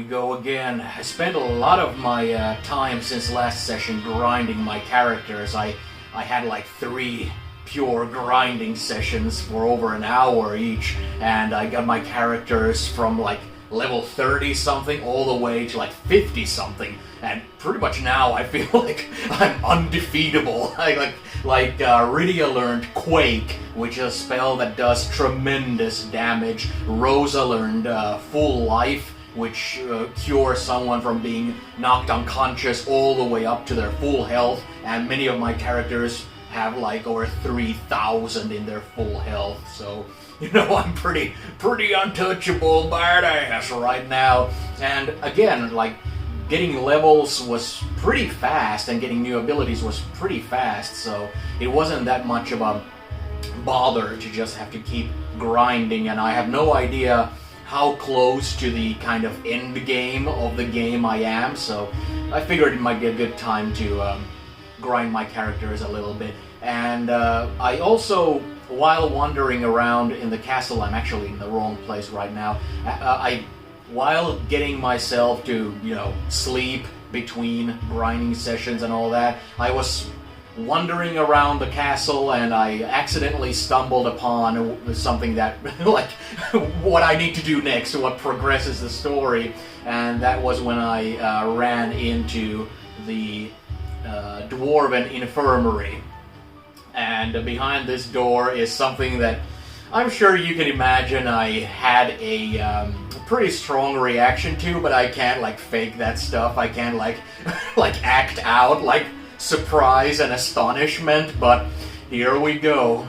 we go again. I spent a lot of my time since last session grinding my characters. I had like 3 pure grinding sessions for over an hour each, and I got my characters from like level 30 something all the way to like 50 something, and pretty much now I feel like I'm undefeatable. Rydia learned Quake, which is a spell that does tremendous damage. Rosa learned Full Life, which cures someone from being knocked unconscious all the way up to their full health, and many of my characters have like over 3,000 in their full health, so I'm pretty untouchable badass right now. And again, like, getting levels was pretty fast and getting new abilities was pretty fast, so it wasn't that much of a bother to just have to keep grinding, and I have no idea how close to the kind of end game of the game I am, so I figured it might be a good time to grind my characters a little bit. And I also, while wandering around in the castle, I'm actually in the wrong place right now, while getting myself to, sleep between grinding sessions and all that, I was wandering around the castle and I accidentally stumbled upon something that, like, what I need to do next, what progresses the story, and that was when I ran into the Dwarven Infirmary. And behind this door is something that I'm sure you can imagine I had a pretty strong reaction to, but I can't like fake that stuff. I can't like act out like surprise and astonishment, but here we go.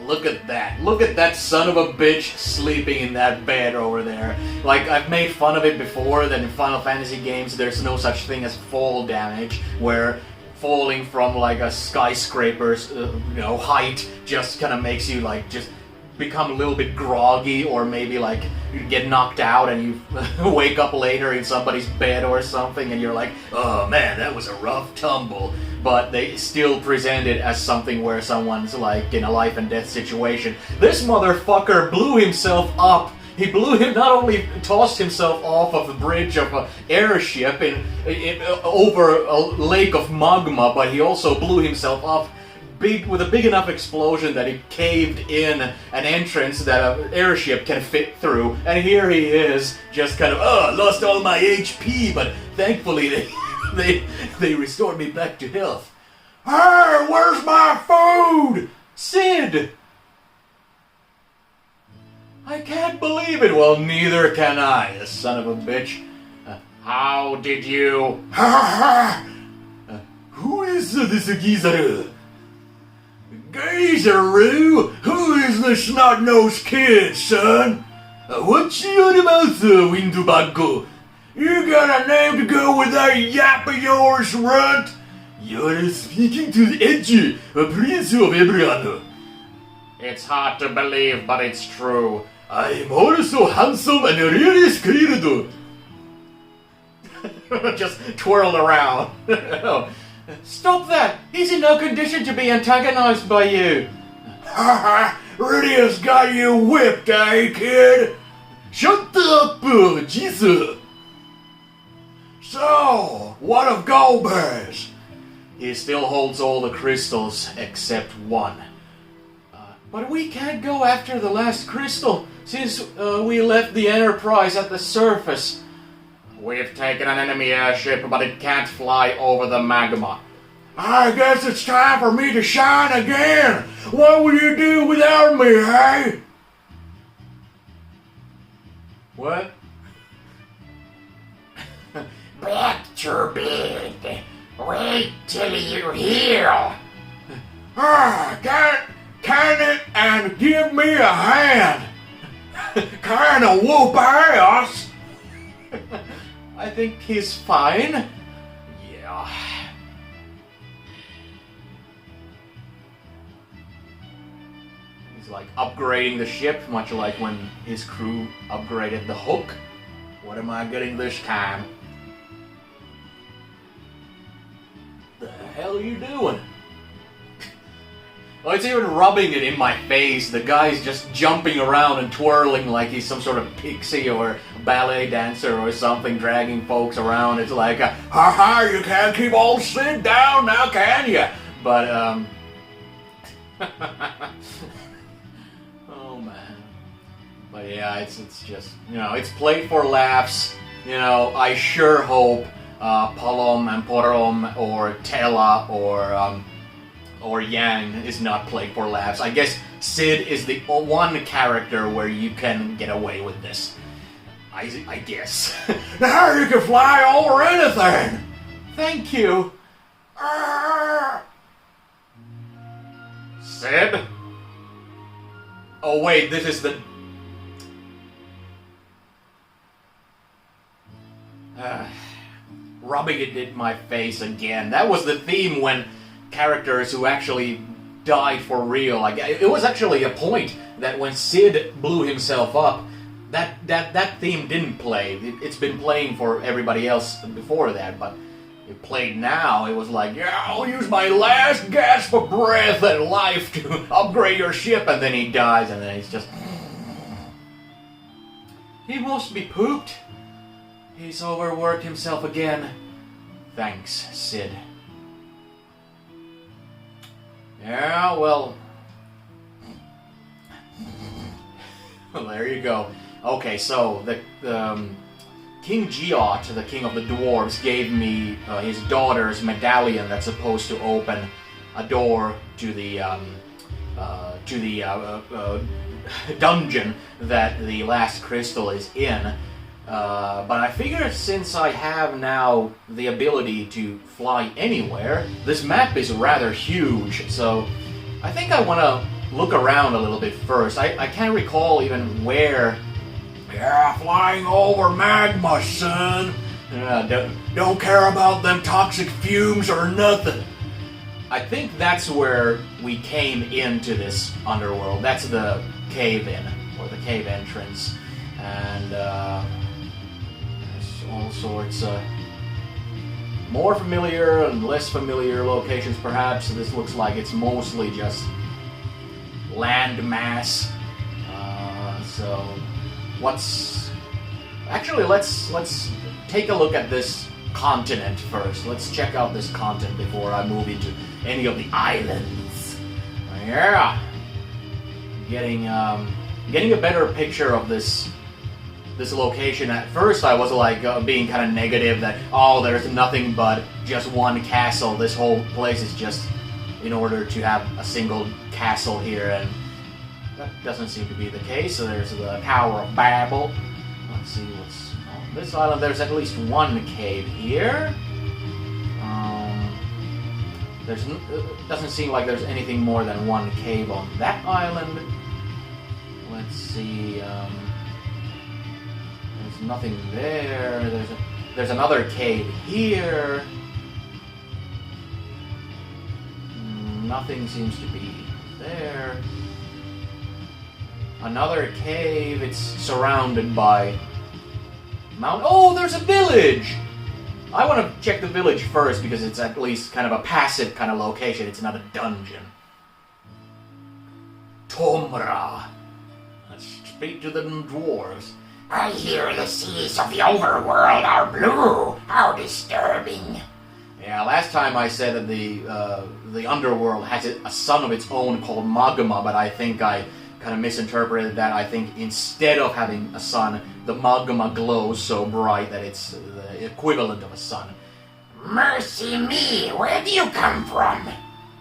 Look at that. Look at that son of a bitch sleeping in that bed over there. Like, I've made fun of it before, that in Final Fantasy games there's no such thing as fall damage, where falling from like a skyscraper's height just kind of makes you like just become a little bit groggy, or maybe like you get knocked out and you wake up later in somebody's bed or something and you're like, oh man, that was a rough tumble. But they still present it as something where someone's like in a life and death situation. This motherfucker blew himself up. He not only tossed himself off of the bridge of an airship over a lake of magma, but he also blew himself up with a big enough explosion that it caved in an entrance that an airship can fit through. And here he is, just kind of, lost all my HP, but thankfully they restored me back to health. Hey, where's my food? Sid! I can't believe it. Well, neither can I, you son of a bitch. How did you... Who is this geezer? Geezer-oo? Who is the snot-nosed kid, son? What's you on about, Windubaggo? You got a name to go with that yap of yours, runt? You're speaking to the edgy, a prince of Ebriano. It's hard to believe, but it's true. I'm also handsome and really skilled. Just twirled around. Stop that! He's in no condition to be antagonized by you. Ha ha! Rydia's got you whipped, eh, kid? Shut up, Jesus! So, what of Golbez? He still holds all the crystals except one. But we can't go after the last crystal, since we left the Enterprise at the surface. We've taken an enemy airship, but it can't fly over the magma. I guess it's time for me to shine again. What will you do without me, hey? What? Back to bed. Wait till you heal. Can it and give me a hand. Kinda whoop ass. I think he's fine. Yeah. He's like upgrading the ship, much like when his crew upgraded the Hook. What am I getting this time? The hell are you doing? Well, it's even rubbing it in my face. The guy's just jumping around and twirling like he's some sort of pixie or ballet dancer or something, dragging folks around. It's like, ha, you can't keep old Sid down now, can you? But, oh man. But yeah, it's just, you know, it's played for laughs. You know, I sure hope Palom and Porom or Tela or Yang is not played for laughs. I guess Sid is the one character where you can get away with this. I guess. Now you can fly over anything! Thank you. Sid? Oh wait, this is the... rubbing it in my face again. That was the theme when characters who actually died for real. Like, it was actually a point that when Sid blew himself up, that theme didn't play. It's been playing for everybody else before that, but it played now. It was like, yeah, I'll use my last gasp of breath and life to upgrade your ship, and then he dies, and then he's just... He must be pooped. He's overworked himself again. Thanks, Sid. Yeah, well... Well, there you go. Okay, so the King Geot, the king of the dwarves, gave me his daughter's medallion that's supposed to open a door to the dungeon that the last crystal is in. But I figured since I have now the ability to fly anywhere, this map is rather huge, so I think I want to look around a little bit first. I can't recall even where... Yeah, flying over magma, son! Don't care about them toxic fumes or nothing. I think that's where we came into this underworld. That's the cave-in, or the cave entrance. And, there's all sorts of more familiar and less familiar locations, perhaps. This looks like it's mostly just land mass. So, actually, let's take a look at this continent first. Let's check out this continent before I move into any of the islands. Yeah, getting a better picture of this location. At first, I was like being kind of negative that there's nothing but just one castle. This whole place is just in order to have a single castle here, and that doesn't seem to be the case. So there's the Tower of Babel. Let's see what's on this island. There's at least one cave here. It doesn't seem like there's anything more than one cave on that island. Let's see. There's nothing there. There's another cave here. Nothing seems to be there. Another cave. It's surrounded by mountain. Oh, there's a village! I want to check the village first because it's at least kind of a passive kind of location. It's not a dungeon. Tomra. Let's speak to the dwarves. I hear the seas of the overworld are blue. How disturbing. Yeah, last time I said that the underworld has a sun of its own called magma, but I think I kind of misinterpreted that. I think instead of having a sun, the magma glows so bright that it's the equivalent of a sun. Mercy me, where do you come from?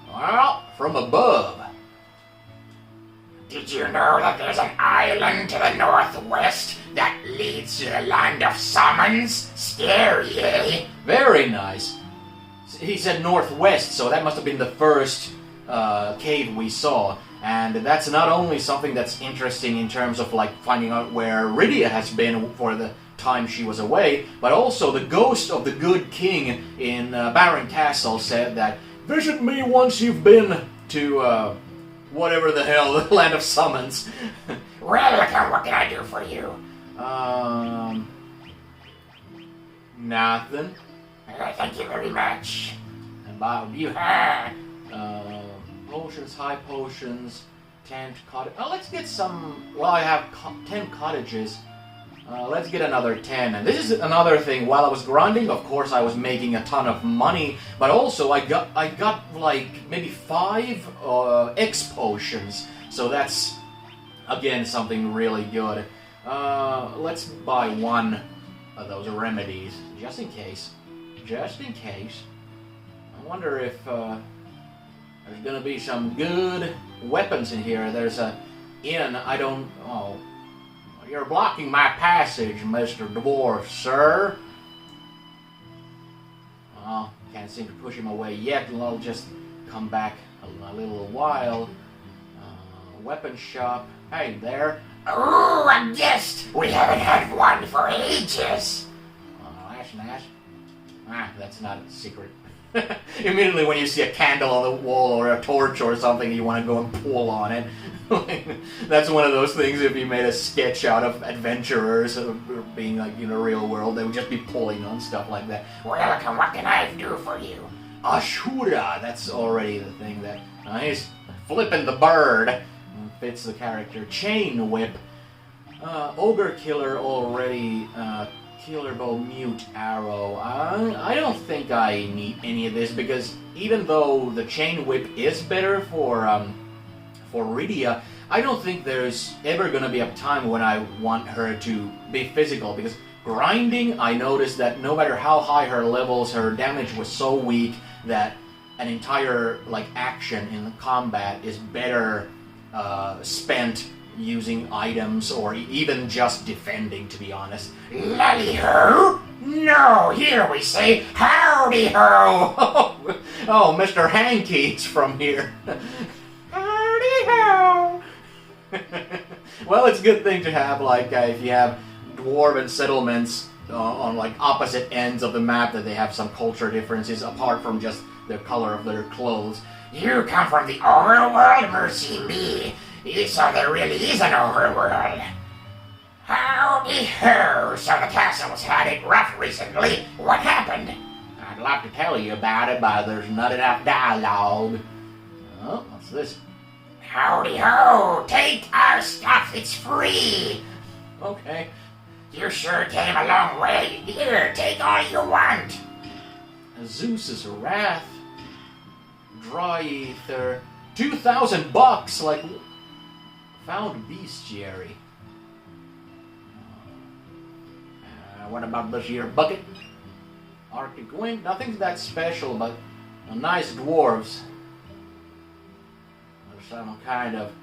Well, from above. Did you know that there's an island to the northwest that leads to the land of summons? Scary, eh? Very nice. He said northwest, so that must have been the first cave we saw. And that's not only something that's interesting in terms of like finding out where Rydia has been for the time she was away, but also the ghost of the good king in Baron Castle said that, visit me once you've been to whatever the hell, the land of summons. Welcome, what can I do for you? Nothing. Thank you very much. And Bob, you potions, high potions, tent, cottage. Oh, let's get some. Well, I have 10 cottages. Let's get another 10. And this is another thing. While I was grinding, of course, I was making a ton of money, but also I got like maybe 5 X potions. So that's again something really good. Let's buy 1 of those remedies just in case. Just in case. I wonder if there's gonna be some good weapons in here. There's a inn. I don't. Oh. You're blocking my passage, Mr. Dwarf, sir. Well, can't seem to push him away yet. I'll just come back a little while. Weapon shop. Hey there. Oh, a guest! We haven't had one for ages. Oh, that's nice. Ah, that's not a secret. Immediately when you see a candle on the wall or a torch or something, you want to go and pull on it. That's one of those things. If you made a sketch out of adventurers being like in the real world, they would just be pulling on stuff like that. Welcome, what can I do for you? Ashura, that's already the thing that he's flipping the bird. Fits the character. Chain whip. Ogre killer already. Killer bow, mute arrow. I don't think I need any of this because even though the chain whip is better for Rydia, I don't think there's ever gonna be a time when I want her to be physical because grinding, I noticed that no matter how high her levels, her damage was so weak that an entire like action in combat is better spent using items or even just defending, to be honest. Lally-ho? No, here we say howdy-ho! Oh, Mr. Hanky's from here. Howdy-ho! Well, it's a good thing to have, like, if you have dwarven settlements on, like, opposite ends of the map, that they have some culture differences apart from just the color of their clothes. You come from the overworld, mercy me. So there really is an overworld. Howdy-ho! So the castle's had it rough recently. What happened? I'd love to tell you about it, but there's not enough dialogue. Oh, what's this? Howdy-ho! Take our stuff, it's free! Okay. You sure came a long way. Here, take all you want. Zeus's wrath. Dry ether. $2,000, like... Found bestiary. What about this here bucket? Arctic wind. Nothing that special, but nice dwarves. There's some kind of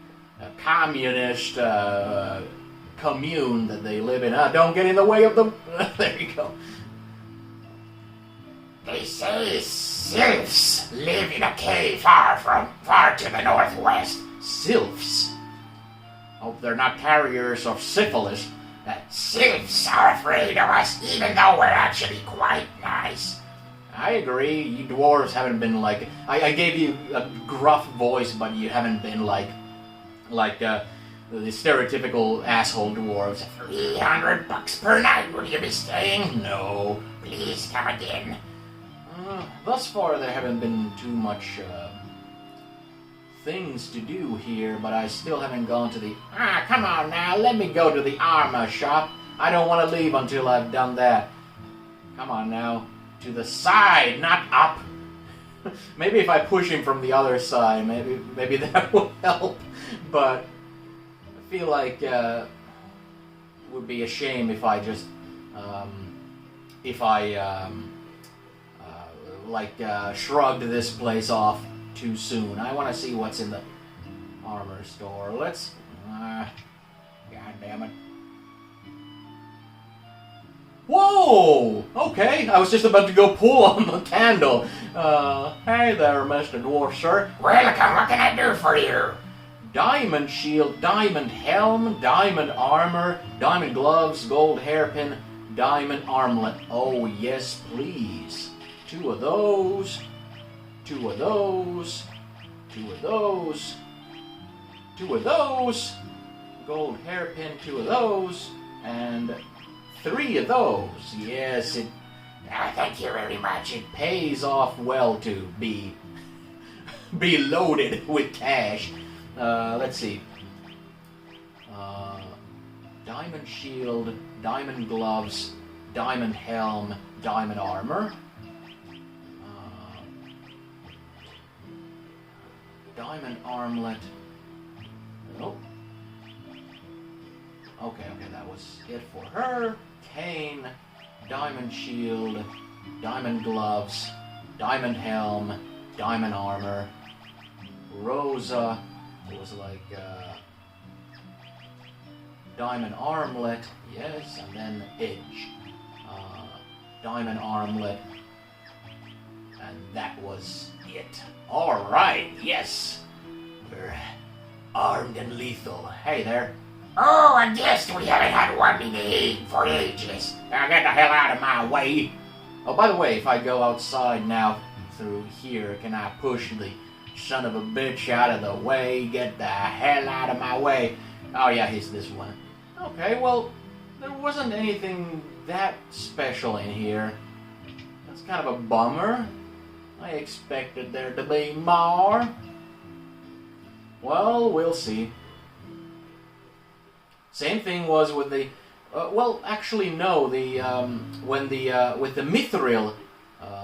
communist commune that they live in. Don't get in the way of them. There you go. They say sylphs live in a cave far to the northwest. Sylphs? Hope they're not carriers of syphilis. Sylphs are afraid of us, even though we're actually quite nice. I agree. You dwarves haven't been like... I gave you a gruff voice, but you haven't been like the stereotypical asshole dwarves. $300 per night, will you be staying? No. Please come again. Thus far, there haven't been too much things to do here, but I still haven't gone to the... come on now, let me go to the armor shop. I don't want to leave until I've done that. Come on now. To the side, not up. Maybe if I push him from the other side, maybe that will help. But I feel like it would be a shame if I just... shrugged this place off too soon. I want to see what's in the armor store. Let's... God damn it. Whoa! Okay, I was just about to go pull on the candle. Hey there, Mr. Dwarf, sir. Welcome, what can I do for you? Diamond shield, diamond helm, diamond armor, diamond gloves, gold hairpin, diamond armlet. Oh, yes, please. 2 of those. 2 of those. 2 of those. 2 of those. Gold hairpin, 2 of those. And 3 of those. Yes, thank you very much. it pays off well to be be loaded with cash. Let's see. Diamond shield, diamond gloves, diamond helm, diamond armor. Diamond armlet. Nope. Okay, that was it for her. Cane, diamond shield, diamond gloves, diamond helm, diamond armor. Rosa, it was like diamond armlet, yes, and then edge. Diamond armlet, and that was it. Alright, yes. We're armed and lethal. Hey there. Oh, I guess we haven't had one to eat for ages. Now get the hell out of my way. Oh, by the way, if I go outside now through here, can I push the son of a bitch out of the way? Get the hell out of my way. Oh yeah, he's this one. Okay, well, there wasn't anything that special in here. That's kind of a bummer. I expected there to be more. Well, we'll see. Same thing was with the... well, actually, no. The when the with the Mithril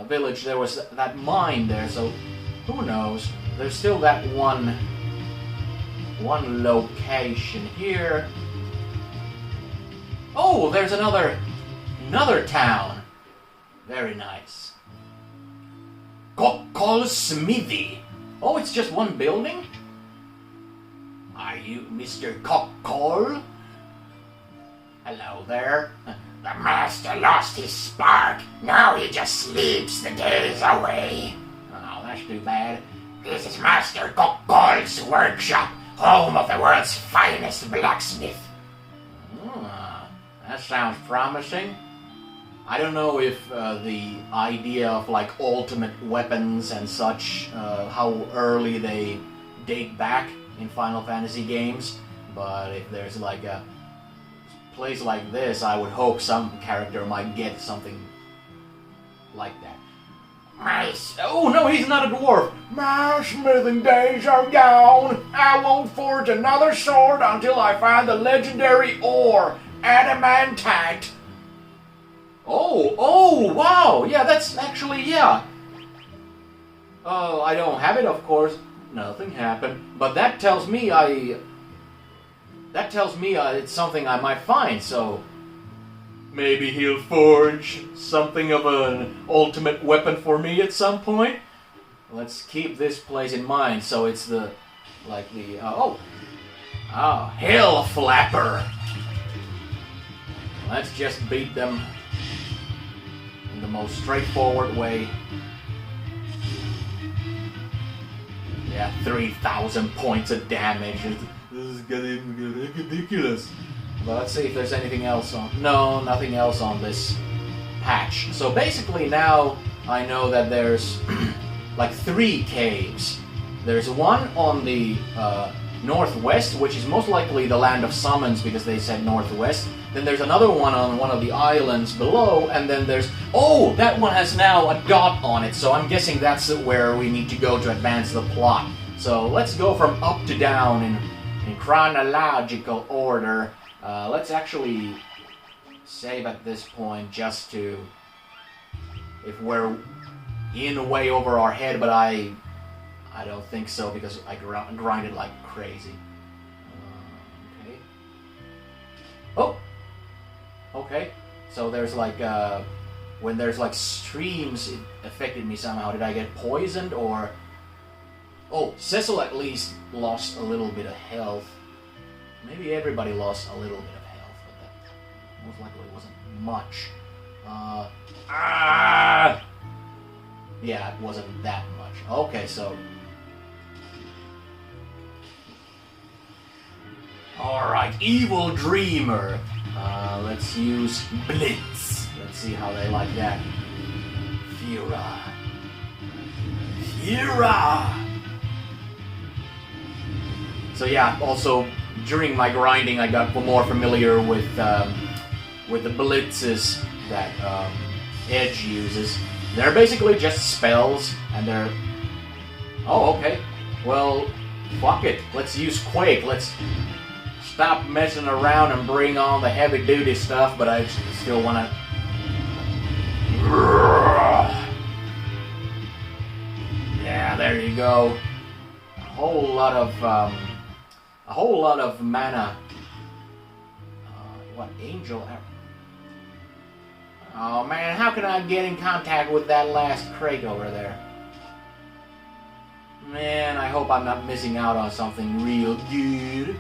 village, there was that mine there. So who knows? There's still that one location here. Oh, there's another town. Very nice. Cockle Smithy. Oh, it's just one building? Are you Mr. Cockle? Hello there. The master lost his spark. Now he just sleeps the days away. Oh, that's too bad. This is Master Cockle's workshop, home of the world's finest blacksmith. That sounds promising. I don't know if the idea of like ultimate weapons and such, how early they date back in Final Fantasy games, but if there's like a place like this, I would hope some character might get something like that. Nice. Oh no, he's not a dwarf! My smithing days are gone! I won't forge another sword until I find the legendary ore, adamantite. Oh, wow! Yeah, that's actually, yeah. I don't have it, of course. Nothing happened. But that tells me it's something I might find, so... Maybe he'll forge something of an ultimate weapon for me at some point? Let's keep this place in mind, so it's the... like the... Hell Flapper! Let's just beat them in the most straightforward way. Yeah, 3,000 points of damage. This is getting ridiculous. But let's see if there's anything else on... No, nothing else on this patch. So basically now I know that there's like 3 caves. There's one on the northwest, which is most likely the Land of Summons because they said northwest. Then there's another one on one of the islands below, and then there's... Oh, that one has now a dot on it, so I'm guessing that's where we need to go to advance the plot. So let's go from up to down in chronological order. Let's actually save at this point just to... If we're in way over our head, but I don't think so because I grinded like crazy. Okay. Oh! Okay, so there's like, when there's like streams, it affected me somehow. Did I get poisoned or... Oh, Cecil at least lost a little bit of health. Maybe everybody lost a little bit of health, but that most likely wasn't much. Yeah, it wasn't that much. Okay, so... Alright, Evil Dreamer. Let's use Blitz. Let's see how they like that. Fira. So yeah, also during my grinding I got more familiar with the blitzes that Edge uses. They're basically just spells, and they're Oh, okay. Well, fuck it. Let's use Quake. Let's stop messing around and bring on the heavy-duty stuff, but I still want to... Yeah, there you go. A whole lot of mana. What, Angel... Oh man, how can I get in contact with that last crate over there? Man, I hope I'm not missing out on something real good.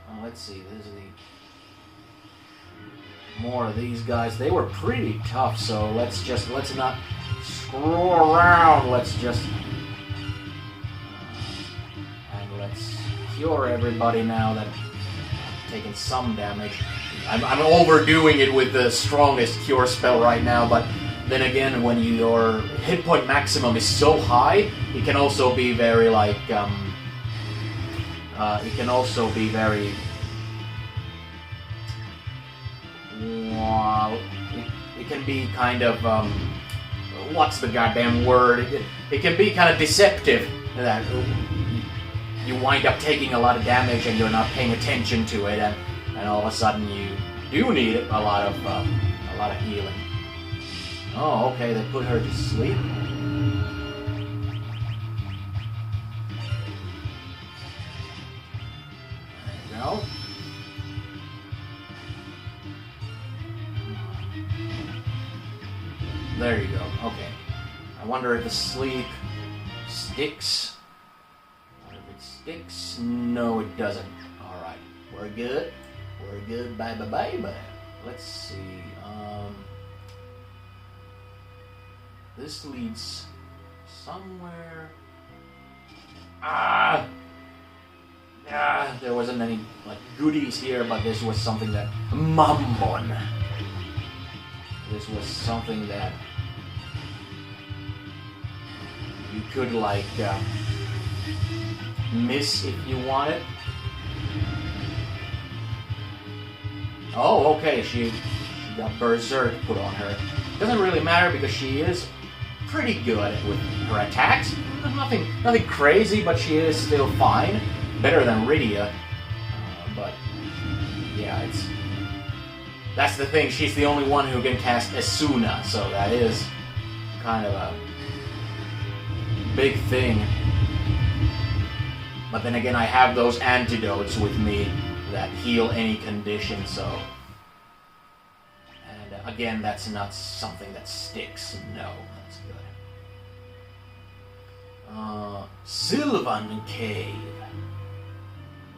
Oh, let's see, this is more of these guys. They were pretty tough, so let's not screw around. Let's just... and let's cure everybody now that I've taken some damage. I'm overdoing it with the strongest cure spell right now, but then again, when your hit point maximum is so high, it can also be very like it can also be very it can be kind of what's the goddamn word? It can be kind of deceptive that you wind up taking a lot of damage and you're not paying attention to it, and all of a sudden you do need a lot of healing. Oh, okay, they put her to sleep. There you go. There you go, okay. I wonder if the sleep sticks. If it sticks, no it doesn't. Alright, we're good. We're good, bye. Let's see, this leads somewhere... there wasn't any, like, goodies here, but this was something that... Mammon! This was something that... you could, like, miss if you wanted. Oh, okay, she got Berserk put on her. Doesn't really matter because she is pretty good with her attacks. Nothing crazy, but she is still fine. Better than Rydia. But, yeah, that's the thing, she's the only one who can cast Esuna, so that is kind of a big thing. But then again, I have those antidotes with me that heal any condition, so... and again, that's not something that sticks. No, that's good. Sylvan Cave.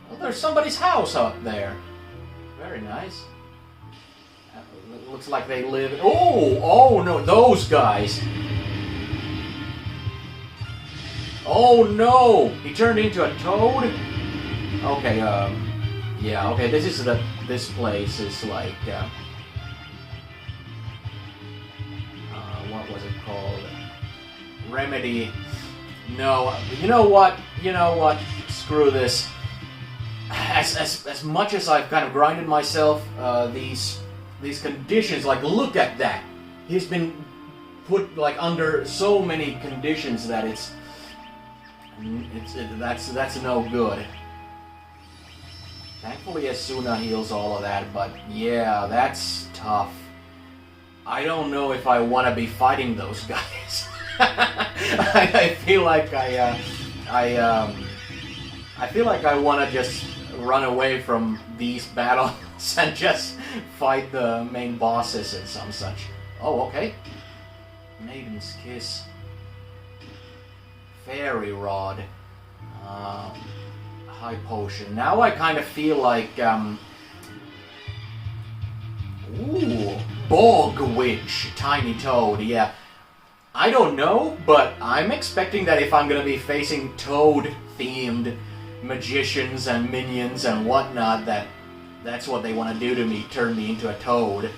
Well, there's somebody's house up there. Very nice. It looks like they live... Oh no, those guys! Oh no! He turned into a toad? Okay, yeah, okay, this place is like, what was it called? Remedy. No, you know what? Screw this. As much as I've kind of grinded myself, these conditions, like, look at that. He's been put, like, under so many conditions that that's no good. Thankfully, Esuna heals all of that, but yeah, that's tough. I don't know if I want to be fighting those guys. I feel like I feel like I want to just run away from these battles and just fight the main bosses and some such. Oh, okay. Maiden's Kiss. Fairy Rod. High Potion. Now I kind of feel like, ooh, Bog Witch, Tiny Toad, yeah. I don't know, but I'm expecting that if I'm gonna be facing Toad-themed magicians and minions and whatnot, that's what they want to do to me, turn me into a Toad.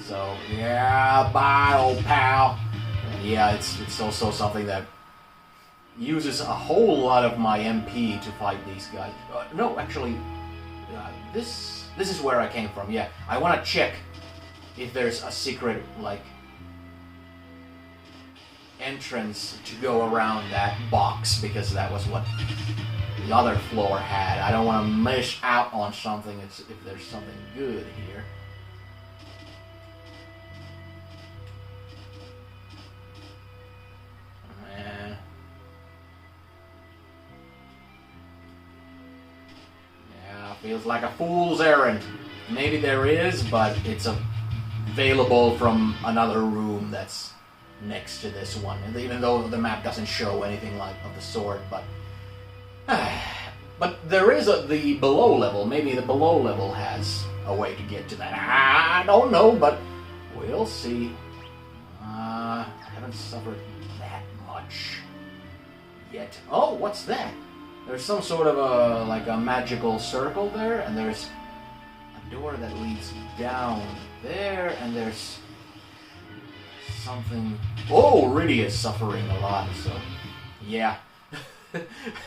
So, yeah, bye, old pal. Yeah, it's also something that uses a whole lot of my MP to fight these guys. No, actually, this is where I came from, yeah. I want to check if there's a secret, like... entrance to go around that box because that was what the other floor had. I don't want to miss out on something if there's something good here. Man. Yeah, feels like a fool's errand. Maybe there is, but it's available from another room that's next to this one. Even though the map doesn't show anything like of the sort, but but there is the below level. Maybe the below level has a way to get to that. I don't know, but we'll see. I haven't suffered that much yet. Oh, what's that? There's some sort of like a magical circle there, and there's a door that leads down there, and there's something. Oh, Rydia is suffering a lot, so yeah.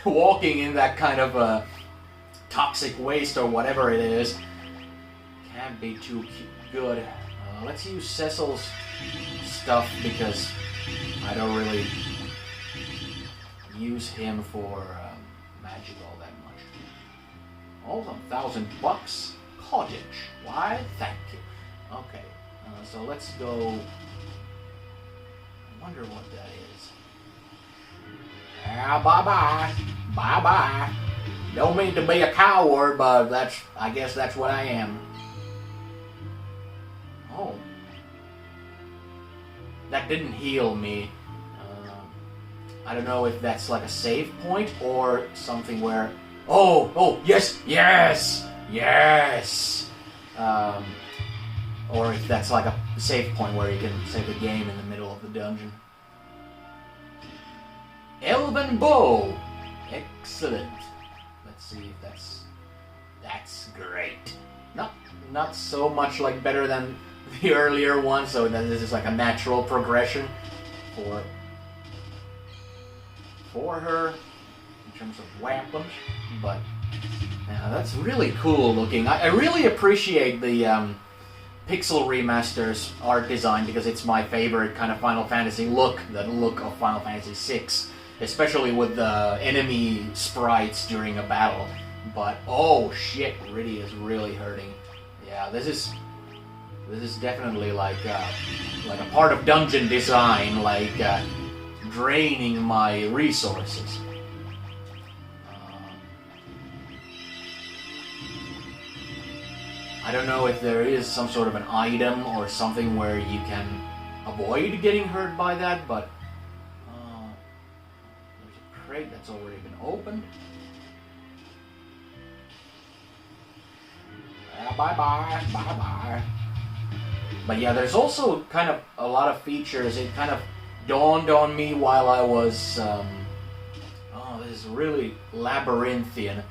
Walking in that kind of toxic waste or whatever it is can't be too good. Let's use Cecil's stuff because I don't really use him for magic all that much. Oh, $1,000 cottage. Why? Thank you. Okay, so let's go. I wonder what that is. Bye-bye. Bye-bye. Don't mean to be a coward, but I guess that's what I am. Oh. That didn't heal me. I don't know if that's like a save point or something where... Oh, yes, yes, yes! Or if that's like a save point where you can save the game in the middle of the dungeon. Elven Bow! Excellent. Let's see if that's great. Not so much like better than the earlier one, so this is like a natural progression for her in terms of weapons, but yeah, that's really cool looking. I really appreciate the Pixel Remasters art design because it's my favorite kind of Final Fantasy look, the look of Final Fantasy VI. Especially with the enemy sprites during a battle. But oh shit, Rydia is really hurting. Yeah, this is definitely like a part of dungeon design, like draining my resources. I don't know if there is some sort of an item or something where you can avoid getting hurt by that, but crate that's already been opened. Bye-bye, bye-bye. But yeah, there's also kind of a lot of features. It kind of dawned on me while I was... this is really labyrinthian.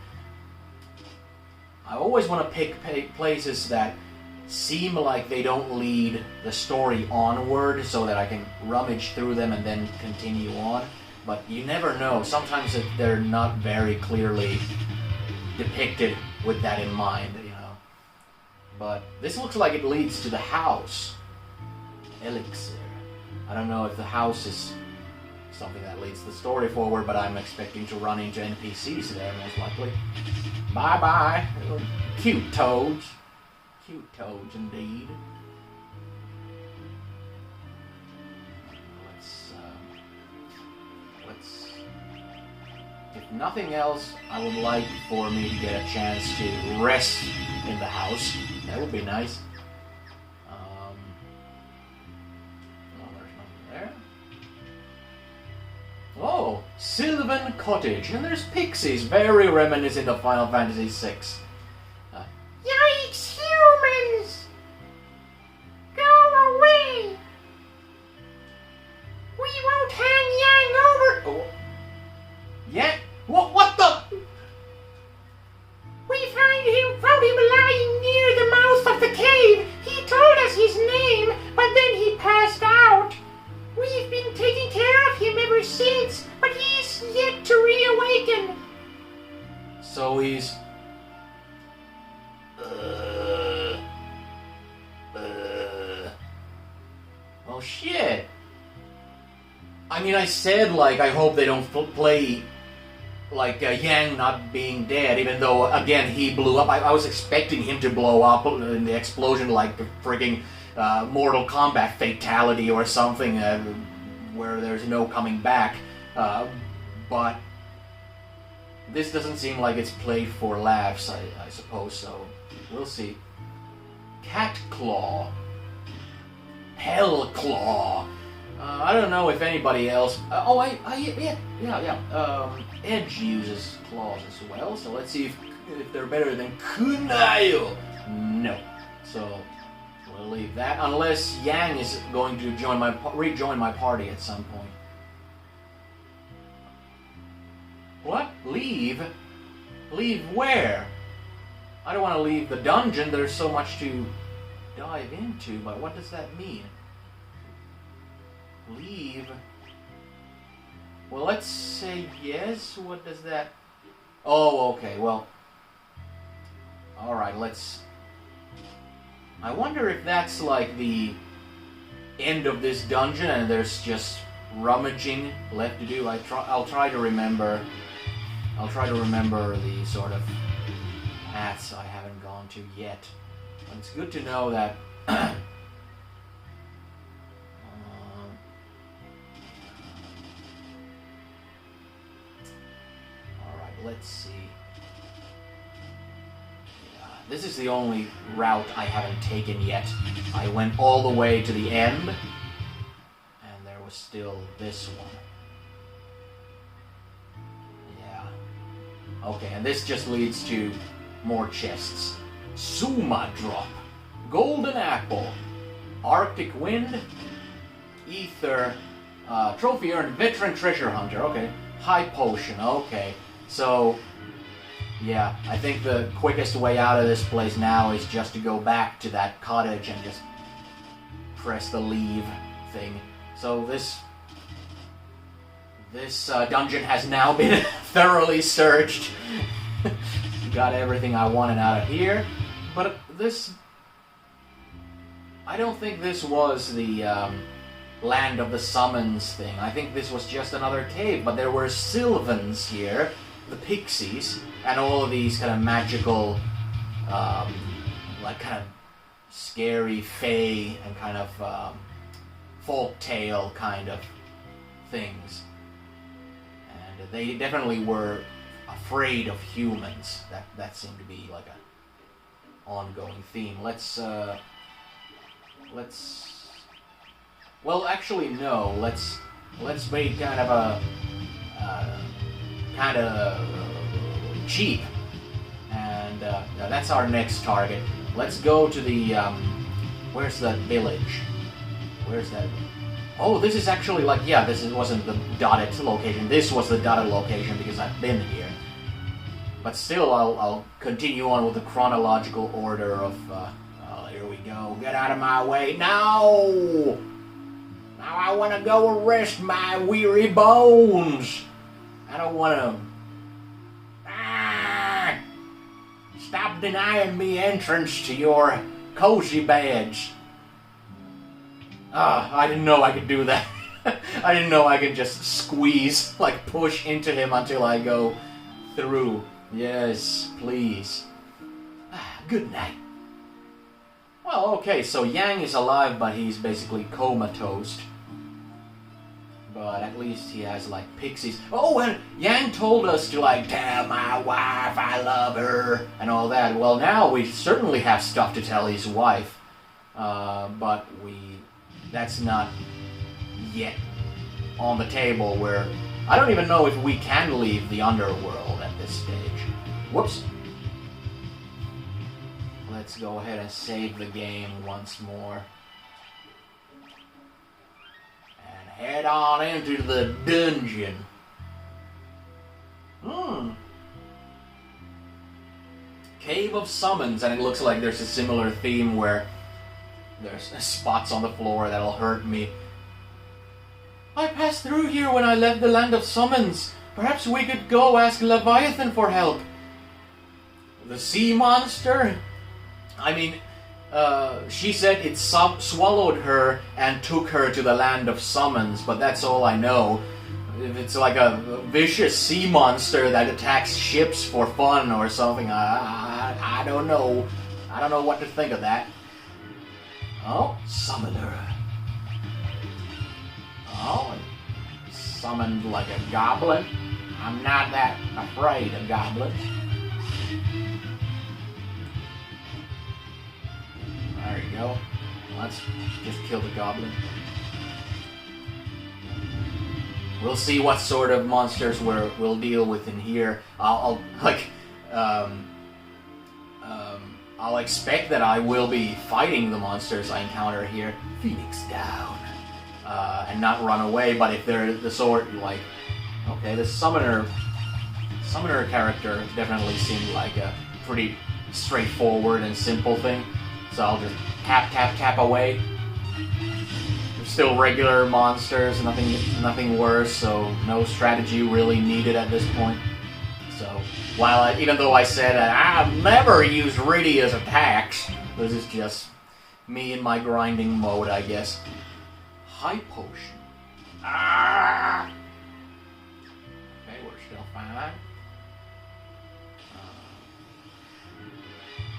I always want to pick places that seem like they don't lead the story onward so that I can rummage through them and then continue on. But you never know. Sometimes they're not very clearly depicted with that in mind, you know. But this looks like it leads to the house. Elixir. I don't know if the house is something that leads the story forward, but I'm expecting to run into NPCs there, most likely. Bye-bye. Cute toads. Cute toads, indeed. If nothing else, I would like for me to get a chance to rest in the house. That would be nice. Oh, there's nothing there. Oh, Sylvan Cottage. And there's pixies, very reminiscent of Final Fantasy VI. Yikes, humans! Go away! We won't hang Yang over... Oh. Yeah? What the? We found him lying near the mouth of the cave. He told us his name, but then he passed out. We've been taking care of him ever since, but he's yet to reawaken. So he's... Oh shit. I mean, I said, like, I hope they don't play, like, Yang not being dead, even though, again, he blew up. I was expecting him to blow up in the explosion like the frigging Mortal Kombat fatality or something, where there's no coming back. But this doesn't seem like it's played for laughs, I suppose, so we'll see. Cat Claw. Hell Claw. I don't know if anybody else... Edge uses claws as well, so let's see if they're better than Kunai. No. So, we'll leave that, unless Yang is going to rejoin my party at some point. What? Leave? Leave where? I don't want to leave the dungeon, there's so much to dive into, but what does that mean? Leave? Well, let's say yes. What does that... Oh, okay, well... Alright, let's... I wonder if that's like the end of this dungeon and there's just rummaging left to do. I'll try to remember... I'll try to remember the sort of paths I haven't gone to yet. But it's good to know that... Let's see. This is the only route I haven't taken yet. I went all the way to the end, and there was still this one. Yeah. Okay, and this just leads to more chests. Suma Drop, Golden Apple, Arctic Wind, Ether, Trophy Earned, Veteran Treasure Hunter, okay. High Potion, okay. So, yeah, I think the quickest way out of this place now is just to go back to that cottage and just press the leave thing. So this dungeon has now been thoroughly searched. Got everything I wanted out of here. But this... I don't think this was the Land of the Summons thing. I think this was just another cave, but there were Sylvans here, the Pixies, and all of these kind of magical, like kind of scary fae and kind of folk tale kind of things. And they definitely were afraid of humans. That seemed to be like an ongoing theme. Let's well, actually, no. Let's make kind of a cheap, and that's our next target. Let's go to the where's that village? Where's that? Oh, this is actually like, yeah, wasn't the dotted location. This was the dotted location because I've been here. But still, I'll continue on with the chronological order of. Here we go. Get out of my way. No! Now I want to go rest my weary bones. I don't want to... Stop denying me entrance to your cozy beds. I didn't know I could do that. I didn't know I could just squeeze, like push into him until I go through. Yes, please. Good night. Well, okay, so Yang is alive, but he's basically comatose. But at least he has, like, pixies. Oh, and Yang told us to, like, tell my wife I love her, and all that. Well, now we certainly have stuff to tell his wife. But that's not yet on the table where... I don't even know if we can leave the underworld at this stage. Whoops. Let's go ahead and save the game once more. And head on into the dungeon. Cave of Summons, and it looks like there's a similar theme where there's spots on the floor that'll hurt me. I passed through here when I left the Land of Summons. Perhaps we could go ask Leviathan for help. The sea monster? I mean, she said it swallowed her and took her to the land of summons, but that's all I know. If it's like a vicious sea monster that attacks ships for fun or something, I don't know. I don't know what to think of that. Oh, summoner. Oh, summoned like a goblin. I'm not that afraid of goblins. There you go. Let's just kill the goblin. We'll see what sort of monsters we'll deal with in here. I'll expect that I will be fighting the monsters I encounter here. Phoenix down. And not run away, but if they're the sort like... Okay, the summoner character definitely seemed like a pretty straightforward and simple thing. So I'll just tap away. There's still regular monsters, nothing worse, so no strategy really needed at this point. So, even though I said I've never used Rydia's attacks, this is just me in my grinding mode, I guess. High potion. Ah! Okay, we're still fine.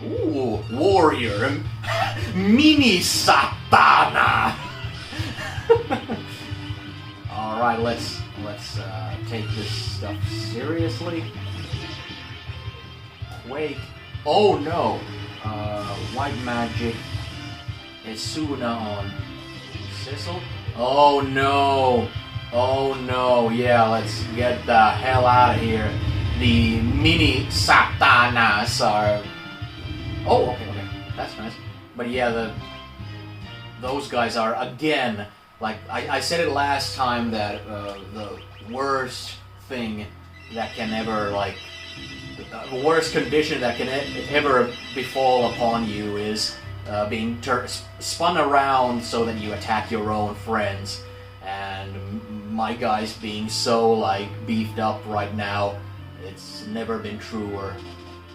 Ooh, warrior. Mini Satana. Alright, let's take this stuff seriously. Quake. Oh no. White magic. Esuna on Sissel. Oh no. Oh no. Yeah, let's get the hell out of here. The mini Satanas are... Oh, okay. That's nice. But yeah, those guys are, again, like, I said it last time that the worst thing that can ever, like, the worst condition that can ever befall upon you is being spun around so that you attack your own friends. And my guys being so, like, beefed up right now, it's never been truer.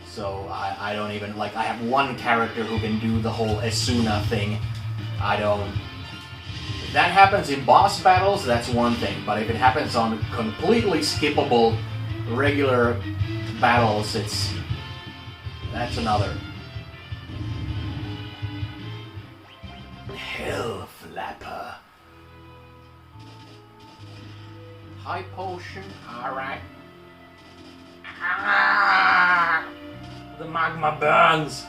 So I don't even, like, I have one character who can do the whole Esuna thing. If that happens in boss battles, that's one thing. But if it happens on completely skippable, regular battles, that's another. Hell Flapper. High potion, alright. Ah! The magma burns.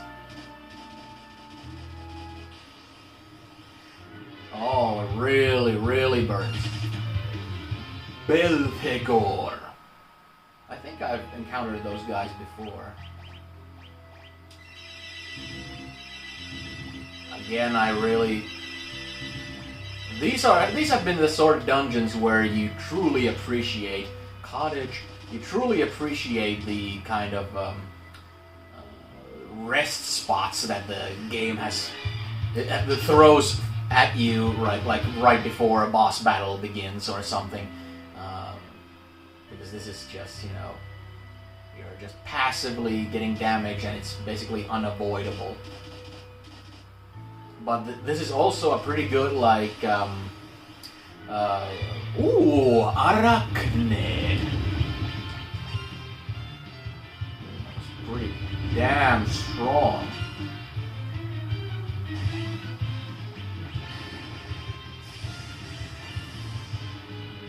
Oh, it really, really burns. Belphegor. I think I've encountered those guys before. Again, I really... These have been the sort of dungeons where you truly appreciate Cottage. You truly appreciate the kind of rest spots that the game has throws at you right before a boss battle begins or something, because this is just, you know, you're just passively getting damage and it's basically unavoidable. But this is also a pretty good, like, ooh, Arachnid. That's pretty damn strong.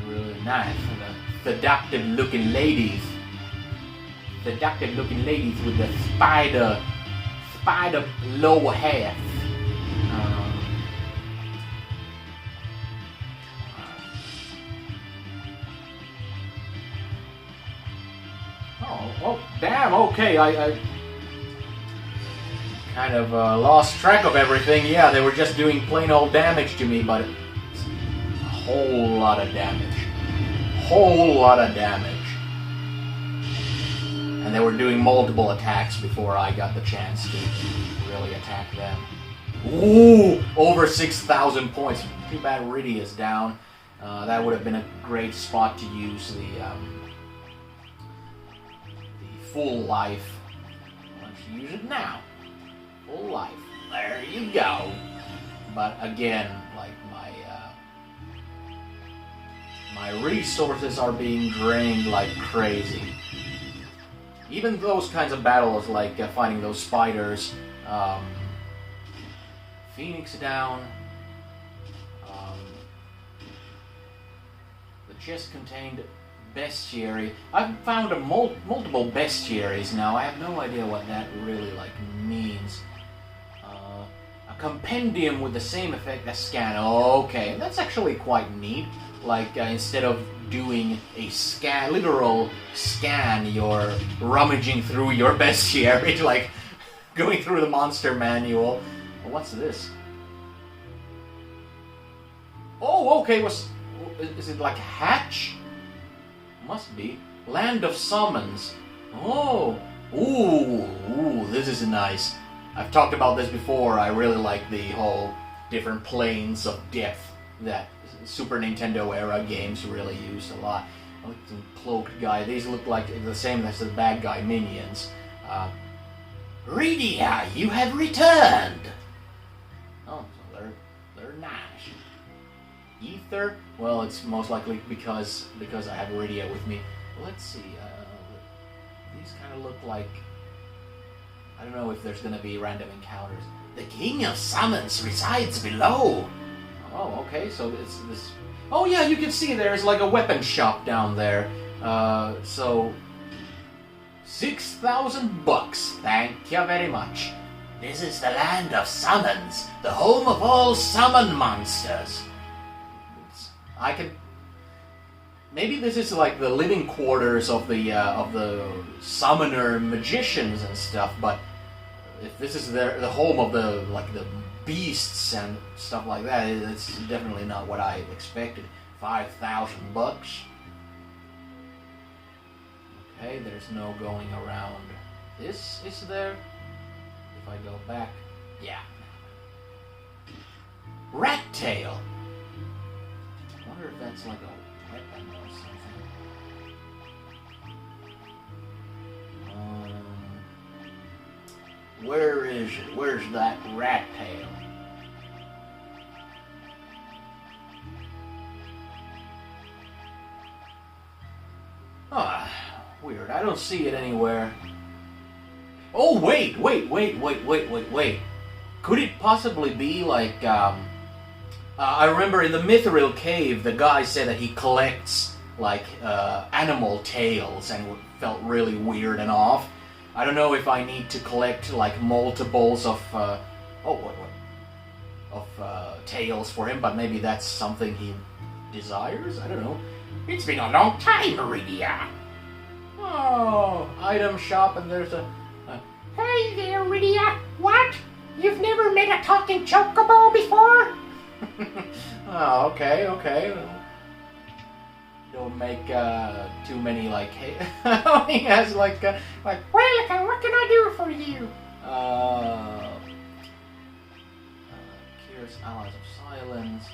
Really nice. The seductive looking ladies. Seductive looking ladies with the spider lower half. Oh, damn, okay, I kind of lost track of everything. Yeah, they were just doing plain old damage to me, but it's a whole lot of damage. Whole lot of damage. And they were doing multiple attacks before I got the chance to really attack them. Ooh, over 6,000 points. Too bad Rydia is down. That would have been a great spot to use the full life. Why don't you use it now? Full life. There you go. But again, like my resources are being drained like crazy. Even those kinds of battles, like fighting those spiders, Phoenix down. The chest contained bestiary. I've found multiple bestiaries now. I have no idea what that really means. A compendium with the same effect as scan. Okay, that's actually quite neat. Like instead of doing a literal scan, you're rummaging through your bestiary, like going through the monster manual. What's this? Oh, okay. Is it like a hatch? Must be. Land of Summons. Oh. Ooh, this is nice. I've talked about this before. I really like the whole different planes of depth that Super Nintendo era games really used a lot. I like the cloaked guy. These look like the same as the bad guy minions. Rydia, you have returned! Oh, so they're nice. Ether? Well, it's most likely because I have Rydia with me. Let's see. These kind of look like... I don't know if there's gonna be random encounters. The King of Summons resides below. Oh, okay, so it's this... Oh yeah, you can see there's like a weapon shop down there. So... 6,000 bucks. Thank you very much. This is the land of summons, the home of all summon monsters. I can... Maybe this is like the living quarters of the summoner magicians and stuff, but if this is the home of the beasts and stuff like that, it's definitely not what I expected. 5,000 bucks. Okay, there's no going around. This is there. If I go back, yeah. Rat tail. I wonder if that's like a weapon or something. Where is it? Where's that rat tail? Ah, weird. I don't see it anywhere. Oh, wait. Could it possibly be like, I remember in the Mithril Cave, the guy said that he collects, like, animal tails and felt really weird and off. I don't know if I need to collect, like, multiples of, tails for him, but maybe that's something he desires? I don't know. It's been a long time, Rydia. Oh, item shop, and there's a... Hey there, Rydia. What? You've never met a talking chocobo before? Oh, okay. Don't make too many, like... he has, like... Well, what can I do for you? Cures Allies of Silence.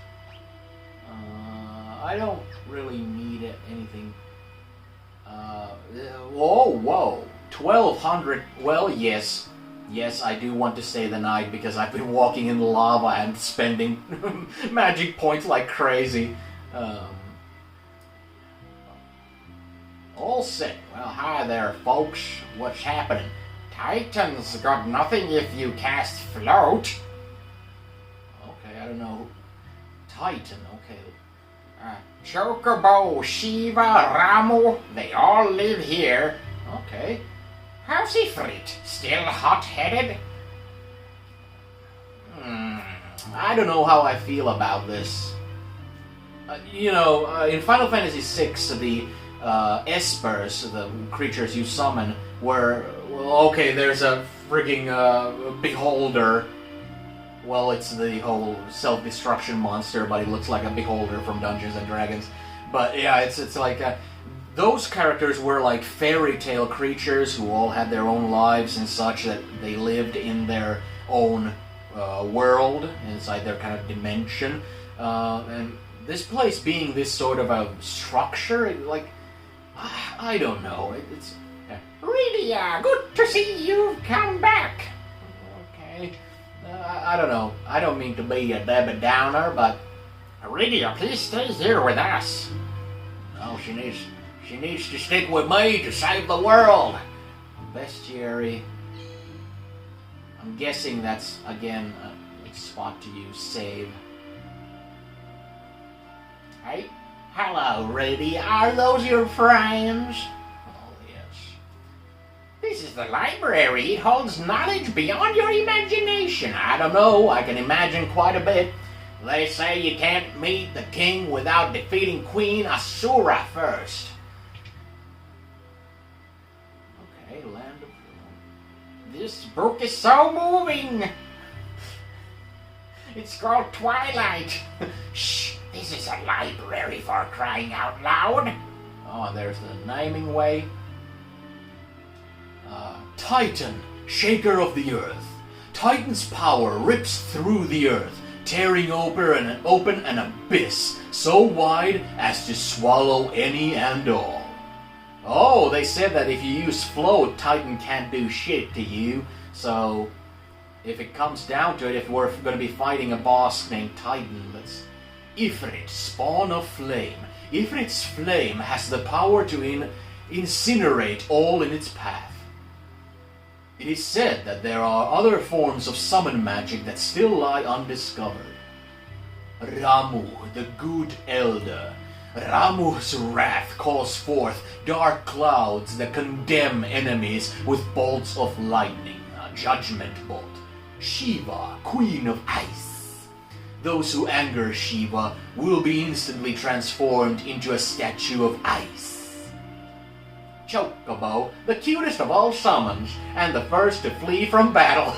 I don't really need anything. Whoa. 1,200. Well, yes. Yes, I do want to stay the night because I've been walking in the lava and spending magic points like crazy. All set. Well, hi there, folks. What's happening? Titan's got nothing if you cast float. Okay, I don't know. Titan, okay. Chocobo, Shiva, Ramu, they all live here. Okay. How's Ifrit? Still hot-headed? I don't know how I feel about this. In Final Fantasy VI, the Espers, the creatures you summon, were... Well, okay, there's a frigging beholder. Well, it's the whole self-destruction monster, but he looks like a beholder from Dungeons and Dragons. But yeah, it's like... those characters were like fairy tale creatures who all had their own lives and such, that they lived in their own world, inside their kind of dimension. And this place being this sort of a structure, I don't know. It's... Rydia, good to see you've come back. Okay. I don't know. I don't mean to be a Debbie Downer, but Lydia, please stay here with us. no, she needs to stick with me to save the world. Bestiary. I'm guessing that's again a spot to use save. Hey, Hello, Rudy. Are those your friends? Oh yes. this is the library. It holds knowledge beyond your imagination. I don't know. I can imagine quite a bit. They say you can't meet the king without defeating Queen Asura first. Okay, Land of... This book is so moving. It's called Twilight. Shh, this is a library for crying out loud. Oh, there's the naming way. Titan, shaker of the earth. Titan's power rips through the earth, tearing open an abyss so wide as to swallow any and all. Oh, they said that if you use float, Titan can't do shit to you. So, if it comes down to it, if we're going to be fighting a boss named Titan, let's... Ifrit, spawn of flame. Ifrit's flame has the power to incinerate all in its path. It is said that there are other forms of summon magic that still lie undiscovered. Ramuh, the good elder. Ramuh's wrath calls forth dark clouds that condemn enemies with bolts of lightning, a judgment bolt. Shiva, queen of ice. Those who anger Shiva will be instantly transformed into a statue of ice. Chocobo, the cutest of all summons, and the first to flee from battle.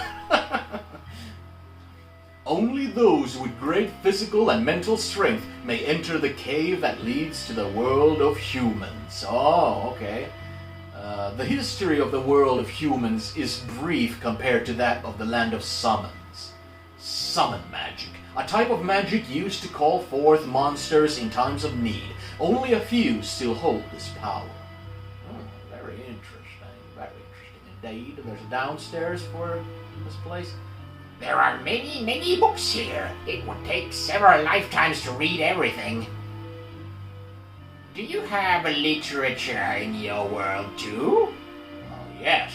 Only those with great physical and mental strength may enter the cave that leads to the world of humans. Oh, okay. The history of the world of humans is brief compared to that of the land of summons. Summon magic, a type of magic used to call forth monsters in times of need. Only a few still hold this power. Very interesting indeed. There's a downstairs for this place. There are many, many books here. It would take several lifetimes to read everything. Do you have literature in your world too? Oh, yes.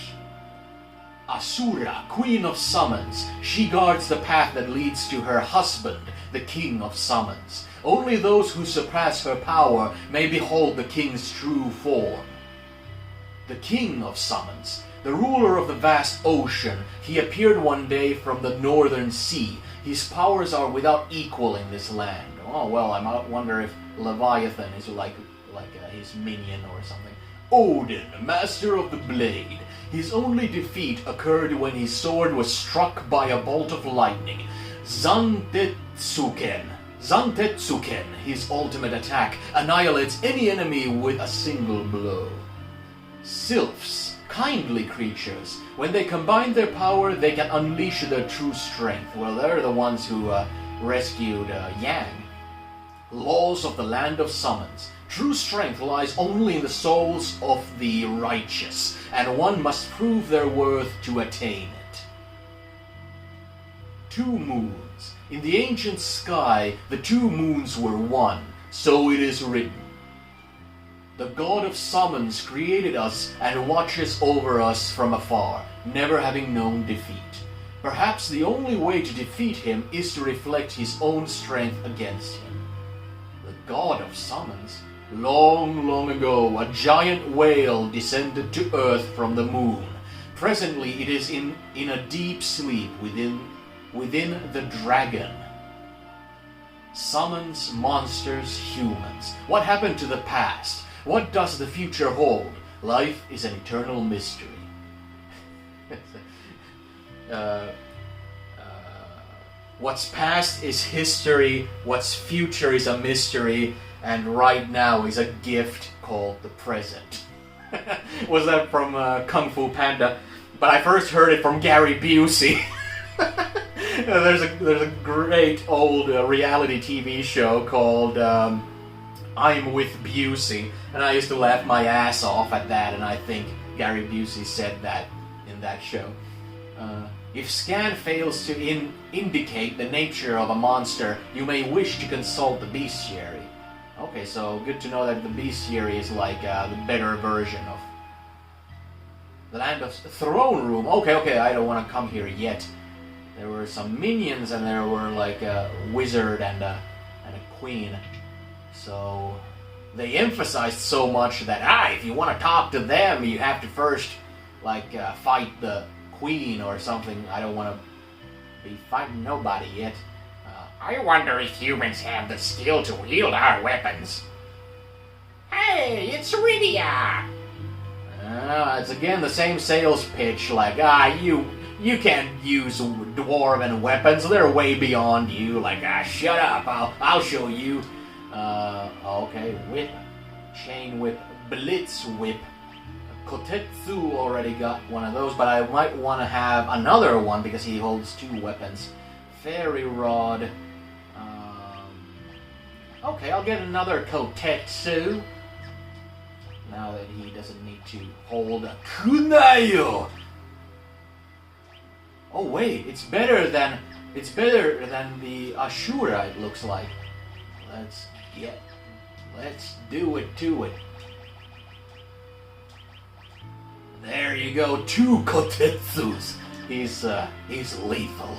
Asura, queen of summons. She guards the path that leads to her husband, the king of summons. Only those who surpass her power may behold the king's true form. The king of summons, the ruler of the vast ocean, he appeared one day from the northern sea. His powers are without equal in this land. Oh, well, I might wonder if Leviathan is like his minion or something. Odin, master of the blade. His only defeat occurred when his sword was struck by a bolt of lightning. Zantetsuken, his ultimate attack, annihilates any enemy with a single blow. Sylphs, kindly creatures. When they combine their power, they can unleash their true strength. Well, they're the ones who rescued Yang. Laws of the land of summons. True strength lies only in the souls of the righteous, and one must prove their worth to attain it. 2 moons. In the ancient sky, the 2 moons were one, so it is written. The god of summons created us and watches over us from afar, never having known defeat. Perhaps the only way to defeat him is to reflect his own strength against him. The god of summons? Long, long ago, a giant whale descended to earth from the moon. Presently, it is in a deep sleep within the dragon. Summons, monsters, humans. What happened to the past? What does the future hold? Life is an eternal mystery. What's past is history, what's future is a mystery, and right now is a gift called the present. Was that from Kung Fu Panda? But I first heard it from Gary Busey. There's a great old reality TV show called I'm with Busey, and I used to laugh my ass off at that, and I think Gary Busey said that in that show. If scan fails to indicate the nature of a monster, you may wish to consult the bestiary. Okay, so good to know that the bestiary is like the better version of the Land of Throne Room. Okay, I don't want to come here yet. There were some minions and there were like a wizard and a queen. So they emphasized so much that if you want to talk to them, you have to first like fight the queen or something. I don't want to be fighting nobody yet. I wonder if humans have the skill to wield our weapons. Hey, it's Rydia! It's again the same sales pitch, like, you can't use dwarven weapons, they're way beyond you, like, shut up, I'll show you. Okay, whip, chain whip, blitz whip. Kotetsu already got one of those, but I might want to have another one because he holds 2 weapons. Fairy rod. Okay, I'll get another Kotetsu. Now that he doesn't need to hold a Kunayo. Oh wait, it's better than the Ashura, it looks like. Let's do it to it. There you go, 2 Kotetsus. He's lethal.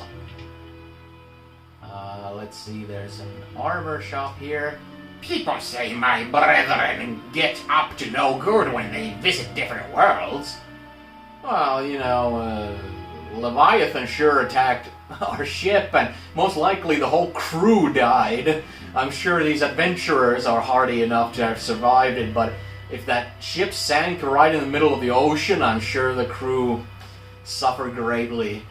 Let's see, there's an armor shop here. People say my brethren get up to no good when they visit different worlds. Well, you know, Leviathan sure attacked our ship, and most likely the whole crew died. I'm sure these adventurers are hardy enough to have survived it, but if that ship sank right in the middle of the ocean, I'm sure the crew suffered greatly.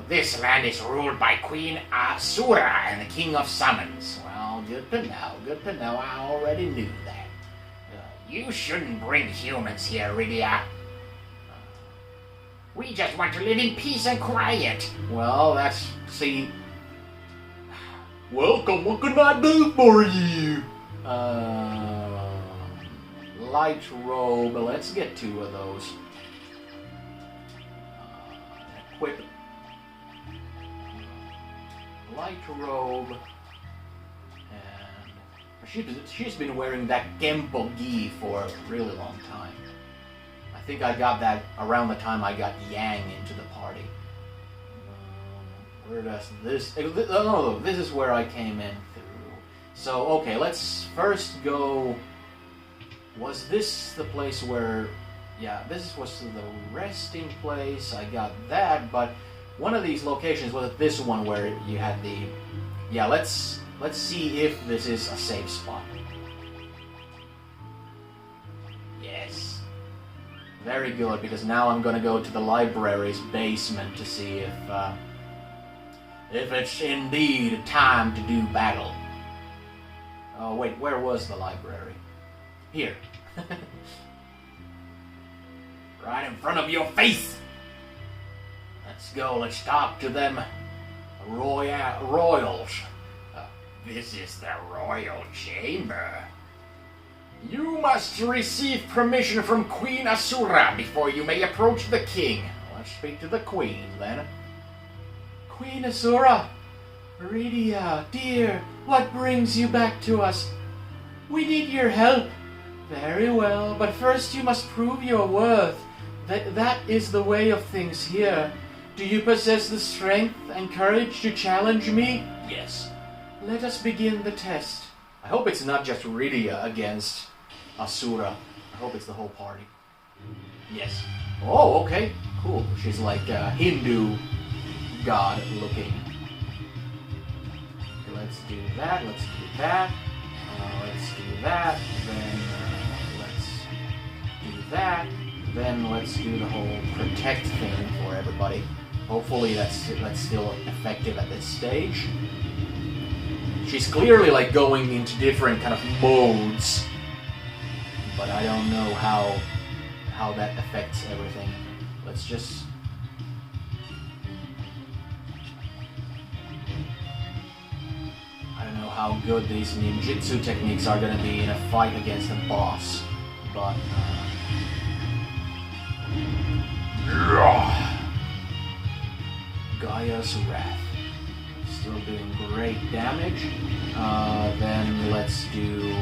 This land is ruled by Queen Asura and the King of Summons. Well, good to know. I already knew that. You shouldn't bring humans here, Rydia. We just want to live in peace and quiet. Well, welcome, what can I do for you? Light robe, let's get 2 of those. Equip. Light robe. And she's been wearing that Gempo gi for a really long time. I think I got that around the time I got Yang into the party. Where does this... Oh, this is where I came in through. So, okay, let's first go... Was this the place where... Yeah, this was the resting place. I got that, but one of these locations was this one where you had the... Yeah, let's see if this is a safe spot. Yes. Very good, because now I'm gonna go to the library's basement to see if it's indeed time to do battle. Oh wait, where was the library? Here. Right in front of your face! Let's go, let's talk to them royals. This is the royal chamber. You must receive permission from Queen Asura before you may approach the king. Let's speak to the queen, then. Queen Asura! Rydia, dear, what brings you back to us? We need your help. Very well, but first you must prove your worth. That is the way of things here. Do you possess the strength and courage to challenge me? Yes. Let us begin the test. I hope it's not just Rydia against Asura. I hope it's the whole party. Yes. Oh, okay. Cool. She's like a Hindu god looking. Let's do that. Let's do that. Let's do that. Then let's do that. Then let's do the whole protect thing for everybody. Hopefully that's still effective at this stage. She's clearly like going into different kind of modes, but I don't know how that affects everything. Let's just... I don't know how good these ninjutsu techniques are going to be in a fight against the boss, but... Gaia's Wrath. Still doing great damage. Then let's do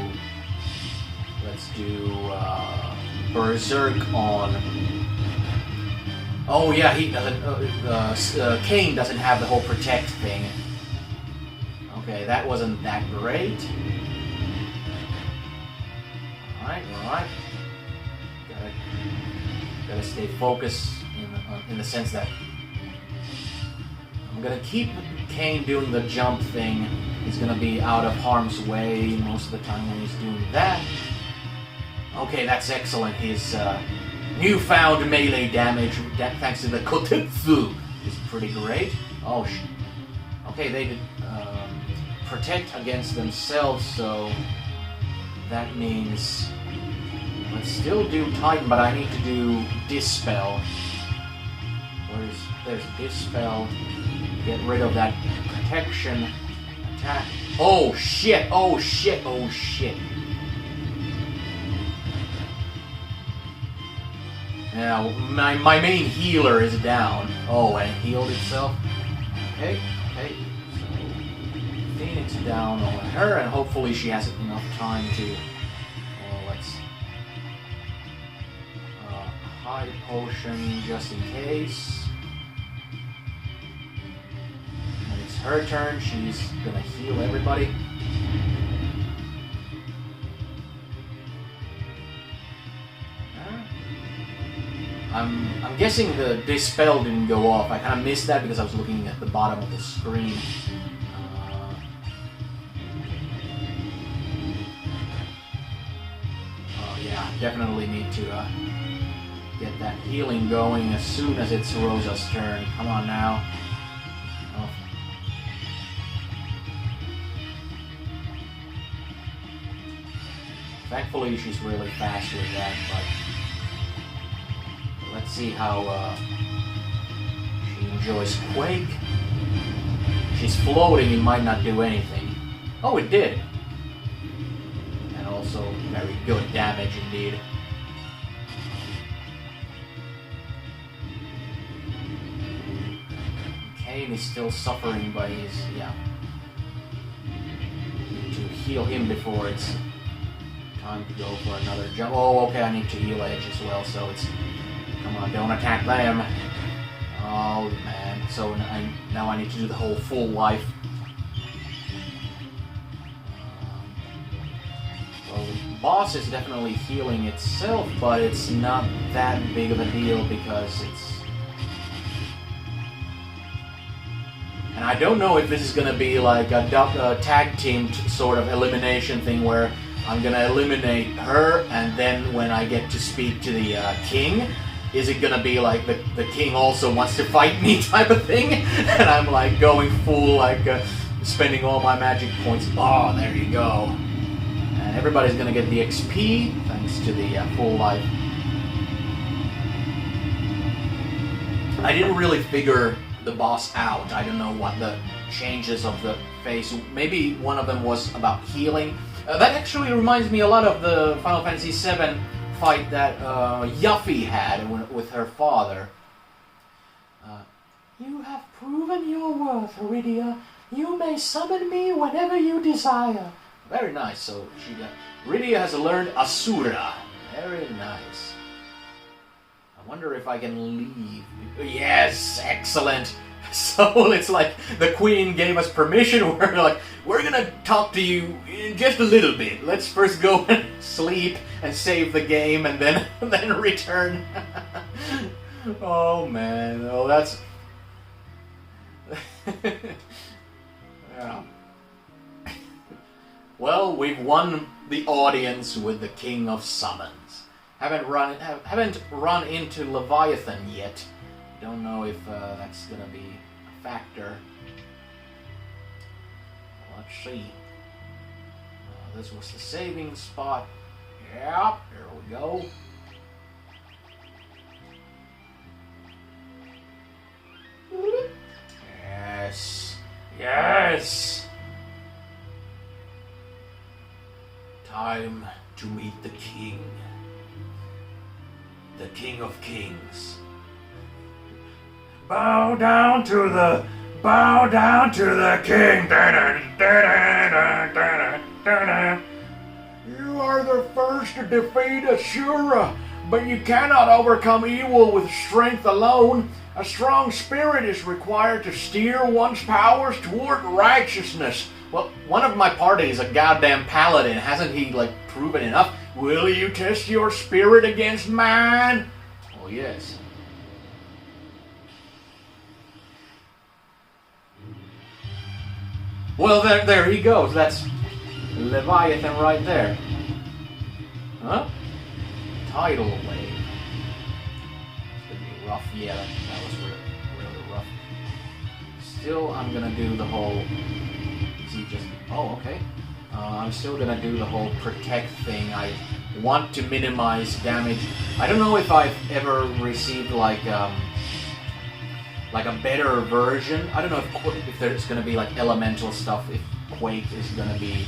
Berserk on. Oh yeah, he doesn't. Kane doesn't have the whole protect thing. Okay, that wasn't that great. All right. Gotta stay focused in the sense that I'm gonna keep Kane doing the jump thing. He's gonna be out of harm's way most of the time when he's doing that. Okay, that's excellent. His newfound melee damage, thanks to the Kotetsu, is pretty great. Oh, okay, they did protect against themselves, so that means let's still do Titan, but I need to do Dispel. There's Dispel. Get rid of that protection attack. Oh shit! Oh shit! Oh shit! Now my main healer is down. Oh, and it healed itself. Okay. So Phoenix down on her, and hopefully she has enough time to. Let's hide potion just in case. When it's her turn, she's gonna heal everybody. I'm guessing the Dispel didn't go off. I kind of missed that because I was looking at the bottom of the screen. Oh yeah, definitely need to get that healing going as soon as it's Rosa's turn. Come on now. Oh. Thankfully she's really fast with that, but let's see how she enjoys Quake. She's floating, it might not do anything. Oh, it did. And also very good damage indeed. Kane is still suffering, but he's, yeah. Need to heal him before it's time to go for another jump. Oh, okay, I need to heal Edge as well, so it's... Come on, don't attack them. Oh, man. So now I need to do the whole full life. Well, the boss is definitely healing itself, but it's not that big of a deal because it's... And I don't know if this is going to be like a tag team sort of elimination thing where I'm going to eliminate her and then when I get to speak to the king, is it gonna be like the king also wants to fight me type of thing? And I'm like going full, like spending all my magic points. Oh, there you go. And everybody's gonna get the XP thanks to the full life. I didn't really figure the boss out. I don't know what the changes of the face. Maybe one of them was about healing. That actually reminds me a lot of the Final Fantasy VII fight that Yuffie had with her father. You have proven your worth, Rydia. You may summon me whenever you desire. Very nice. So Rydia has learned Asura. Very nice. I wonder if I can leave. Yes, excellent. So it's like the queen gave us permission. We're like, we're gonna talk to you in just a little bit. Let's first go and sleep and save the game and then return. Oh man, oh that's... Yeah. Well, we've won the audience with the King of Summons. Haven't run into Leviathan yet. Don't know if that's gonna be a factor. Let's see. This was the saving spot. Yep, here we go. Yes. Yes. Time to meet the king. The King of Kings. Bow down to the king. You are the first to defeat Asura, but you cannot overcome evil with strength alone. A strong spirit is required to steer one's powers toward righteousness. Well, one of my party is a goddamn paladin. Hasn't he, proven enough? Will you test your spirit against mine? Oh, yes. Well, there he goes. That's Leviathan right there. Huh? Tidal wave. It's gonna be rough. Yeah, that was really rough. Still, I'm gonna do the whole... Is he just... Oh, okay. I'm still gonna do the whole protect thing. I want to minimize damage. I don't know if I've ever received like a better version. I don't know if there's gonna be elemental stuff. If Quake is gonna be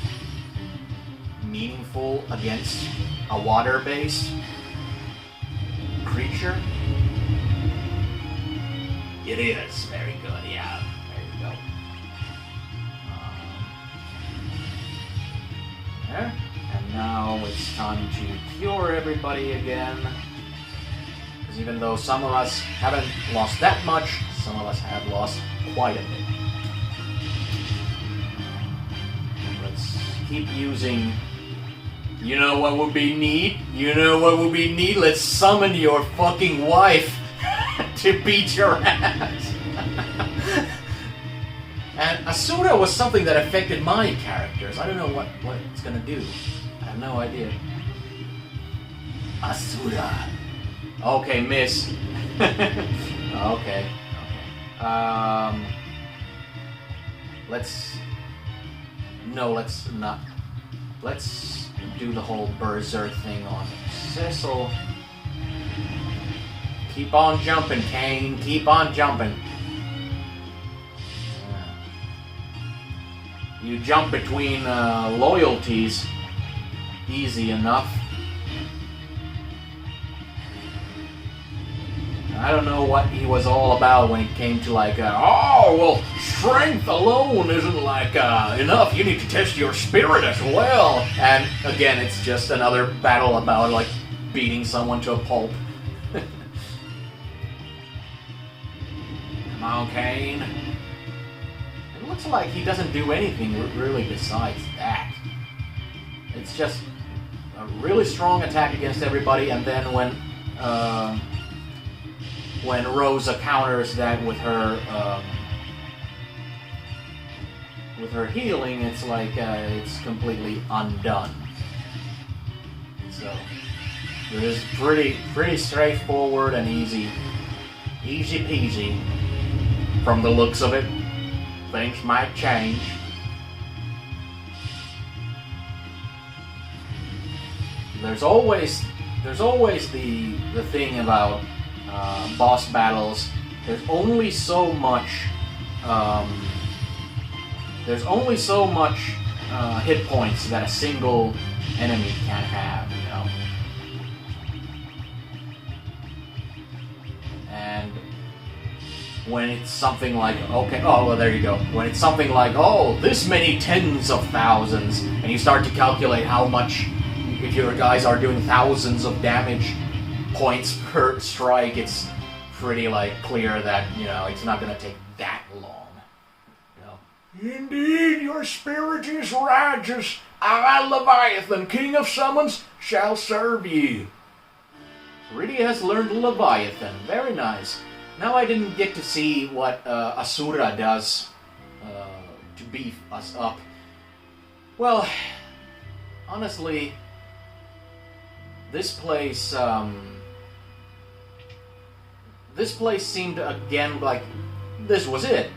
meaningful against a water-based creature. It is very good. Yeah, there you go. There. And now it's time to cure everybody again. Because even though some of us haven't lost that much, some of us have lost quite a bit. Let's keep using... You know what would be neat? Let's summon your fucking wife to beat your ass. And Asura was something that affected my characters. I don't know what it's gonna do. I have no idea. Asura. Okay, miss. Okay. Let's not. Let's do the whole berserk thing on Cecil. Keep on jumping, Kane. Keep on jumping. You jump between loyalties easy enough. I don't know what he was all about when it came to strength alone isn't enough. You need to test your spirit as well. And again, it's just another battle about beating someone to a pulp. Come on, Kane. It looks like he doesn't do anything really besides that. It's just a really strong attack against everybody, and then when Rosa counters that with her healing, it's it's completely undone. So it is pretty straightforward and easy peasy. From the looks of it, things might change. There's always the thing about boss battles. There's only so much hit points that a single enemy can have, you know. And when it's something there you go. When it's something this many tens of thousands, and you start to calculate how much, if your guys are doing thousands of damage points per strike, it's pretty clear that, it's not going to take that long. Indeed, your spirit is righteous. I, Leviathan, King of Summons, shall serve you. Rydia has learned Leviathan. Very nice. Now I didn't get to see what Asura does to beef us up. Well, honestly, this place seemed again like this was it.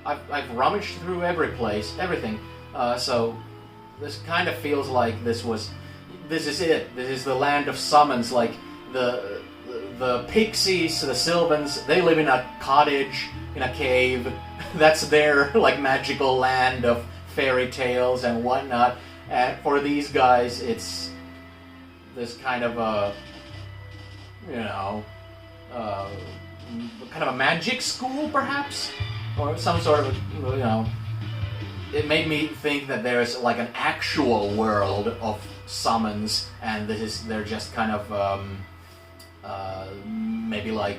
I've rummaged through everything. So this kind of feels like this is it. This is the land of summons. The pixies, the Sylvans, they live in a cottage, in a cave. That's their magical land of fairy tales and whatnot. And for these guys, it's this kind of kind of a magic school, perhaps, or some sort of, you know. It made me think that there's like an actual world of summons, and they're just kind of maybe like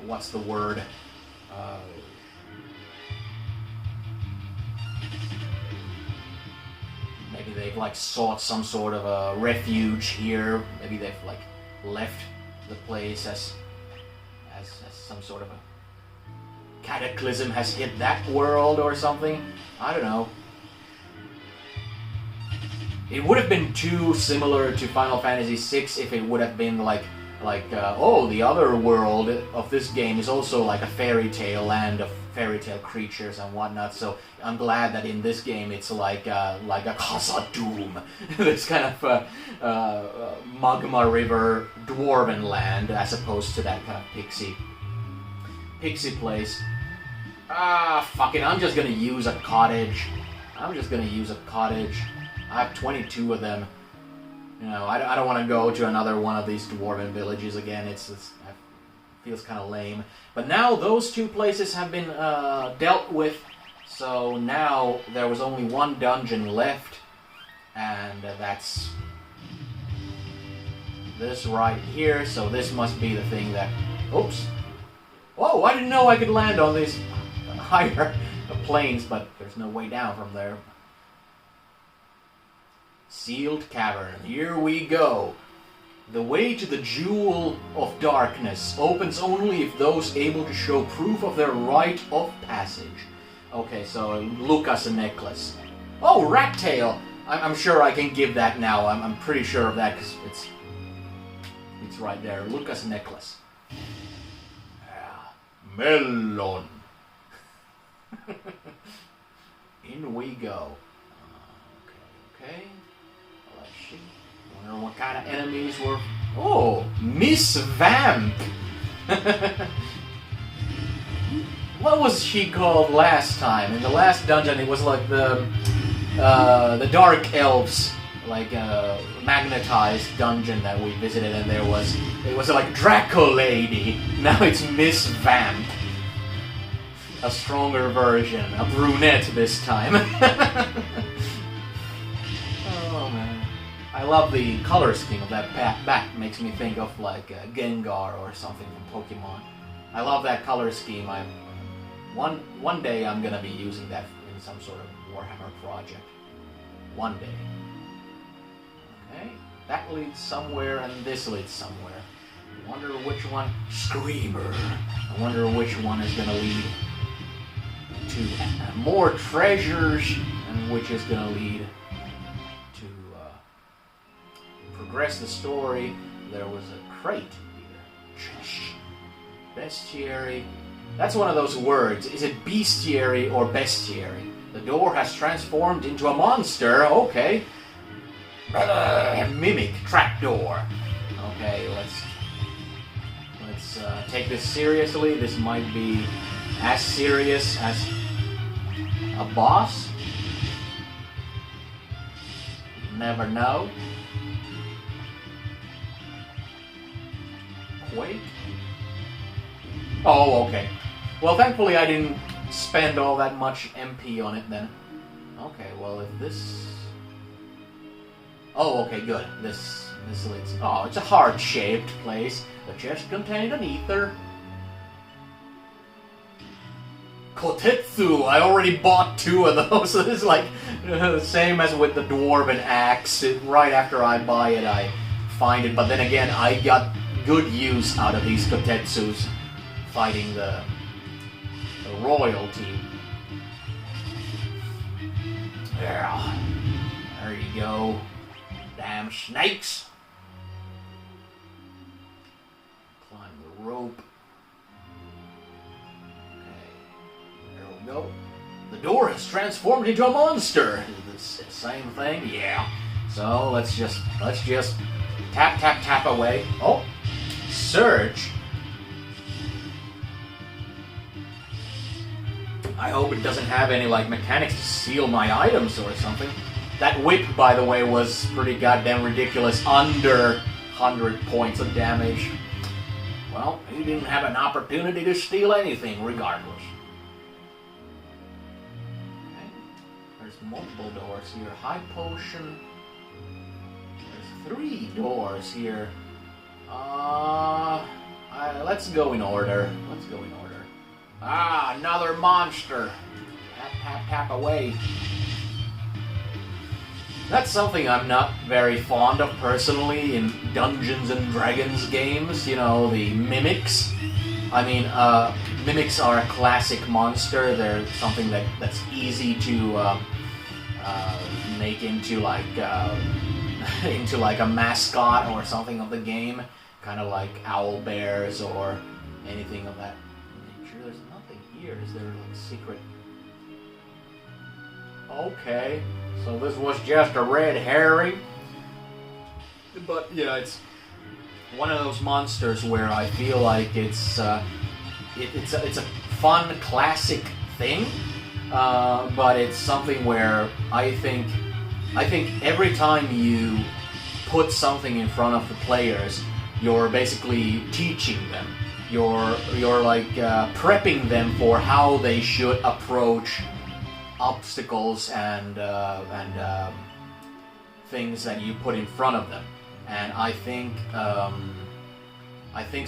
what's the word? Maybe they've like sought some sort of a refuge here. Maybe they've like left the place as some sort of a cataclysm has hit that world or something. I don't know. It would have been too similar to Final Fantasy VI if it would have been like oh, the other world of this game is also like a fairy tale land of fairy tale creatures and whatnot. So I'm glad that in this game it's like a Khazad-dûm, this kind of magma river dwarven land, as opposed to that kind of pixie place. Fuck it, I'm just gonna use a cottage. I have 22 of them. You know, I don't want to go to another one of these dwarven villages again. It feels kind of lame. But now those two places have been dealt with, so now there was only one dungeon left, and that's this right here. So this must be the thing that... Oops. Whoa, I didn't know I could land on these higher planes, but there's no way down from there. Sealed cavern. Here we go. The way to the Jewel of Darkness opens only if those able to show proof of their rite of passage. Okay, so look us a necklace. Oh, rat tail! I'm sure I can give that now. I'm pretty sure of that because it's right there. Look us necklace. Melon. In we go. Okay. Let's see. Wonder what kind of enemies were. Oh, Miss Vamp. What was she called last time? In the last dungeon, it was like the Dark Elves, like magnetized dungeon that we visited, and it was like Draco Lady. Now it's Miss Vamp. A stronger version, a brunette this time. Oh man, I love the color scheme of that bat. Makes me think of like Gengar or something from Pokemon. I love that color scheme. One day I'm gonna be using that in some sort of Warhammer project. One day. Okay, that leads somewhere, and this leads somewhere. I wonder which one. Screamer. I wonder which one is gonna lead to more treasures, and which is gonna lead to progress the story. There was a crate here. Bestiary. That's one of those words. Is it bestiary or bestiary? The door has transformed into a monster. Okay. Mimic trapdoor. Okay, let's take this seriously. This might be as serious as a boss. You never know. Quake. Oh, okay. Well, thankfully I didn't spend all that much MP on it then. Okay, well if this... Oh, okay, good. This leads... Oh, it's a heart-shaped place. The chest contained an ether. Kotetsu! I already bought 2 of those. So this is like the same as with the Dwarven Axe. Right after I buy it, I find it. But then again, I got good use out of these Kotetsus fighting the royalty. Yeah. There you go. Damn snakes. Climb the rope. Okay. There we go. The door has transformed into a monster. Is this the same thing? Yeah. So let's just tap tap tap away. Oh. Surge. I hope it doesn't have any like mechanics to steal my items or something. That whip, by the way, was pretty goddamn ridiculous. Under 100 points of damage. well, he didn't have an opportunity to steal anything regardless. Okay. There's multiple doors here. High potion. There's 3 doors here. Let's go in order. Ah, another monster. Tap, tap, tap away. That's something I'm not very fond of personally in Dungeons and Dragons games, you know, the mimics. I mean, mimics are a classic monster. They're something that's easy to make into like a mascot or something of the game, kind of like owl bears or anything of that nature. There's nothing here. Is there like a secret? Okay. So this was just a red herring. But yeah, it's one of those monsters where I feel like it's a fun classic thing, but it's something where I think every time you put something in front of the players, you're basically teaching them. You're like prepping them for how they should approach obstacles and things that you put in front of them, and I think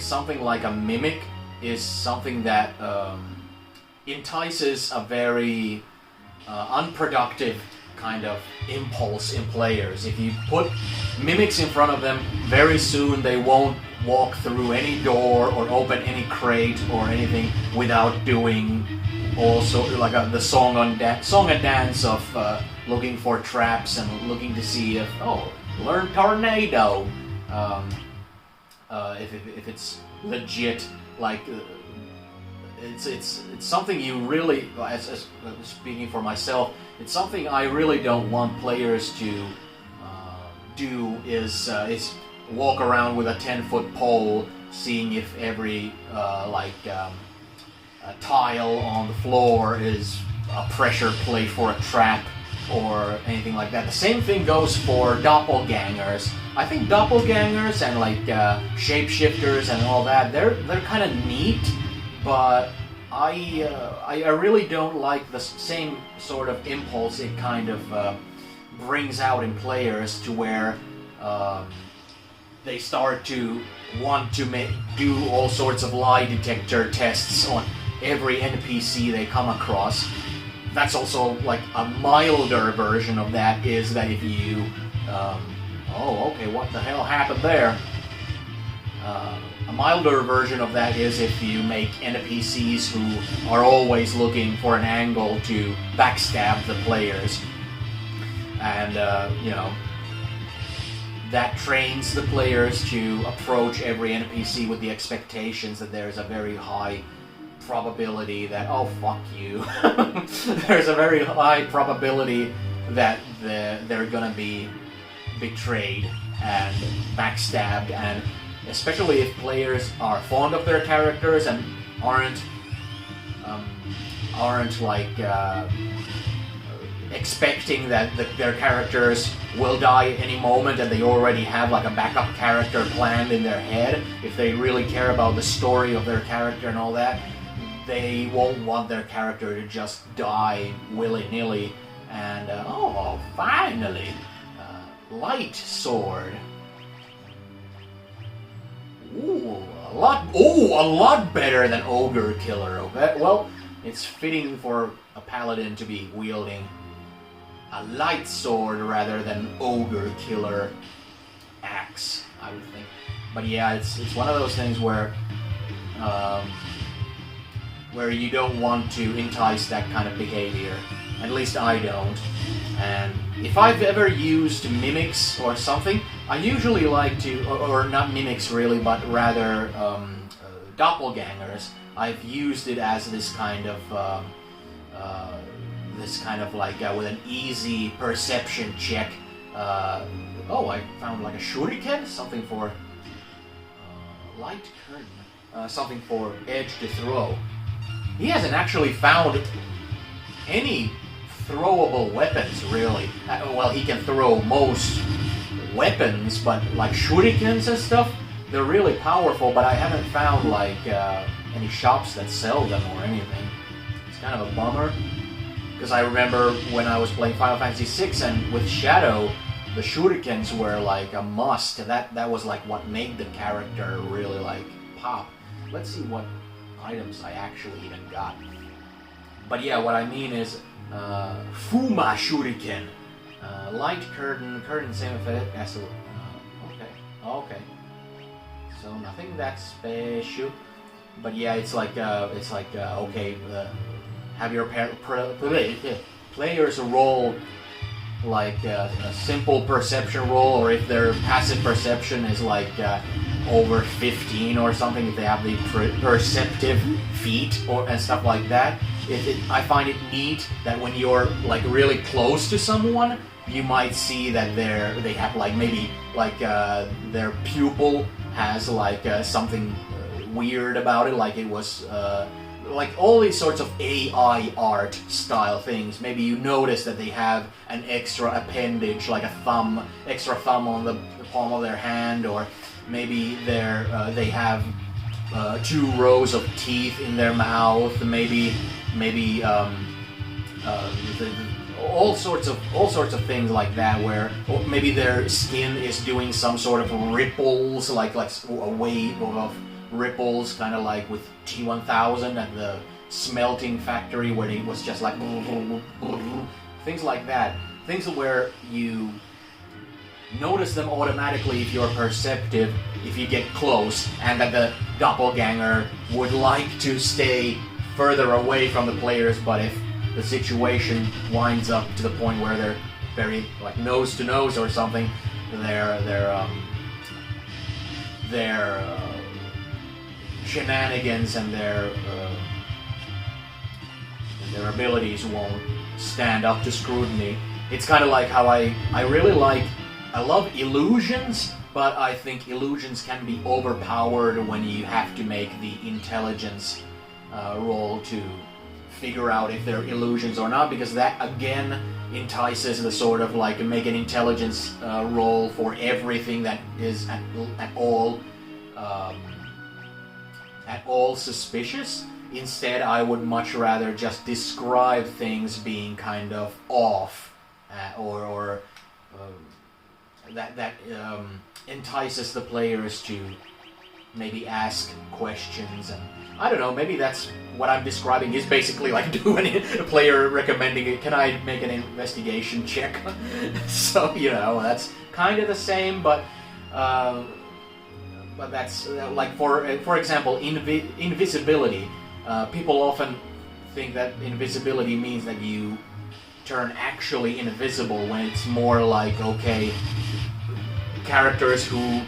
something like a mimic is something that entices a very unproductive kind of impulse in players. If you put mimics in front of them, very soon they won't walk through any door or open any crate or anything without doing also like the song and dance of looking for traps and looking to see if learn tornado, if it's legit, like it's something you really, as speaking for myself, it's something I really don't want players to do is walk around with a 10-foot pole, seeing if every a tile on the floor is a pressure plate for a trap or anything like that. The same thing goes for doppelgangers. I think doppelgangers and like shapeshifters and all that, they're kind of neat, but I really don't like the same sort of impulse it kind of brings out in players to where they start to want to do all sorts of lie detector tests on every NPC they come across. That's also like a milder version of that, is that if you okay, what the hell happened there? A milder version of that is if you make NPCs who are always looking for an angle to backstab the players, and that trains the players to approach every NPC with the expectations that there's a very high probability that, oh fuck you, there's a very high probability that they're gonna be betrayed and backstabbed, and especially if players are fond of their characters and aren't like expecting that their characters will die at any moment, and they already have like a backup character planned in their head. If they really care about the story of their character and all that, they won't want their character to just die willy-nilly. And finally, light sword. A lot better than ogre killer. Okay? Well, it's fitting for a paladin to be wielding a light sword rather than ogre killer axe, I would think. But yeah, it's one of those things where you don't want to entice that kind of behavior. At least I don't. And if I've ever used mimics or something, I usually like to, or not mimics really, but rather doppelgangers. I've used it as this kind of like with an easy perception check. I found like a shuriken, something for light curtain, something for edge to throw. He hasn't actually found any throwable weapons, really. Well, he can throw most weapons, but like shurikens and stuff, they're really powerful, but I haven't found like any shops that sell them or anything. It's kind of a bummer, because I remember when I was playing Final Fantasy VI and with Shadow, the shurikens were like a must. That was like what made the character really like pop. Let's see what items I actually even got. But yeah, what I mean is Fuma Shuriken. Light curtain, same effect as okay. So nothing that special. But yeah, it's like okay, have your players roll like a simple perception roll, or if their passive perception is like over 15 or something, if they have the perceptive feat and stuff like that. I find it neat that when you're like really close to someone, you might see that they have like maybe like their pupil has like something weird about it, like it was like all these sorts of AI art style things. Maybe you notice that they have an extra appendage, like a extra thumb on the palm of their hand, or maybe they have 2 rows of teeth in their mouth. Maybe all sorts of things like that, where maybe their skin is doing some sort of ripples, like a wave of ripples, kind of like with T1000 at the smelting factory, where it was just like things like that. Things where you notice them automatically if you're perceptive, if you get close, and that the doppelganger would like to stay further away from the players, but if the situation winds up to the point where they're very like nose to nose or something, their shenanigans and their abilities won't stand up to scrutiny. It's kind of like how I love illusions, but I think illusions can be overpowered when you have to make the intelligence roll to figure out if they're illusions or not, because that again entices the sort of like make an intelligence roll for everything that is at all suspicious. Instead, I would much rather just describe things being kind of off, or that entices the players to maybe ask questions. And I don't know, maybe that's what I'm describing is basically like doing a player recommending it. Can I make an investigation check? So, you know, that's kind of the same, but that's like for example, invisibility. People often think that invisibility means that you turn actually invisible, when it's more like, okay, characters who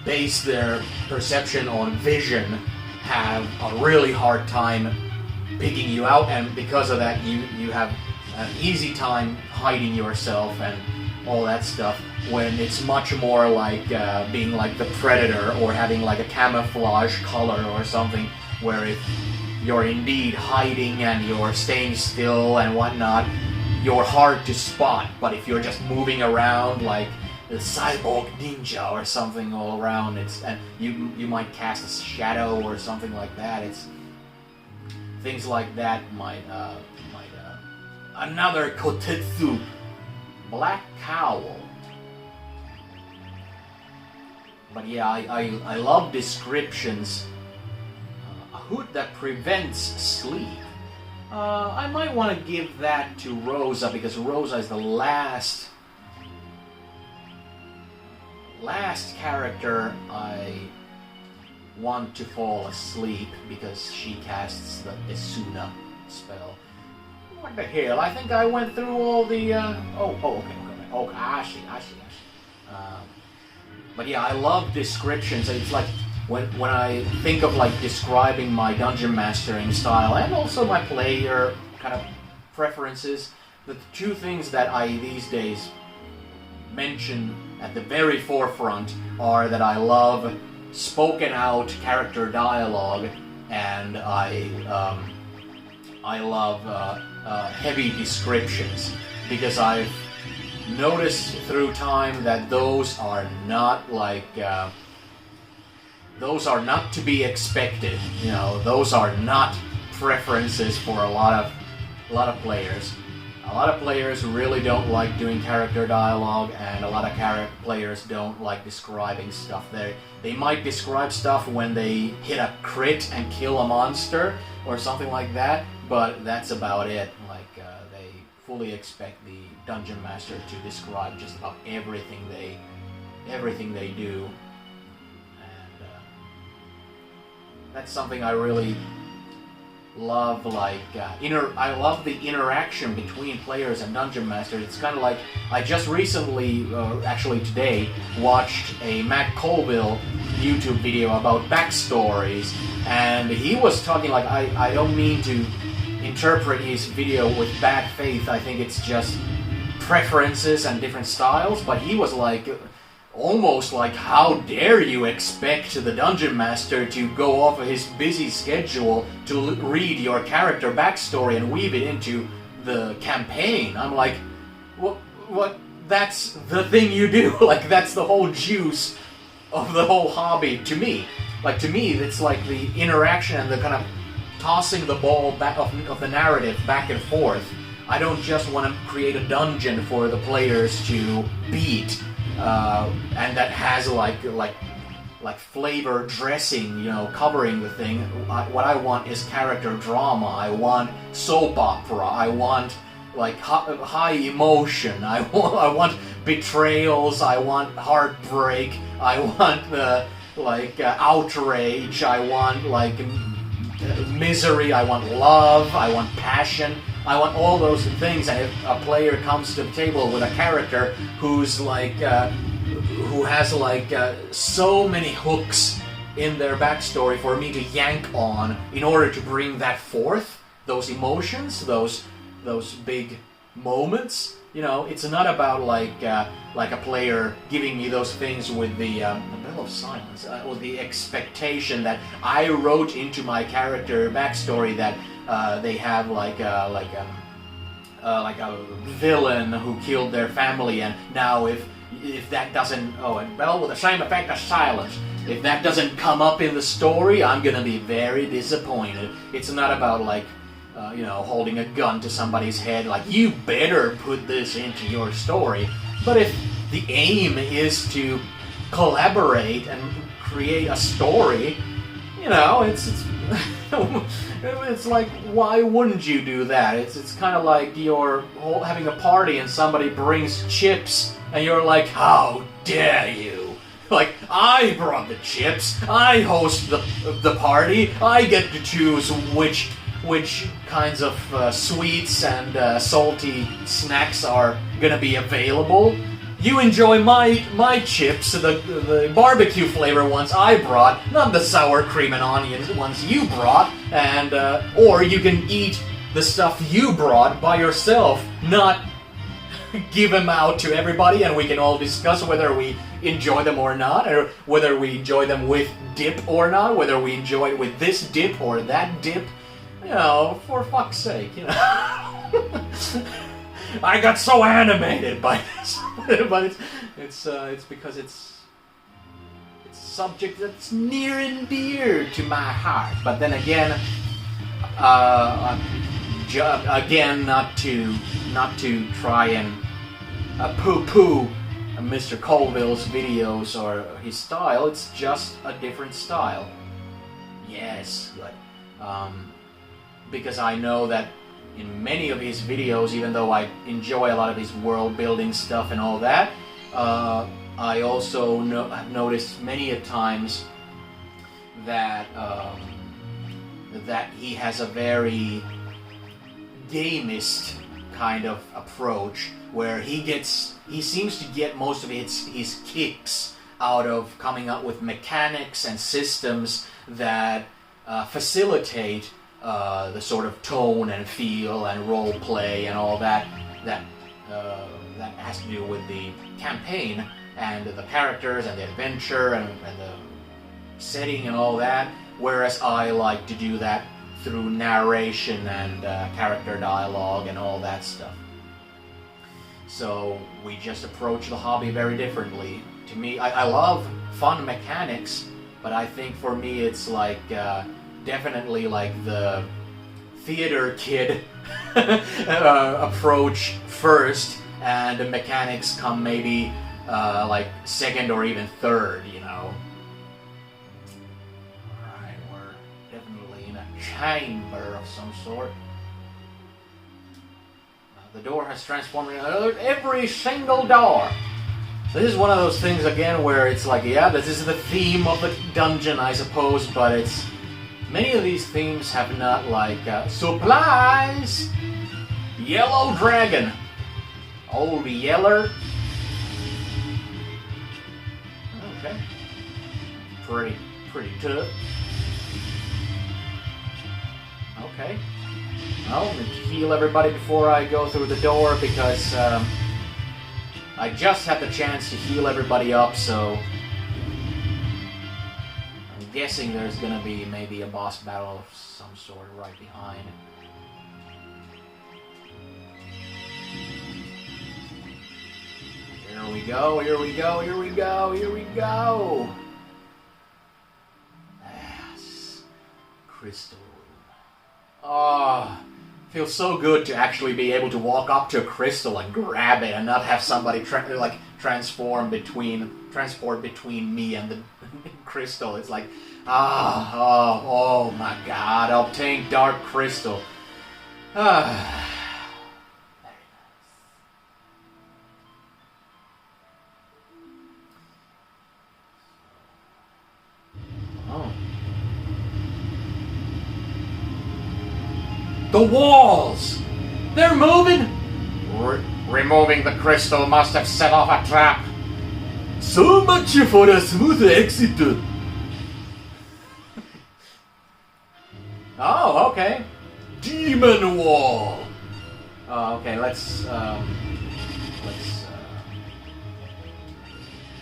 base their perception on vision have a really hard time picking you out, and because of that you have an easy time hiding yourself and all that stuff, when it's much more like being like the Predator, or having like a camouflage color or something, where if you're indeed hiding and you're staying still and whatnot, you're hard to spot. But if you're just moving around like the cyborg ninja or something all around, and you might cast a shadow or something like that. It's things like that might another Kotetsu, Black Cowl. But yeah, I love descriptions. A hood that prevents sleep. I might want to give that to Rosa, because Rosa is the last character I want to fall asleep, because she casts the Esuna spell. What the hell? I think I went through all the okay, I see. But yeah, I love descriptions. It's like when I think of like describing my dungeon mastering style, and also my player kind of preferences, the two things that I these days mention at the very forefront are that I love spoken out character dialogue, and I love heavy descriptions, because I've noticed through time that those are not like those are not to be expected. You know, those are not preferences for a lot of players. A lot of players really don't like doing character dialogue, and a lot of players don't like describing stuff. They might describe stuff when they hit a crit and kill a monster or something like that, but that's about it. Like they fully expect the dungeon master to describe just about everything they do, and that's something I really love. Like I love the interaction between players and dungeon master. It's kind of like I just recently, actually today, watched a Matt Colville YouTube video about backstories, and he was talking like I don't mean to interpret his video with bad faith. I think it's just preferences and different styles, but he was like almost like, how dare you expect the dungeon master to go off of his busy schedule to read your character backstory and weave it into the campaign. I'm like, what? That's the thing you do. Like, that's the whole juice of the whole hobby to me. Like, to me, it's like the interaction and the kind of tossing the ball back of the narrative back and forth. I don't just want to create a dungeon for the players to beat, and that has like flavor dressing, you know, covering the thing. What I want is character drama. I want soap opera. I want like high emotion. I want betrayals. I want heartbreak. I want outrage. I want like misery. I want love. I want passion. I want all those things. And if a player comes to the table with a character who's like, who has like so many hooks in their backstory for me to yank on in order to bring that forth, those emotions, those big moments. You know, it's not about like a player giving me those things with the bell of silence, or the expectation that I wrote into my character backstory that they have like a villain who killed their family, and now if that doesn't, with the same effect as silence, if that doesn't come up in the story, I'm gonna be very disappointed. It's not about like holding a gun to somebody's head, like, you better put this into your story. But if the aim is to collaborate and create a story, you know, it's it's like, why wouldn't you do that? It's kind of like you're having a party and somebody brings chips and you're like, how dare you? Like, I brought the chips, I host the party, I get to choose which kinds of sweets and salty snacks are gonna be available. You enjoy my chips, the barbecue flavor ones I brought, not the sour cream and onion ones you brought, and or you can eat the stuff you brought by yourself, not give them out to everybody, and we can all discuss whether we enjoy them or not, or whether we enjoy them with dip or not, whether we enjoy it with this dip or that dip. You know, for fuck's sake, you know. I got so animated by this, but it's because it's a subject that's near and dear to my heart. But then again, not to try and poo-poo Mr. Colville's videos or his style. It's just a different style. Yes, but because I know that in many of his videos, even though I enjoy a lot of his world building stuff and all that, I also have noticed many a times that that he has a very gamist kind of approach, where he seems to get most of his kicks out of coming up with mechanics and systems that facilitate the sort of tone and feel and role play and all that has to do with the campaign and the characters and the adventure and the setting and all that, whereas I like to do that through narration and character dialogue and all that stuff. So we just approach the hobby very differently. To me, I love fun mechanics, but I think for me it's like definitely like the theater kid approach first, and the mechanics come maybe like second or even third, you know. Alright, we're definitely in a chamber of some sort. The door has transformed into every single door. This is one of those things again where it's like, yeah, this is the theme of the dungeon, I suppose, but it's many of these themes have not like supplies. Yellow dragon, old Yeller. Okay, pretty tough. Okay. Well, I'm gonna heal everybody before I go through the door because I just had the chance to heal everybody up, so I'm guessing there's gonna be maybe a boss battle of some sort right behind. Here we go, here we go, here we go, here we go! Yes. Crystal. Oh, feels so good to actually be able to walk up to a crystal and grab it and not have somebody transport between me and the crystal. It's like, oh my god, obtain dark crystal. Ah. The walls! They're moving! Removing the crystal must have set off a trap. So much for a smooth exit. Oh, okay. Demon wall. Okay, let's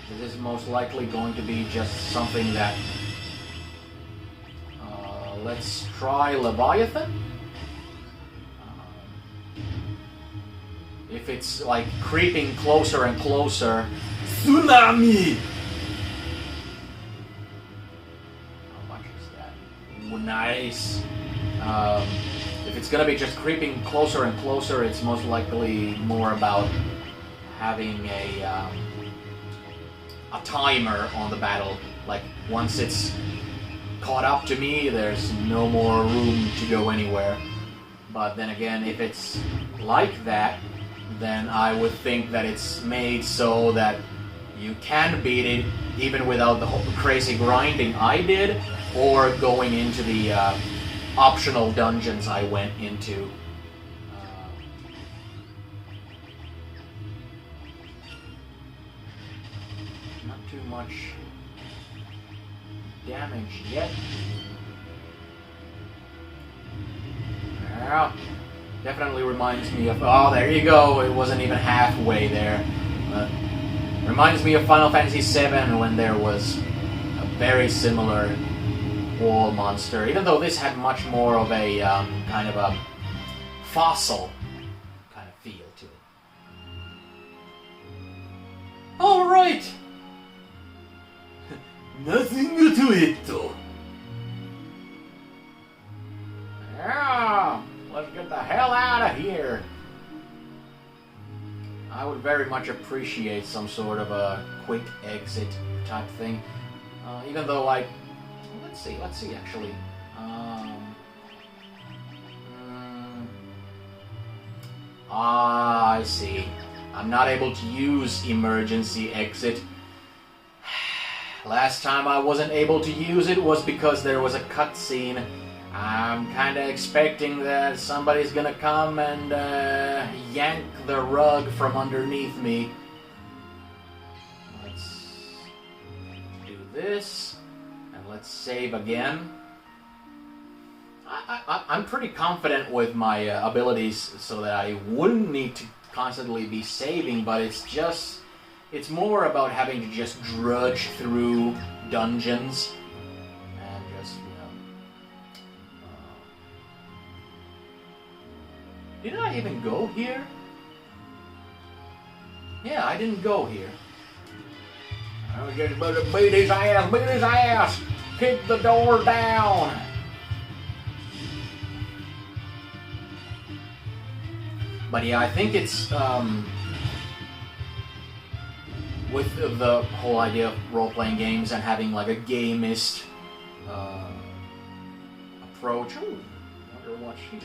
this is most likely going to be just something that let's try Leviathan. If it's like creeping closer and closer. Tsunami. How much is that? Ooh, nice. If it's gonna be just creeping closer and closer, it's most likely more about having a timer on the battle. Like once it's caught up to me, there's no more room to go anywhere. But then again, if it's like that, then I would think that it's made so that you can beat it even without the whole crazy grinding I did, or going into the optional dungeons I went into. Not too much damage yet. Yeah. Definitely reminds me of... Oh, there you go. It wasn't even halfway there. Reminds me of Final Fantasy VII when there was a very similar wall monster. Even though this had much more of a kind of a fossil kind of feel to it. All right. Nothing to it though. Yeah. Let's get the hell out of here. I would very much appreciate some sort of a quick exit type thing. Even though I... Let's see actually. I see. I'm not able to use emergency exit. Last time I wasn't able to use it was because there was a cutscene. I'm kinda expecting that somebody's gonna come and yank the rug from underneath me. Let's do this, and let's save again. I'm pretty confident with my abilities so that I wouldn't need to constantly be saving, but it's more about having to just drudge through dungeons. Did I even go here? Yeah, I didn't go here. I was just about to beat his ass, kick the door down. But yeah, I think it's, with the whole idea of role-playing games and having like a gamist approach. Ooh, wonder what's here.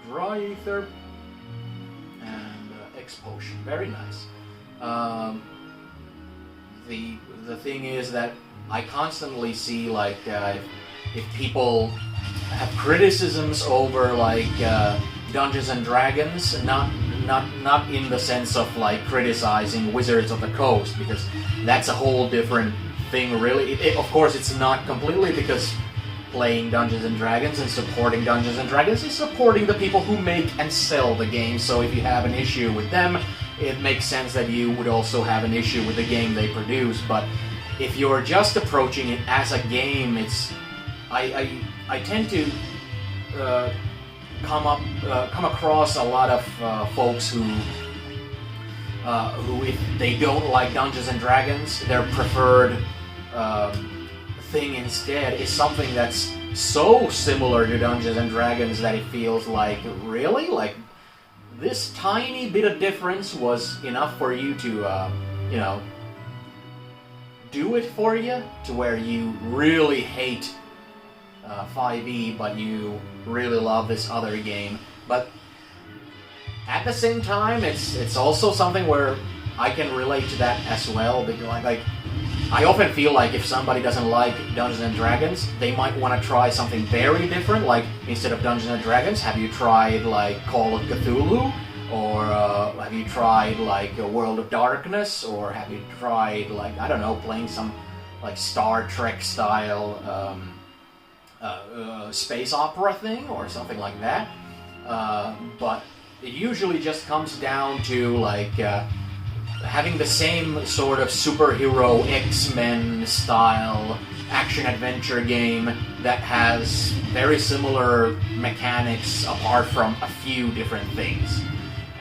Dry ether and X potion, very nice. The thing is that I constantly see like if people have criticisms over like Dungeons and Dragons, not in the sense of like criticizing Wizards of the Coast, because that's a whole different thing really. Of course it's not completely, because playing Dungeons and Dragons and supporting Dungeons and Dragons is supporting the people who make and sell the game, so if you have an issue with them, it makes sense that you would also have an issue with the game they produce. But if you're just approaching it as a game, it's I tend to come across a lot of folks who if they don't like Dungeons and Dragons, their preferred thing instead is something that's so similar to Dungeons and Dragons that it feels like, really? Like, this tiny bit of difference was enough for you to, you know, do it for you, to where you really hate 5e, but you really love this other game. But at the same time, it's also something where I can relate to that as well, because like I often feel like if somebody doesn't like Dungeons and Dragons, they might want to try something very different. Like, instead of Dungeons and Dragons, have you tried like Call of Cthulhu? Or have you tried like a World of Darkness? Or have you tried like, I don't know, playing some like Star Trek style space opera thing or something like that? But it usually just comes down to like having the same sort of superhero X-Men style action-adventure game that has very similar mechanics apart from a few different things.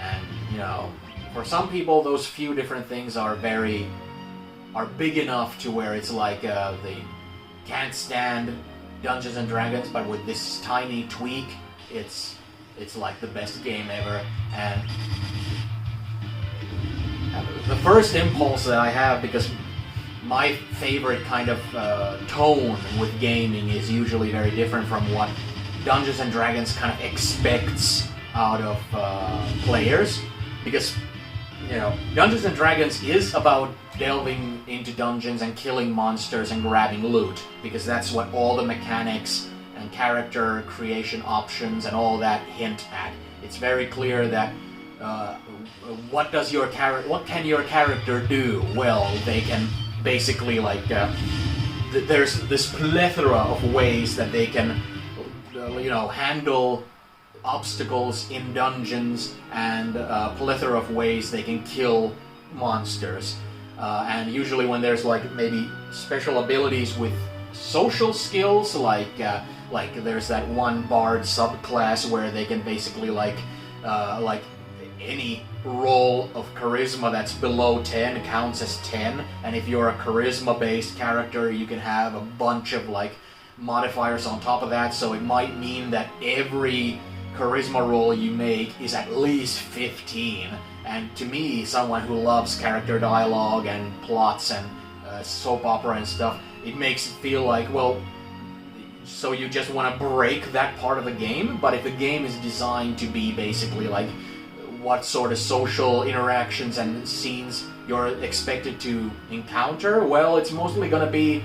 And, you know, for some people those few different things are big enough to where it's like they can't stand Dungeons and Dragons, but with this tiny tweak, it's like the best game ever. And the first impulse that I have, because my favorite kind of tone with gaming is usually very different from what Dungeons and Dragons kind of expects out of players, because, you know, Dungeons and Dragons is about delving into dungeons and killing monsters and grabbing loot, because that's what all the mechanics and character creation options and all that hint at. It's very clear that what can your character do? Well, they can basically like there's this plethora of ways that they can you know, handle obstacles in dungeons, and a plethora of ways they can kill monsters. And usually when there's like maybe special abilities with social skills, like there's that one bard subclass where they can basically like any roll of charisma that's below 10 counts as 10, and if you're a charisma based character you can have a bunch of like modifiers on top of that, so it might mean that every charisma roll you make is at least 15. And to me, someone who loves character dialogue and plots and soap opera and stuff, it makes it feel like, well, so you just want to break that part of the game? But if the game is designed to be basically like what sort of social interactions and scenes you're expected to encounter, well, it's mostly going to be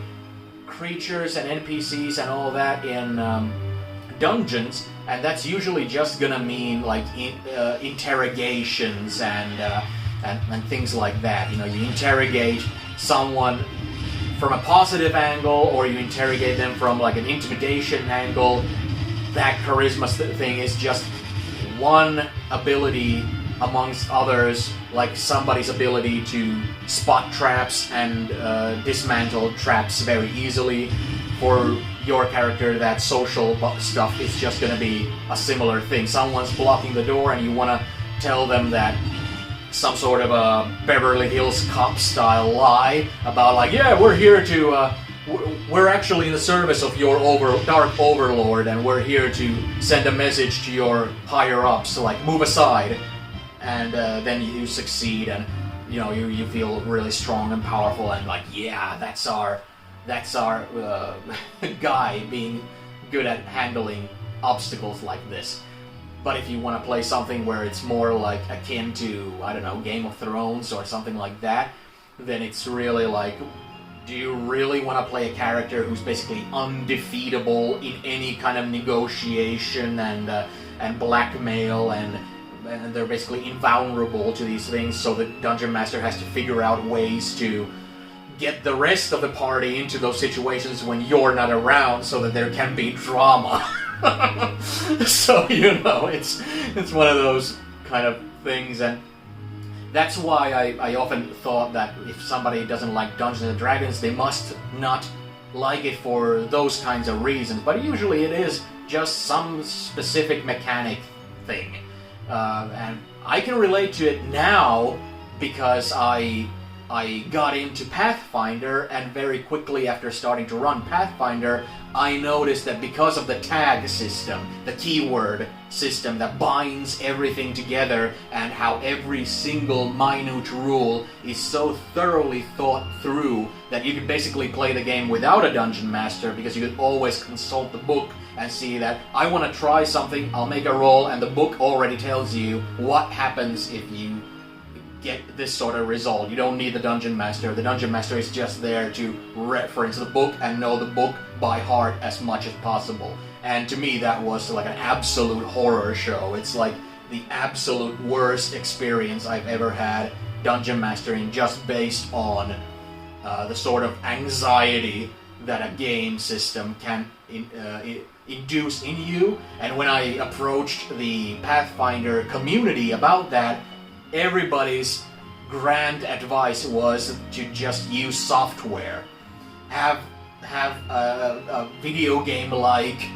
creatures and NPCs and all that in dungeons, and that's usually just gonna mean like interrogations and things like that. You know, you interrogate someone from a positive angle, or you interrogate them from like an intimidation angle. That charisma thing is just one ability amongst others, like somebody's ability to spot traps and dismantle traps very easily. For your character, that social stuff is just going to be a similar thing. Someone's blocking the door and you want to tell them that some sort of a Beverly Hills Cop style lie about like, yeah, we're here to, we're actually in the service of your dark overlord, and we're here to send a message to your higher ups, so like move aside, and then you succeed, and you know you feel really strong and powerful, and like, yeah, that's our guy being good at handling obstacles like this. But if you want to play something where it's more like akin to, I don't know, Game of Thrones or something like that, then it's really like, do you really want to play a character who's basically undefeatable in any kind of negotiation and blackmail, and they're basically invulnerable to these things, so the Dungeon Master has to figure out ways to get the rest of the party into those situations when you're not around so that there can be drama. So, you know, it's one of those kind of things, and that's why I often thought that if somebody doesn't like Dungeons & Dragons, they must not like it for those kinds of reasons, but usually it is just some specific mechanic thing. And I can relate to it now because I got into Pathfinder, and very quickly after starting to run Pathfinder, I noticed that because of the tag system, the keyword system that binds everything together, and how every single minute rule is so thoroughly thought through that you can basically play the game without a dungeon master, because you could always consult the book and see that I want to try something, I'll make a roll, and the book already tells you what happens if you get this sort of result. You don't need the Dungeon Master. The Dungeon Master is just there to reference the book and know the book by heart as much as possible. And to me, that was like an absolute horror show. It's like the absolute worst experience I've ever had Dungeon Mastering, just based on the sort of anxiety that a game system can induce in you. And when I approached the Pathfinder community about that, everybody's grand advice was to just use software. Have a video game-like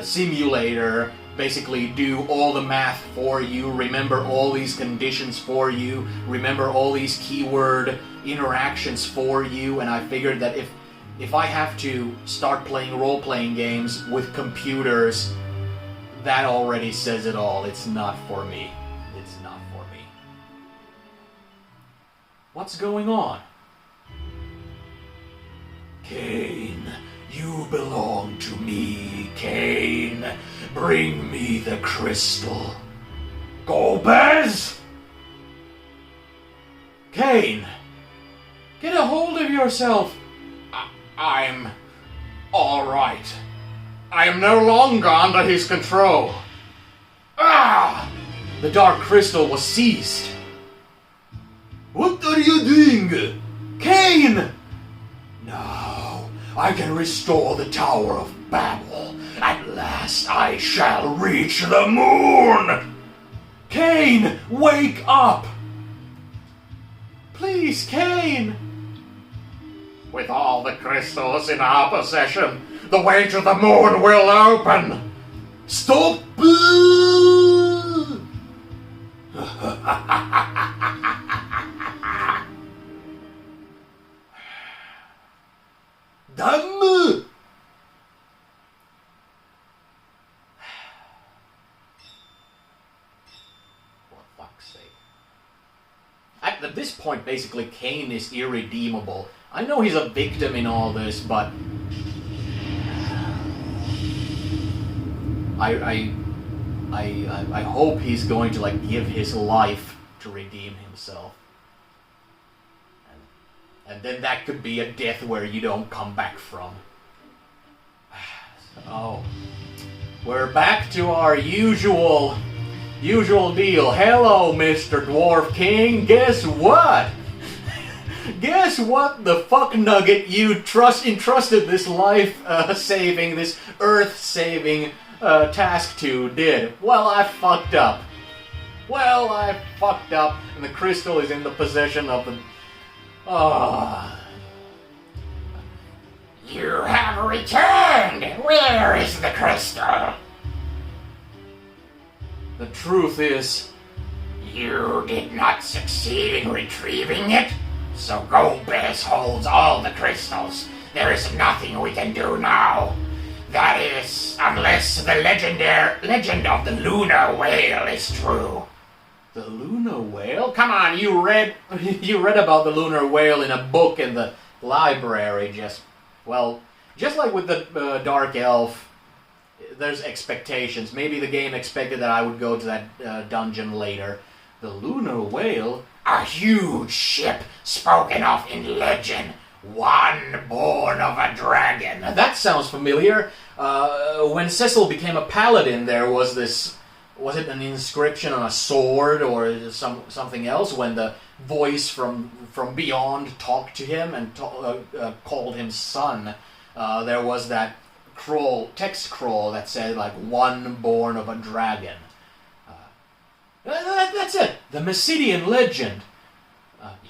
simulator basically do all the math for you, remember all these conditions for you, remember all these keyword interactions for you. And I figured that if I have to start playing role-playing games with computers, that already says it all. It's not for me. It's not for me. What's going on? Kain, you belong to me, Kain. Bring me the crystal. Golbez! Kain! Get a hold of yourself! I'm alright. I am no longer under his control. Ah! The Dark Crystal was seized. What are you doing? Kain! Now I can restore the Tower of Babel. At last I shall reach the moon! Kain, wake up! Please, Kain! With all the crystals in our possession, the way to the moon will open! Stop! Damn! For fuck's sake. At this point, basically, Kain is irredeemable. I know he's a victim in all this, but I hope he's going to like give his life to redeem himself. And then that could be a death where you don't come back from. Oh. We're back to our usual deal. Hello, Mr. Dwarf King. Guess what? Guess what the fuck nugget you entrusted this life-saving, this earth-saving task to did? Well, I fucked up. And the crystal is in the possession of the... You have returned! Where is the crystal? The truth is, You did not succeed in retrieving it? So Golbez holds all the crystals. There is nothing we can do now. That is, unless the legend of the lunar whale is true. The lunar whale? Come on, you read about the lunar whale in a book in the library. Just like with the Dark Elf, there's expectations. Maybe the game expected that I would go to that dungeon later. The lunar whale? A huge ship spoken of in legend. One born of a dragon. Now that sounds familiar. When Cecil became a paladin, there was this... Was it an inscription on a sword or something else? When the voice from beyond talked to him and called him son, there was that text scroll that said like "one born of a dragon." That's it. The Mysidian legend.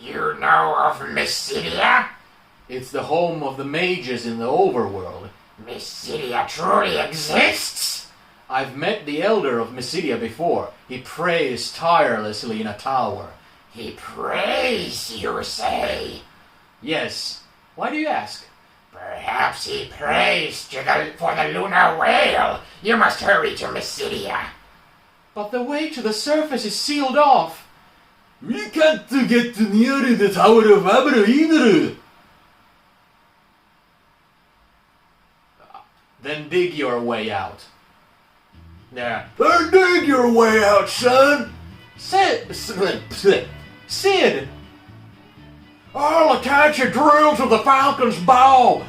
You know of Mysidia? It's the home of the mages in the overworld. Mysidia truly exists? I've met the elder of Mysidia before. He prays tirelessly in a tower. He prays, you say? Yes. Why do you ask? Perhaps he prays for the lunar whale. You must hurry to Mysidia. But the way to the surface is sealed off. We can't get near the Tower of Abra either. Then dig your way out. There. Then dig your way out, son. Sid! I'll attach a drill to the Falcon's bow.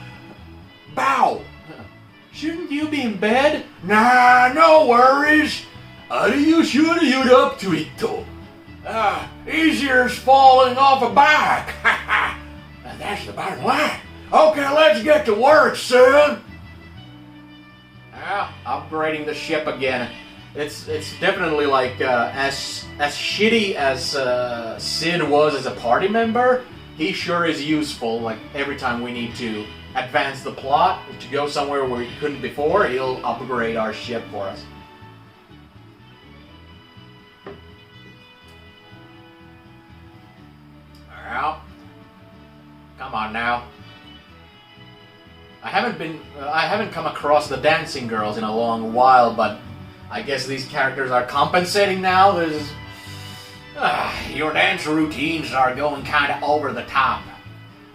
Shouldn't you be in bed? Nah, no worries. Are you sure you're up to it, though? Easier as falling off a bike. That's the bottom line. Okay, let's get to work, son. Upgrading the ship again. It's definitely like as shitty as Sid was as a party member. He sure is useful. Like every time we need to advance the plot to go somewhere where we couldn't before, he'll upgrade our ship for us. Well, come on now. I haven't come across the dancing girls in a long while, but I guess these characters are compensating now. Your dance routines are going kind of over the top.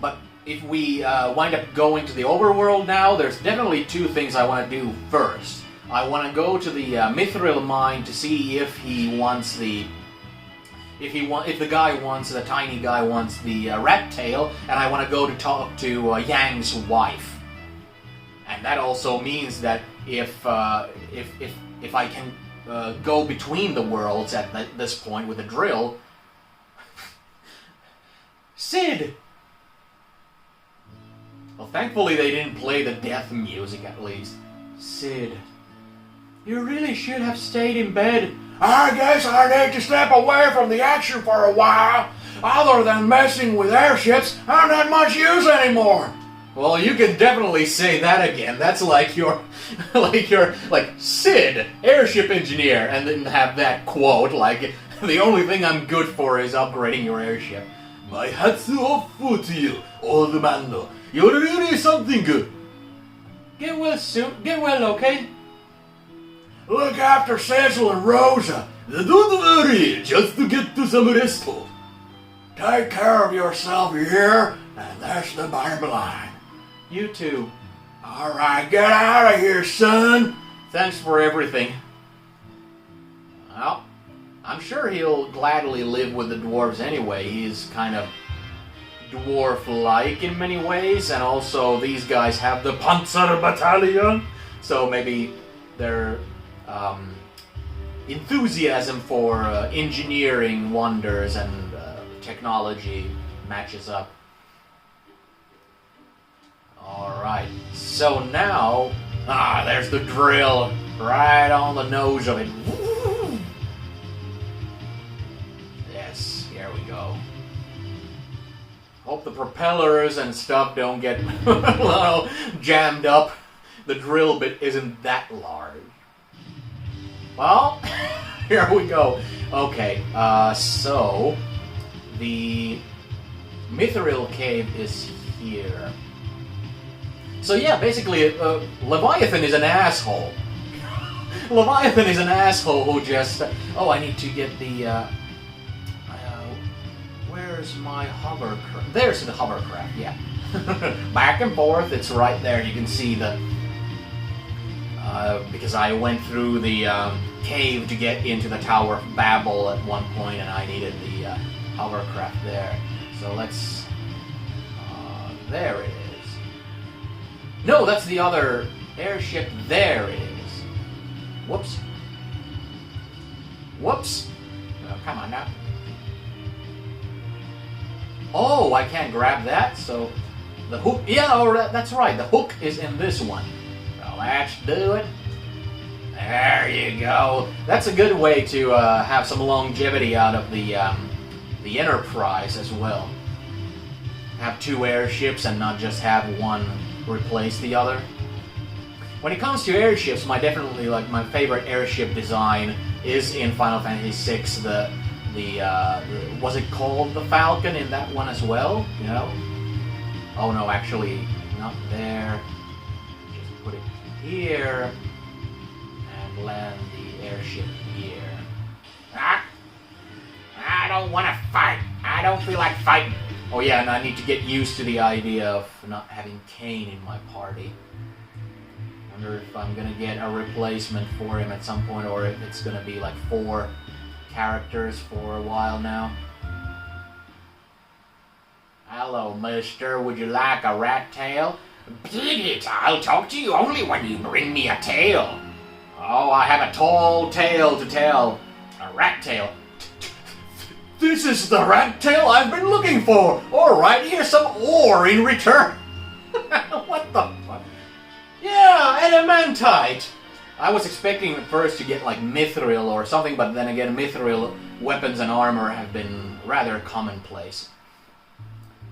But if we wind up going to the overworld now, there's definitely two things I want to do first. I want to go to the Mithril mine to see if the tiny guy wants the rat tail, and I want to go to talk to Yang's wife. And that also means that if I can go between the worlds at this point with a drill, Sid. Well, thankfully they didn't play the death music at least. Sid, you really should have stayed in bed. I guess I need to step away from the action for a while. Other than messing with airships, I'm not much use anymore. Well, you can definitely say that again. That's like your Sid, airship engineer, and then have that quote like, the only thing I'm good for is upgrading your airship. My hat's off to you, old man. You're really something good. Get well soon. Get well, okay? Look after Cecil and Rosa. Don't worry, just to get to some rest. Take care of yourself here, and that's the bottom line. You too. Alright, get out of here, son. Thanks for everything. Well, I'm sure he'll gladly live with the dwarves anyway. He's kind of dwarf-like in many ways, and also these guys have the Panzer Battalion, so maybe their enthusiasm for engineering wonders and technology matches up. Alright, so now, there's the drill right on the nose of it. Woo! Yes, here we go. Hope the propellers and stuff don't get jammed up. The drill bit isn't that large. Well, here we go. Okay, so the Mithril Cave is here. So yeah, basically, Leviathan is an asshole. Leviathan is an asshole who just... oh, I need to get the... where's my hovercraft? There's the hovercraft, yeah. Back and forth, it's right there. You can see the... because I went through the cave to get into the Tower of Babel at one point, and I needed the hovercraft there. So let's... there it is. No, that's the other airship. There it is. Whoops. Whoops. Oh, come on now. Oh, I can't grab that, so... the hook... yeah, that's right. The hook is in this one. So let's do it. There you go. That's a good way to have some longevity out of the Enterprise as well. Have two airships and not just have one replace the other. When it comes to airships, my favorite airship design is in Final Fantasy VI. The was it called the Falcon in that one as well? You know? Oh no, actually not there. Just put it here and land the airship here. I don't want to fight. I don't feel like fighting. Oh yeah, and I need to get used to the idea of not having Kane in my party. Wonder if I'm gonna get a replacement for him at some point, or if it's gonna be like 4 characters for a while now. Hello, mister. Would you like a rat tail? Beat it. I'll talk to you only when you bring me a tail. Oh, I have a tall tale to tell. A rat tail. This is the rat tail I've been looking for! Alright, here's some ore in return! What the fuck? Yeah, adamantite! I was expecting at first to get like mithril or something, but then again, mithril weapons and armor have been rather commonplace.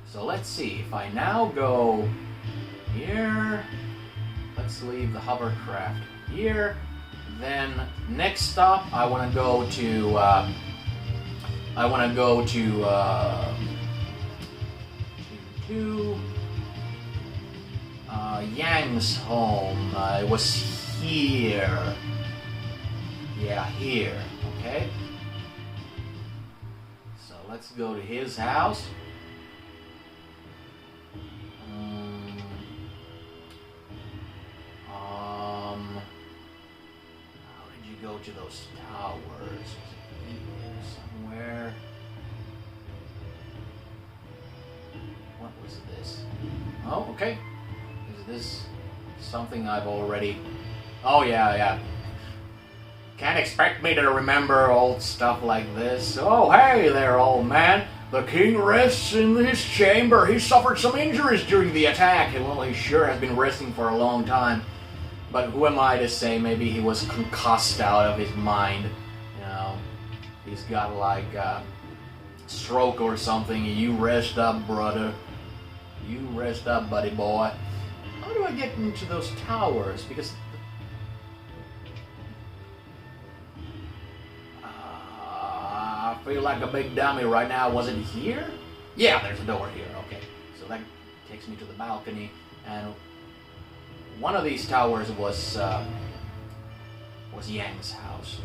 So let's see, if I now go here, let's leave the hovercraft here, then next stop I want to go to Yang's home. It was here. Yeah, here. Okay. So let's go to his house. How did you go to those towers? Was it in here somewhere? What was this? Oh, okay. Is this something I've already... oh, yeah. Can't expect me to remember old stuff like this. Oh, hey there, old man. The king rests in his chamber. He suffered some injuries during the attack. Well, he sure has been resting for a long time. But who am I to say? Maybe he was concussed out of his mind. You know, he's got like a stroke or something. You rest up, brother. You rest up, buddy boy. How do I get into those towers? Because... I feel like a big dummy right now. Was it here? Yeah, there's a door here. Okay. So that takes me to the balcony. And one of these towers was Yang's house.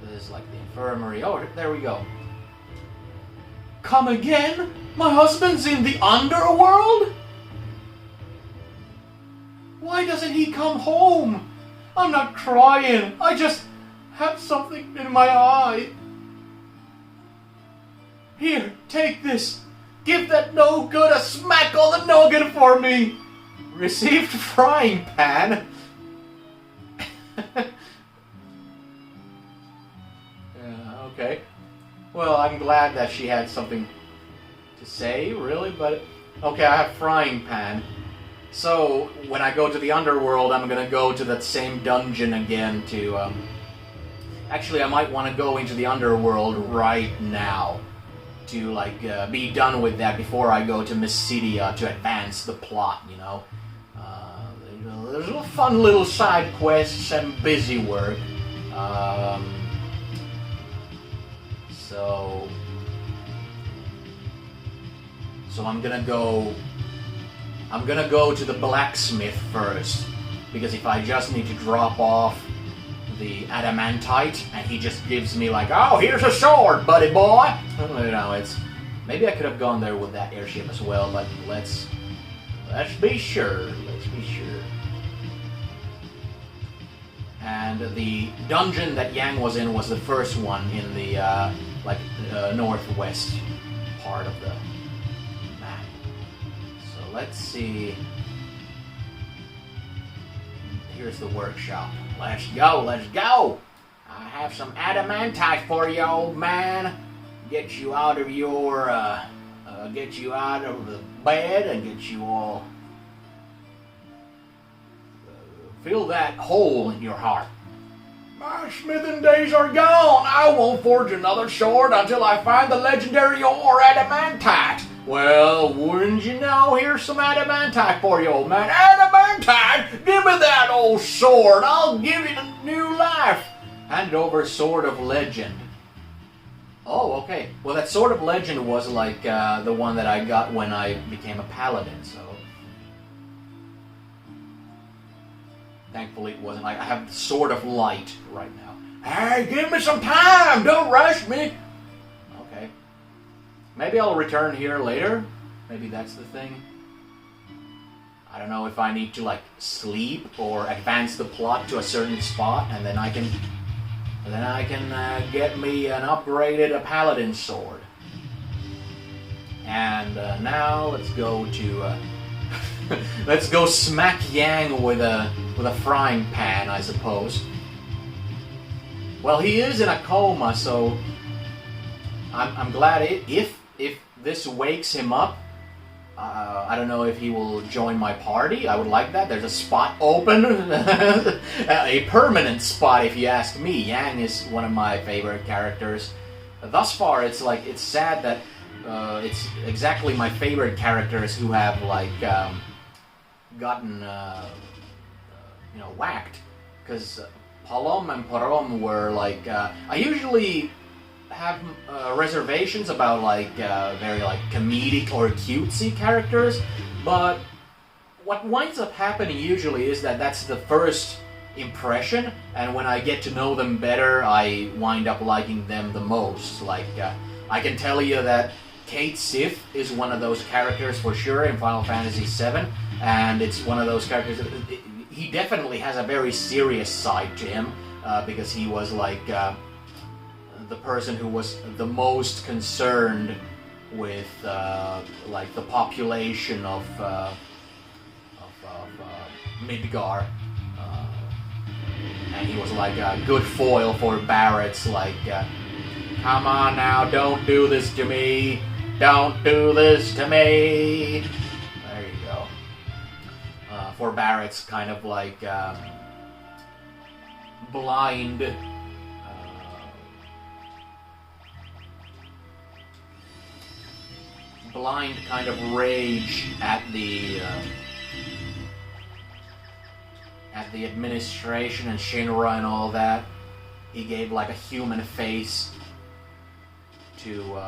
This is like the infirmary. Oh, there we go. Come again? My husband's in the underworld? Why doesn't he come home? I'm not crying. I just have something in my eye. Here, take this. Give that no good a smack on the noggin for me. Received frying pan. Yeah, okay. Well, I'm glad that she had something to say, really, but... okay, I have frying pan. So, when I go to the underworld, I'm gonna go to that same dungeon again to, Actually, I might want to go into the underworld right now to, like, be done with that before I go to Mysidia to advance the plot, you know? There's fun little side quests and busy work. So I'm gonna go to the blacksmith first, because if I just need to drop off the adamantite and he just gives me like, oh, here's a sword, buddy boy. You know, it's maybe I could have gone there with that airship as well, but let's be sure. Let's be sure. And the dungeon that Yang was in was the first one in the northwest part of the map. So let's see. Here's the workshop. Let's go, let's go! I have some adamantite for you, old man. Get you out of your, get you out of the bed and get you all... fill that hole in your heart. My smithing days are gone. I won't forge another sword until I find the legendary ore adamantite. Well, wouldn't you know? Here's some adamantite for you, old man. Adamantite? Give me that old sword. I'll give it a new life. Hand over Sword of Legend. Oh, okay. Well, that Sword of Legend was like the one that I got when I became a paladin, so... Thankfully, it wasn't like I have the Sword of Light right now. Hey, give me some time. Don't rush me. Okay. Maybe I'll return here later. Maybe that's the thing. I don't know if I need to like sleep or advance the plot to a certain spot, and then I can get me an upgraded paladin sword. And now let's go to let's go smack Yang with a frying pan, I suppose. Well, he is in a coma, so I'm glad if this wakes him up. I don't know if he will join my party. I would like that. There's a spot open, a permanent spot, if you ask me. Yang is one of my favorite characters. Thus far, it's sad that it's exactly my favorite characters who have like gotten whacked, because Palom and Parom were like I usually have reservations about like very like comedic or cutesy characters, but what winds up happening usually is that that's the first impression, and when I get to know them better, I wind up liking them the most. Like I can tell you that Cait Sith is one of those characters for sure in Final Fantasy VII, and it's one of those characters. He definitely has a very serious side to him, because he was like the person who was the most concerned with like the population of Midgar, and he was like a good foil for Barrett's like, come on now, don't do this to me, don't do this to me. There you go. For Barrett's kind of like blind kind of rage at the administration and Shinra and all that. He gave like a human face to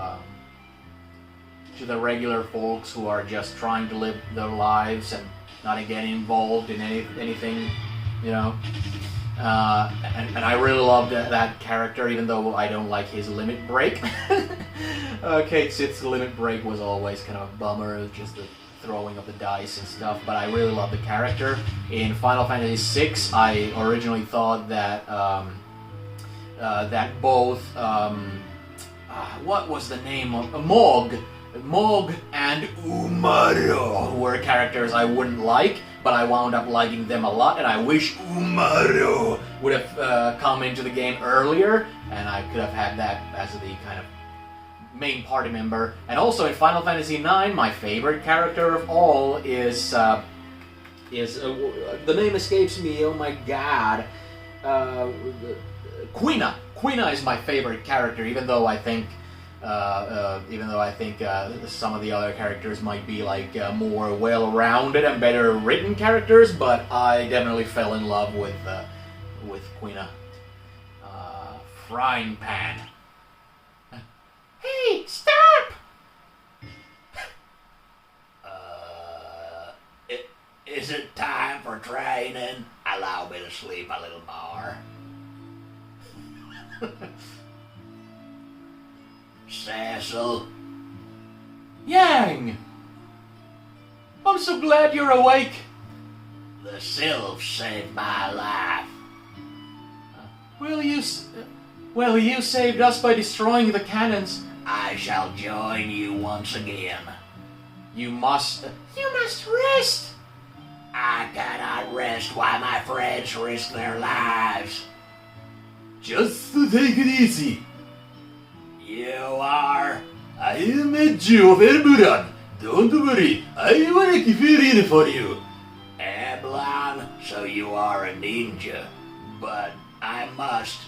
the regular folks who are just trying to live their lives and not getting involved in anything, you know. And I really loved that character, even though I don't like his limit break. Cait Sith's limit break was always kind of a bummer, just the throwing of the dice and stuff, but I really love the character. In Final Fantasy VI, I originally thought that that both what was the name of Mog and Umaru were characters I wouldn't like, but I wound up liking them a lot, and I wish Umaru would have come into the game earlier, and I could have had that as the kind of main party member. And also in Final Fantasy IX, my favorite character of all is the name escapes me. Oh my god, Quina. Quina is my favorite character, even though I think some of the other characters might be like more well-rounded and better written characters, but I definitely fell in love with Quina. Frying pan. training. Allow me to sleep a little more. Cecil? Yang! I'm so glad you're awake. The sylphs saved my life. Well, you saved us by destroying the cannons. I shall join you once again. You must... You must rest. I cannot rest while my friends risk their lives. Just to take it easy. You are? I am Edju of Elburan. Don't worry, I will keep it in for you. Eblan, so you are a ninja. But I must.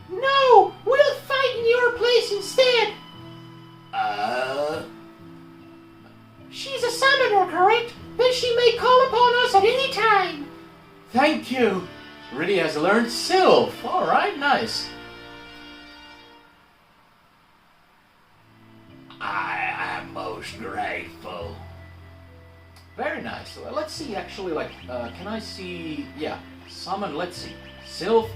No, we'll fight in your place instead. She's a summoner, correct? Then she may call upon us at any time. Thank you. Really has learned Sylph. Alright, nice. I am most grateful. Very nice. Well, let's see, actually, can I see... Yeah, summon, let's see. Sylph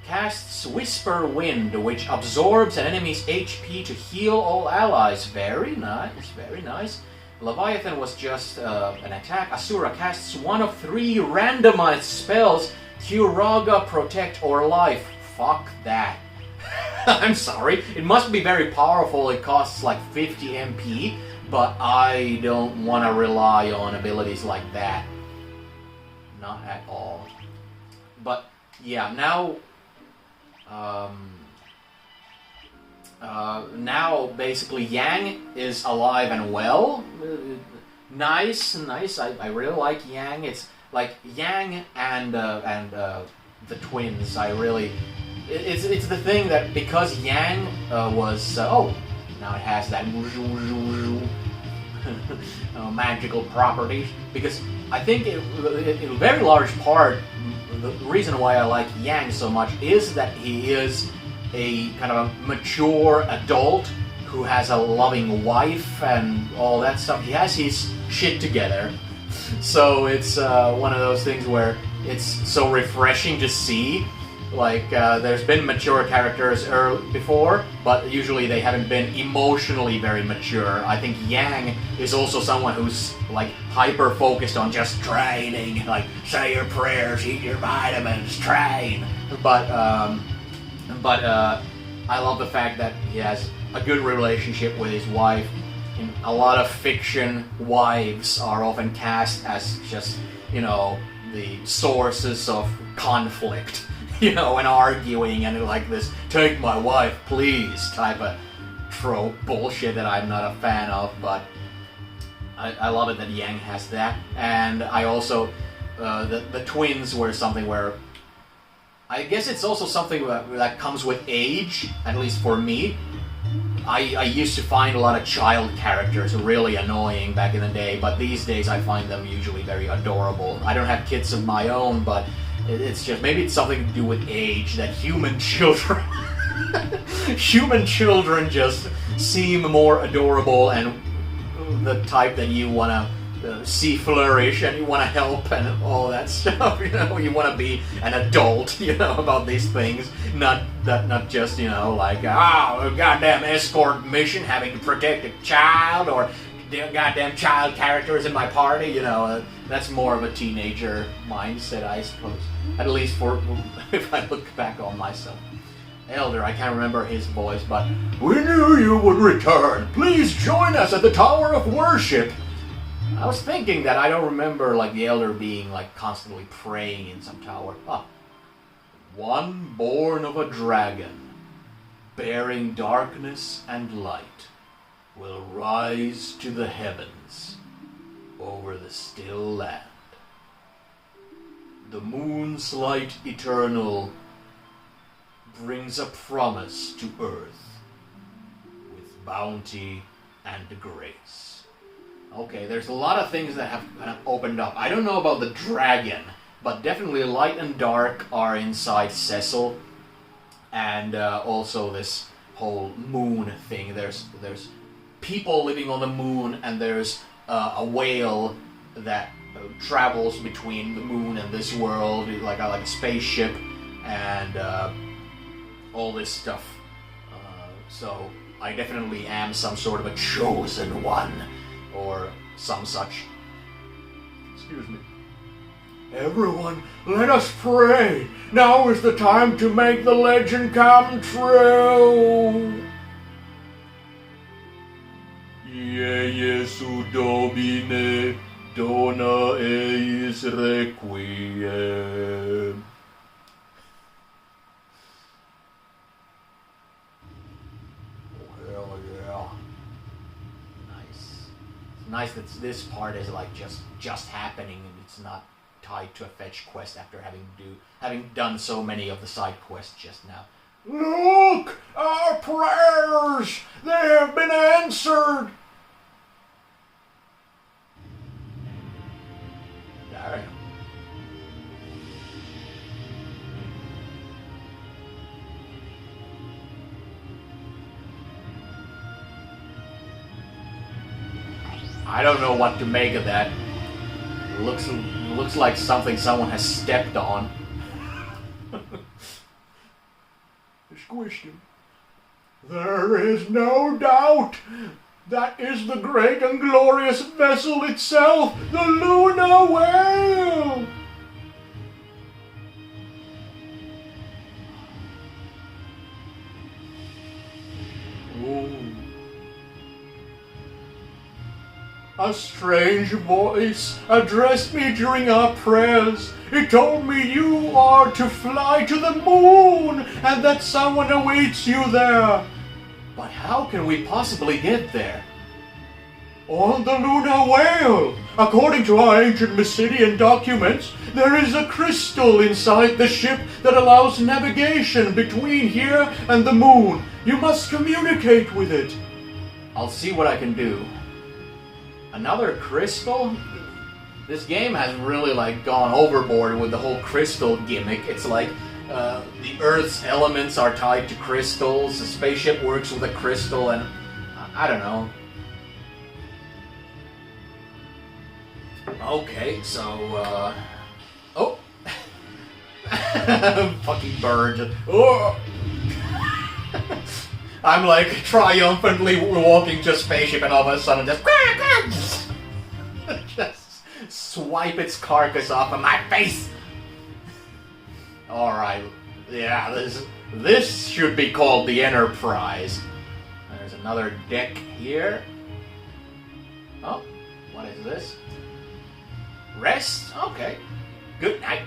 casts Whisper Wind, which absorbs an enemy's HP to heal all allies. Very nice, very nice. Leviathan was just an attack. Asura casts one of 3 randomized spells. Cure Raga, Protect, or Life. Fuck that. I'm sorry. It must be very powerful. It costs like 50 MP, but I don't want to rely on abilities like that. Not at all. But, yeah, now... now, basically, Yang is alive and well. Nice. I really like Yang. It's like Yang and the twins. I really... It's the thing that because Yang was... oh, now it has that magical properties. Because I think in a very large part, the reason why I like Yang so much is that he is a kind of a mature adult who has a loving wife and all that stuff. He has his shit together. So it's one of those things where it's so refreshing to see. Like, there's been mature characters before, but usually they haven't been emotionally very mature. I think Yang is also someone who's, like, hyper-focused on just training. Like, say your prayers, eat your vitamins, train. But I love the fact that he has a good relationship with his wife. In a lot of fiction, wives are often cast as just, you know, the sources of conflict. You know, and arguing and like this, take my wife, please, type of trope bullshit that I'm not a fan of, but I love it that Yang has that. And I also, the twins were something where, I guess it's also something that comes with age, at least for me. I used to find a lot of child characters really annoying back in the day, but these days I find them usually very adorable. I don't have kids of my own, but it's just, maybe it's something to do with age, that human children just seem more adorable and the type that you want to see flourish and you want to help and all that stuff, you know, you want to be an adult, you know, about these things, not just, you know, like, oh, a goddamn escort mission having to protect a child or goddamn child characters in my party, you know, that's more of a teenager mindset, I suppose. At least for if I look back on myself. Elder, I can't remember his voice, but we knew you would return. Please join us at the Tower of Worship. I was thinking that I don't remember like the Elder being like constantly praying in some tower. Ah. One born of a dragon, bearing darkness and light, will rise to the heavens over the still land. The moon's light eternal brings a promise to earth with bounty and grace. Okay, there's a lot of things that have kind of opened up. I don't know about the dragon, but definitely light and dark are inside Cecil, and also this whole moon thing. There's people living on the moon, and there's a whale that travels between the moon and this world, like a spaceship, and all this stuff. So I definitely am some sort of a chosen one, or some such. Excuse me. Everyone, let us pray. Now is the time to make the legend come true. Ie Jesu Domine, dona eis requiem. Oh, hell yeah. Nice. It's nice that this part is like just happening, and it's not tied to a fetch quest after having done so many of the side quests just now. Look! Our prayers! They have been answered! There. I don't know what to make of that. Looks like something someone has stepped on. Squished him. There is no doubt that is the great and glorious vessel itself, the Luna Whale! Oh. A strange voice addressed me during our prayers. It told me you are to fly to the moon and that someone awaits you there. But how can we possibly get there? On the Luna Whale. According to our ancient Mysidian documents, there is a crystal inside the ship that allows navigation between here and the moon. You must communicate with it. I'll see what I can do. Another crystal? This game has really gone overboard with the whole crystal gimmick. It's like the Earth's elements are tied to crystals. The spaceship works with a crystal, and I don't know. Okay, so oh, fucking bird. Oh. I'm triumphantly walking to a spaceship, and all of a sudden just swipe its carcass off of my face. All right, yeah, this should be called the Enterprise. There's another deck here. Oh, what is this? Rest? Okay. Good night.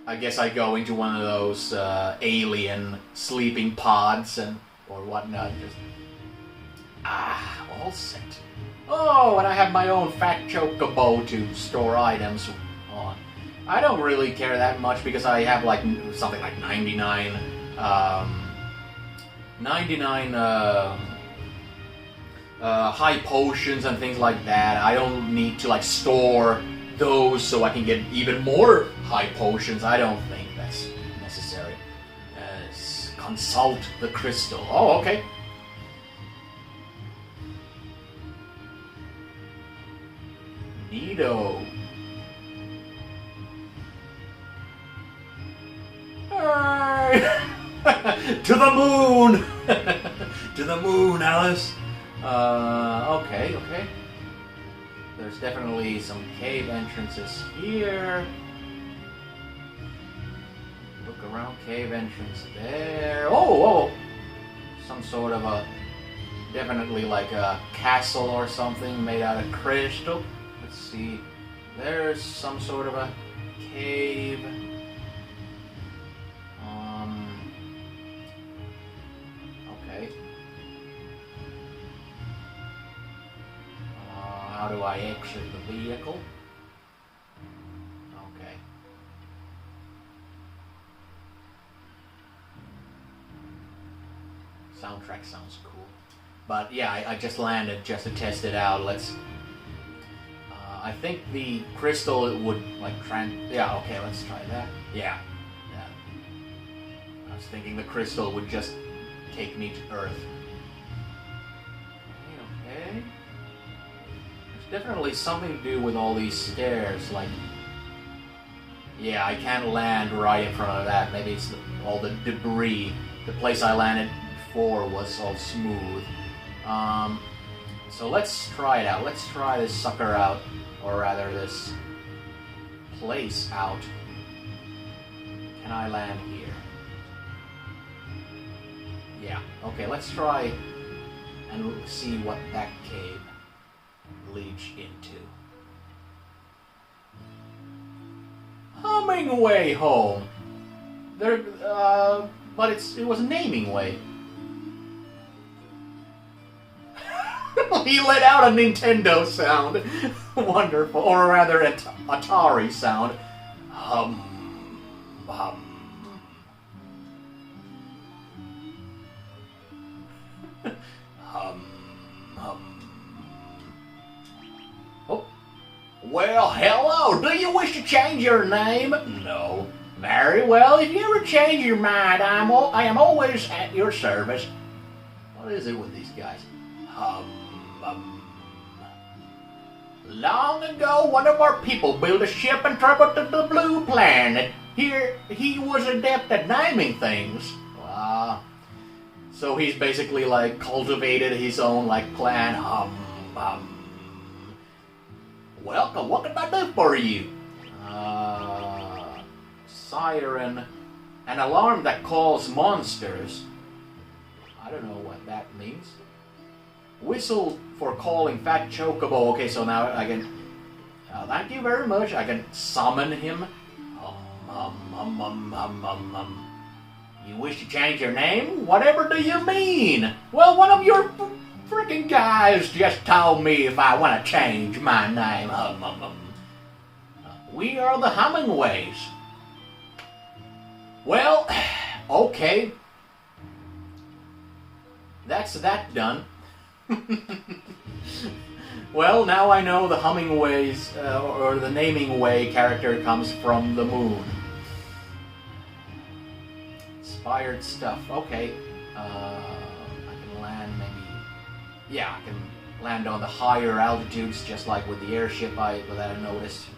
I guess I go into one of those alien sleeping pods or whatnot. Just all set. Oh, and I have my own fat chocobo to store items on. I don't really care that much because I have something like 99 high potions and things like that. I don't need to store those so I can get even more high potions. I don't think that's necessary. Consult the crystal. Oh, okay. Neato. To the moon! To the moon, Alice. Okay. There's definitely some cave entrances here. Look around, cave entrance there. Oh! Some sort of definitely like a castle or something made out of crystal. Let's see. There's some sort of a cave. Okay. How do I exit the vehicle? Okay. Soundtrack sounds cool. But yeah, I just landed just to test it out. Let's... I think the crystal would yeah, okay, let's try that. Yeah. I was thinking the crystal would just take me to Earth. Okay. definitely something to do with all these stairs, like... Yeah, I can't land right in front of that. Maybe it's all the debris. The place I landed before was all smooth. So let's try it out. Let's try this sucker out, or rather this place out. Can I land here? Yeah. Okay, let's try and see what that cave leads into. Humming way home. There, but it was naming way. He let out a Nintendo sound. Wonderful, or rather, an Atari sound. Hum. Oh. Well, hello. Do you wish to change your name? No. Very well. If you ever change your mind, I am always at your service. What is it with these guys? Long ago, one of our people built a ship and traveled to the Blue Planet. Here, he was adept at naming things. So he's basically like cultivated his own like clan. Welcome. What can I do for you? Siren, an alarm that calls monsters. I don't know what that means. Whistle for calling Fat Chocobo. Okay, so now I can... thank you very much. I can summon him. You wish to change your name? Whatever do you mean? Well, one of your freaking guys just told me if I want to change my name. We are the Hummingways. Well, okay. That's that done. Well, now I know the Hummingways, or the Naming Way character comes from the moon. Inspired stuff. Okay. I can land maybe... Yeah, I can land on the higher altitudes, just like with the airship that I noticed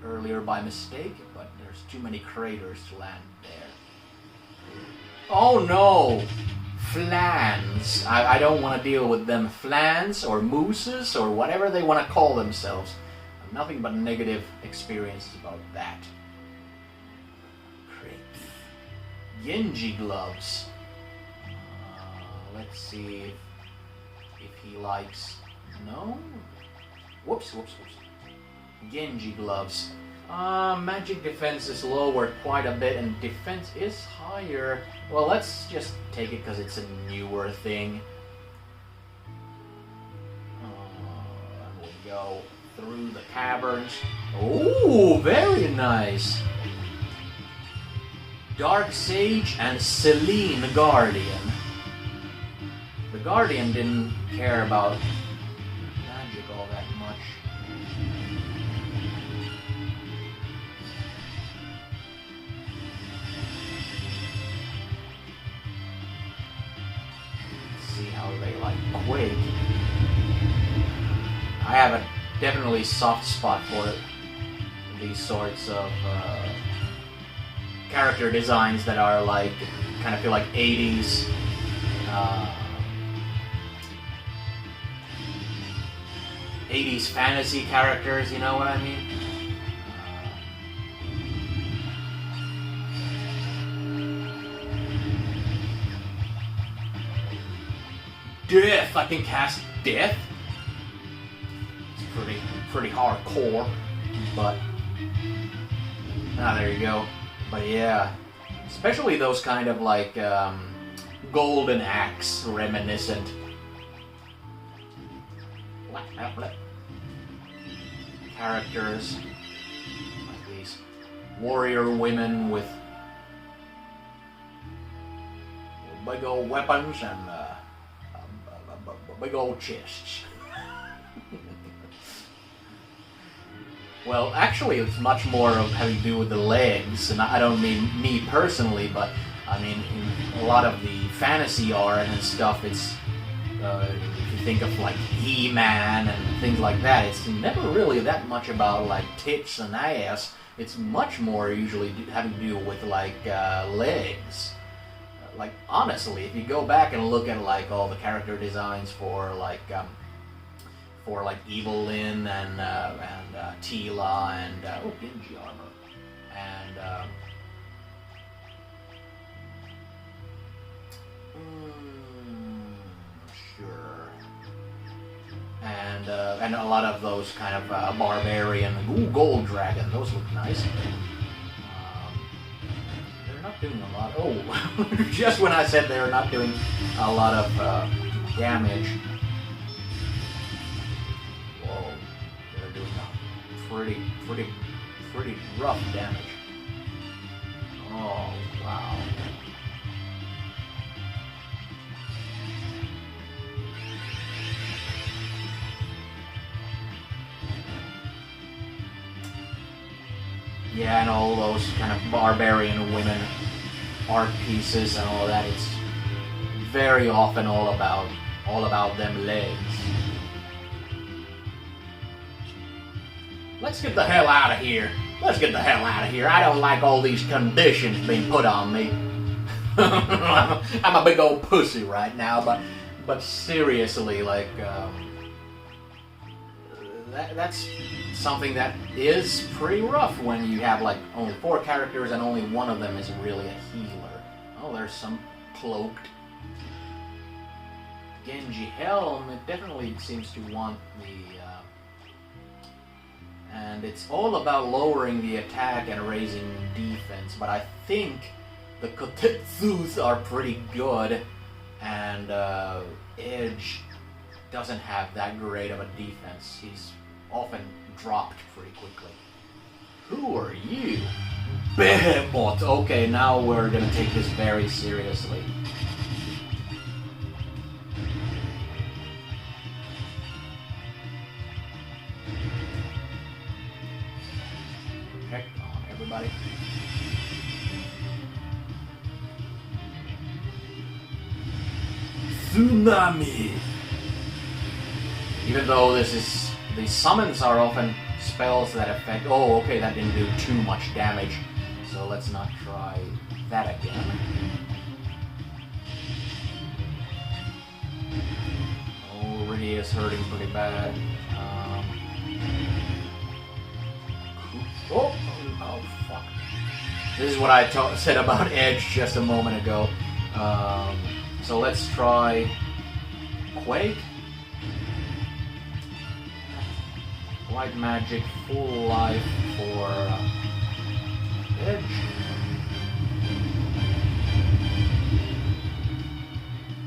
earlier by mistake, but there's too many craters to land there. Oh no! Flans. I don't want to deal with them. Flans or mooses or whatever they want to call themselves. Nothing but negative experiences about that. Creeps. Genji gloves. Let's see if he likes... No? Whoops. Genji gloves. Magic defense is lowered quite a bit and defense is higher. Well, let's just take it because it's a newer thing. And we'll go through the caverns. Ooh, very nice. Dark Sage and Celine Guardian. The Guardian didn't care about magic all that much. See how they like Quake. I have a definitely soft spot for it. These sorts of character designs that are like, kind of feel like 80s. 80s fantasy characters, you know what I mean? Death! I can cast Death? It's pretty hardcore, but... there you go. But yeah, especially those kind of like Golden Axe reminiscent. Characters, like these warrior women with big old weapons and big old chests. Well, actually, it's much more of having to do with the legs, and I don't mean me personally, but I mean in a lot of the fantasy art and stuff. It's If you think of like He-Man and things like that, it's never really that much about like tits and ass. It's much more usually having to do with like legs. Like honestly, if you go back and look at like all the character designs for Evil Lyn and Teela and Genji armor and sure. And a lot of those kind of barbarian, gold dragon, those look nice. They're not doing a lot. Oh, just when I said they're not doing a lot of damage. Whoa, they're doing pretty rough damage. Oh, wow. Yeah, and all those kind of barbarian women art pieces and all that, it's very often all about them legs. Let's get the hell out of here. Let's get the hell out of here. I don't like all these conditions being put on me. I'm a big old pussy right now, but seriously, like, that's something that is pretty rough when you have like only 4 characters and only one of them is really a healer. Oh, there's some cloaked Genji helm. It definitely seems to want the and it's all about lowering the attack and raising defense, but I think the Kotetsus are pretty good, and Edge doesn't have that great of a defense. He's often dropped pretty quickly. Who are you? Behemoth! Okay, now we're gonna take this very seriously. Okay, come on, everybody. Tsunami! Even though the summons are often spells that affect... Oh, okay, that didn't do too much damage. So let's not try that again. Oh, Rydia is hurting pretty bad. Oh, fuck. This is what I said about Edge just a moment ago. So let's try Quake. White magic, full life for Edge.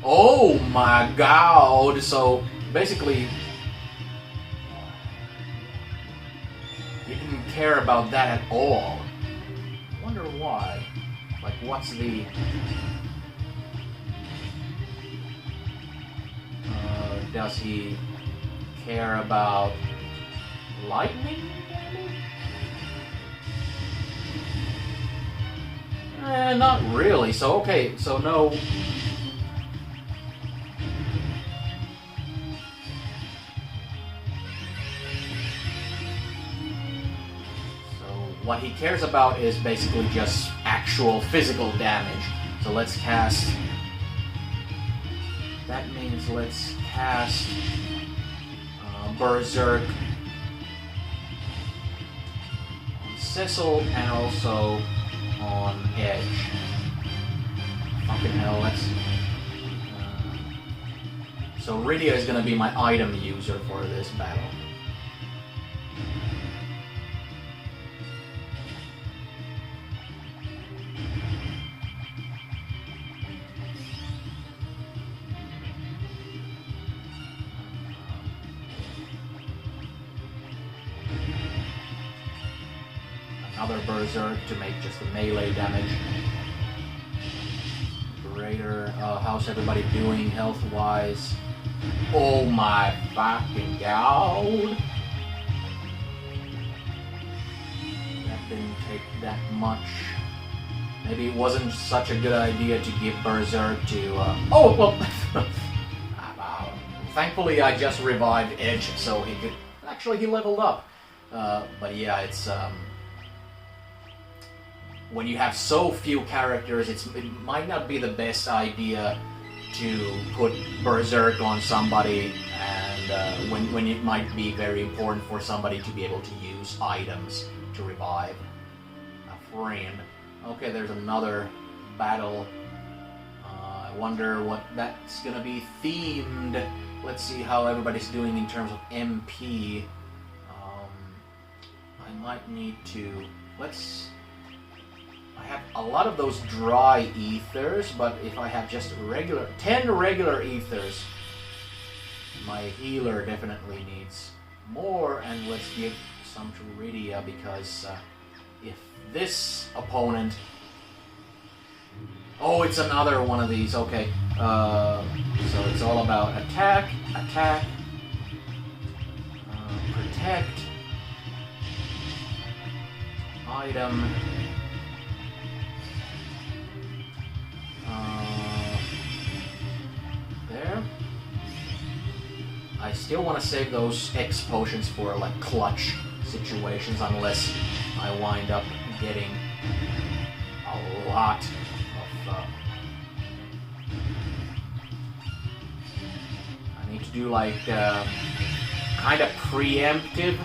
Oh my god! So basically, he didn't care about that at all. I wonder why. Like, what's the... does he care about lightning damage? Not really. So, okay, so no... So, what he cares about is basically just actual physical damage. So let's cast... That means let's cast Berserk on Cecil and also on Edge. Fucking hell, let's... So Rydia is going to be my item user for this battle. Another Berserk to make just the melee damage. Greater. How's everybody doing health-wise? Oh my fucking god! That didn't take that much. Maybe it wasn't such a good idea to give Berserk to... Oh, well... thankfully I just revived Edge, so he could... Actually, he leveled up. But yeah, it's... when you have so few characters, it might not be the best idea to put Berserk on somebody, and when it might be very important for somebody to be able to use items to revive a friend. Okay, there's another battle. I wonder what that's gonna be themed. Let's see how everybody's doing in terms of MP. I might need to... I have a lot of those dry ethers, but if I have just 10 regular ethers, my healer definitely needs more, and let's give some to Rydia, because if this opponent... Oh, it's another one of these, okay. So it's all about attack, protect, item, there. I still want to save those X potions for like clutch situations, unless I wind up getting a lot of I need to do like kind of preemptive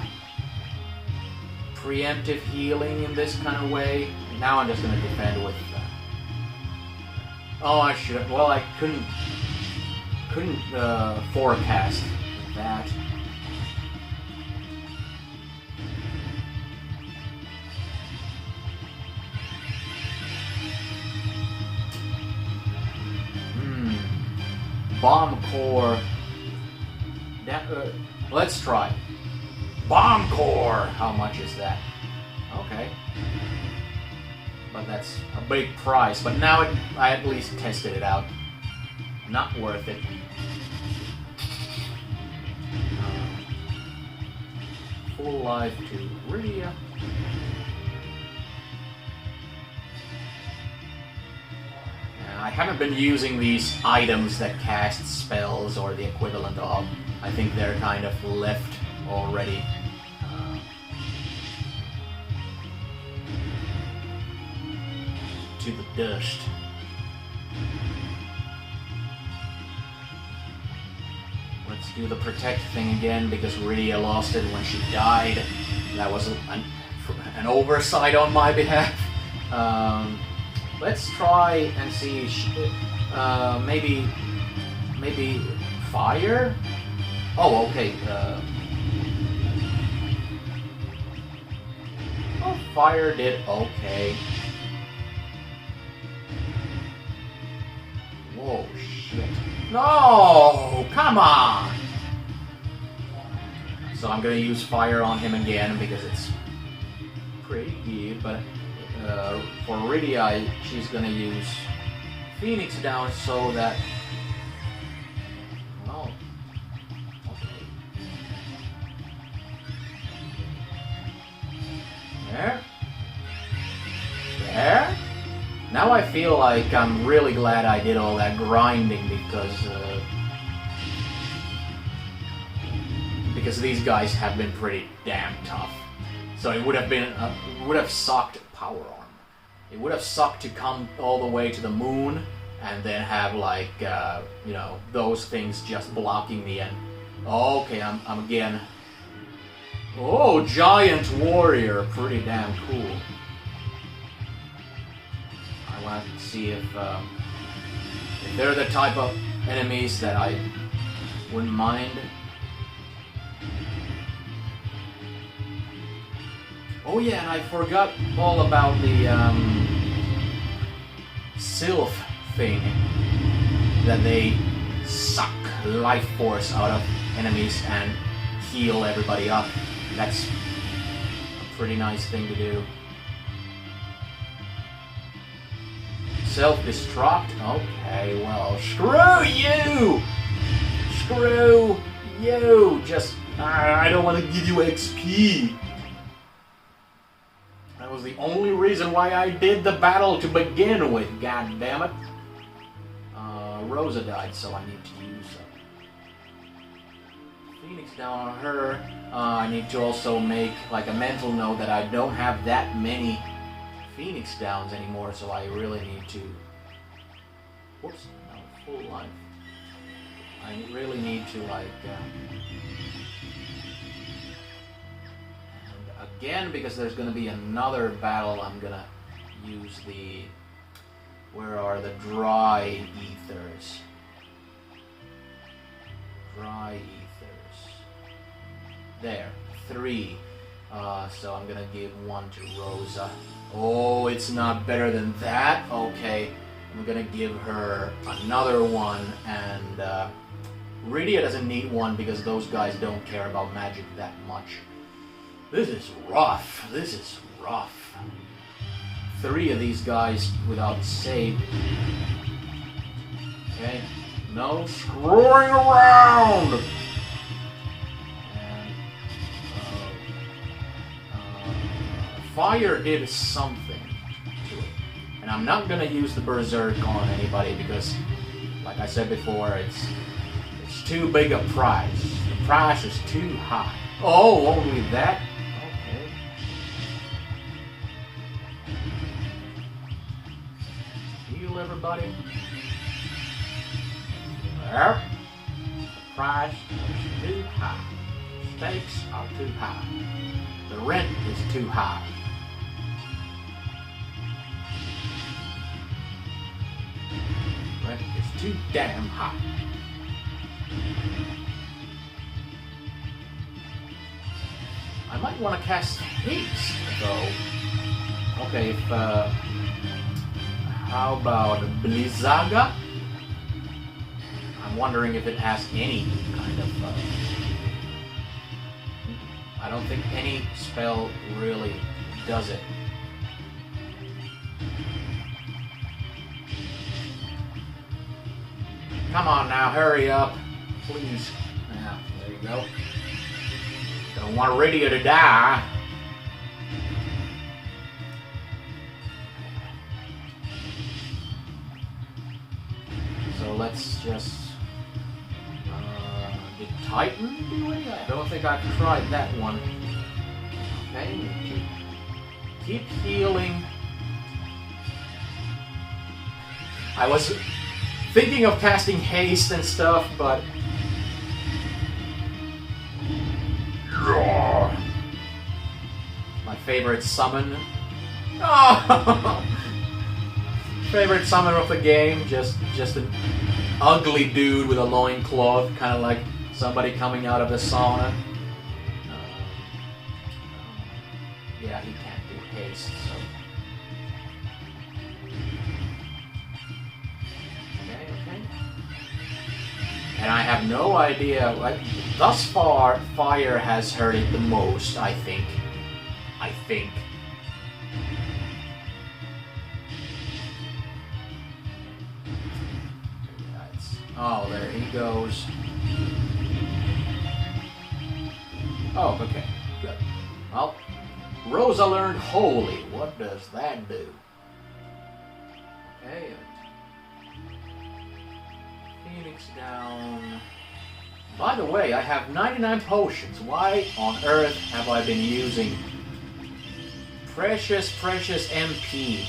healing in this kind of way. Now I'm just going to defend with oh, I should have. Well, I couldn't forecast that. Bomb core. That, let's try. Bomb core. How much is that? Okay. But that's a big price. But now I at least tested it out. Not worth it. Full life to Rydia. I haven't been using these items that cast spells or the equivalent of. I think they're kind of left already. To the dust. Let's do the protect thing again, because Rydia lost it when she died. That was an oversight on my behalf. Let's try and see. Maybe fire. Oh, okay. Oh, fire did okay. Whoa, shit. No! Come on! So I'm gonna use fire on him again because it's pretty good, but for Rydia, she's gonna use Phoenix down so that... Oh. Okay. There. There. Now I feel like I'm really glad I did all that grinding, because these guys have been pretty damn tough. So it would have sucked power armor. It would have sucked to come all the way to the moon and then have like you know, those things just blocking me. And okay, I'm again. Oh, giant warrior, pretty damn cool. I want to see if they're the type of enemies that I wouldn't mind. Oh yeah, and I forgot all about the Sylph thing, that they suck life force out of enemies and heal everybody up. That's a pretty nice thing to do. Self-destruct? Okay, well, screw you! Screw you! Just, I don't want to give you XP. That was the only reason why I did the battle to begin with, god damn it. Rosa died, so I need to use Phoenix down on her. I need to also make like a mental note that I don't have that many Phoenix downs anymore, so I really need to... Whoops, no, full life. I really need to like... and again, because there's going to be another battle, I'm going to use the... Where are the dry ethers? Dry ethers. There, 3. So I'm gonna give 1 to Rosa. Oh, it's not better than that? Okay, I'm gonna give her another one, and Rydia doesn't need 1 because those guys don't care about magic that much. This is rough. This is rough. 3 of these guys without save. Okay, no screwing around! And, fire did something to it. And I'm not gonna use the Berserk on anybody because, like I said before, it's too big a price. The price is too high. Oh, only that? Everybody. Well, the price is too high. Stakes are too high. The rent is too high. Rent is too damn high. I might want to cast haste, though. Okay, if how about Blizzaga? I'm wondering if it has any kind of... I don't think any spell really does it. Come on now, hurry up. Please. Yeah, there you go. Don't want Rydia to die. So let's just... did Titan do it? I don't think I've tried that one. Okay, keep healing. I was thinking of casting haste and stuff, but... My favorite summon. Oh! Favorite summon of the game, just an ugly dude with a loincloth, kind of like somebody coming out of a sauna. Yeah, he can't do haste, so... Okay. And I have no idea, like, thus far, fire has hurt it the most, I think. Oh, there he goes. Oh, okay. Good. Well, Rosa learned Holy. What does that do? Okay. Phoenix down. By the way, I have 99 potions. Why on earth have I been using precious MP?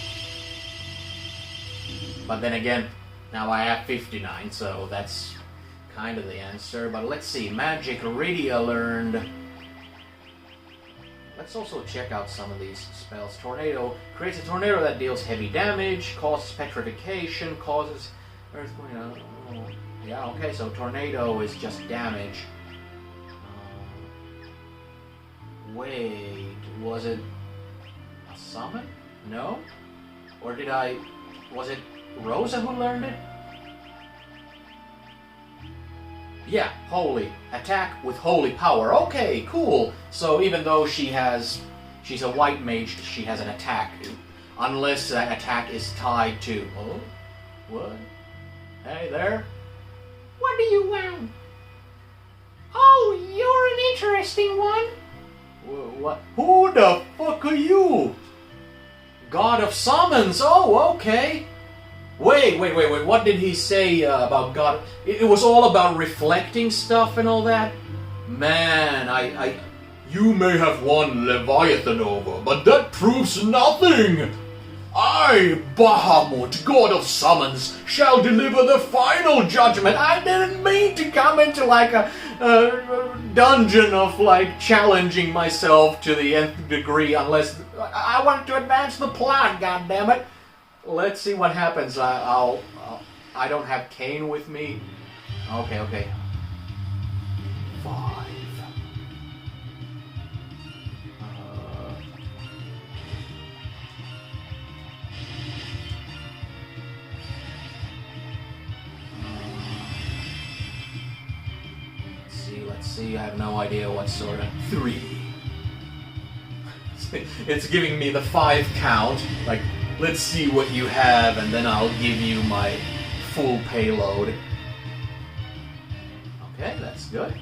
But then again, now I have 59, so that's kind of the answer. But let's see. Magic Rydia learned. Let's also check out some of these spells. Tornado creates a tornado that deals heavy damage, causes petrification, causes earthquake. Yeah, okay, so tornado is just damage. Wait, was it a summon? No? Or did I... Was it Rosa who learned it? Yeah, Holy. Attack with Holy Power. Okay, cool. So even though she's a white mage, she has an attack. Unless that attack is tied to... Oh? What? Hey there? What do you want? Oh, you're an interesting one. What? Who the fuck are you? God of Summons. Oh, okay. Wait. What did he say about God? It was all about reflecting stuff and all that? Man, You may have won Leviathan over, but that proves nothing! I, Bahamut, god of summons, shall deliver the final judgment. I didn't mean to come into like a dungeon of like challenging myself to the nth degree unless I wanted to advance the plot, goddammit. Let's see what happens. I don't have Kane with me. Okay. 5. Let's see. I have no idea what sort of 3. It's giving me the 5 count. Like, let's see what you have, and then I'll give you my full payload. Okay, that's good.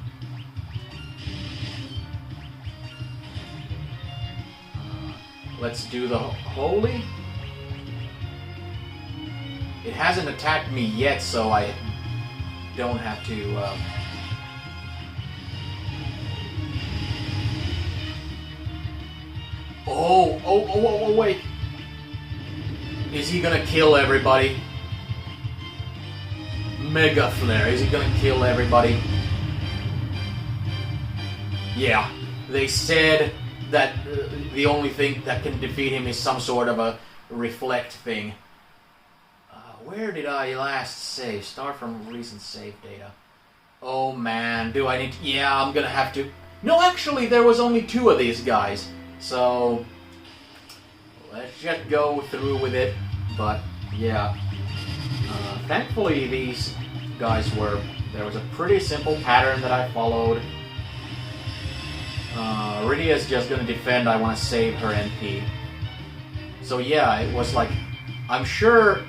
Let's do the holy. It hasn't attacked me yet, so I don't have to. Oh, wait. Is he gonna kill everybody? Mega Flare, is he gonna kill everybody? Yeah. They said that the only thing that can defeat him is some sort of a reflect thing. Where did I last save? Start from recent save data. Oh man, do I need to... Yeah, I'm gonna have to... No, actually, there was only 2 of these guys. So, let's just go through with it. But, yeah. Thankfully, these guys were... There was a pretty simple pattern that I followed. Rydia's just gonna defend. I want to save her NP. So, yeah, it was like... I'm sure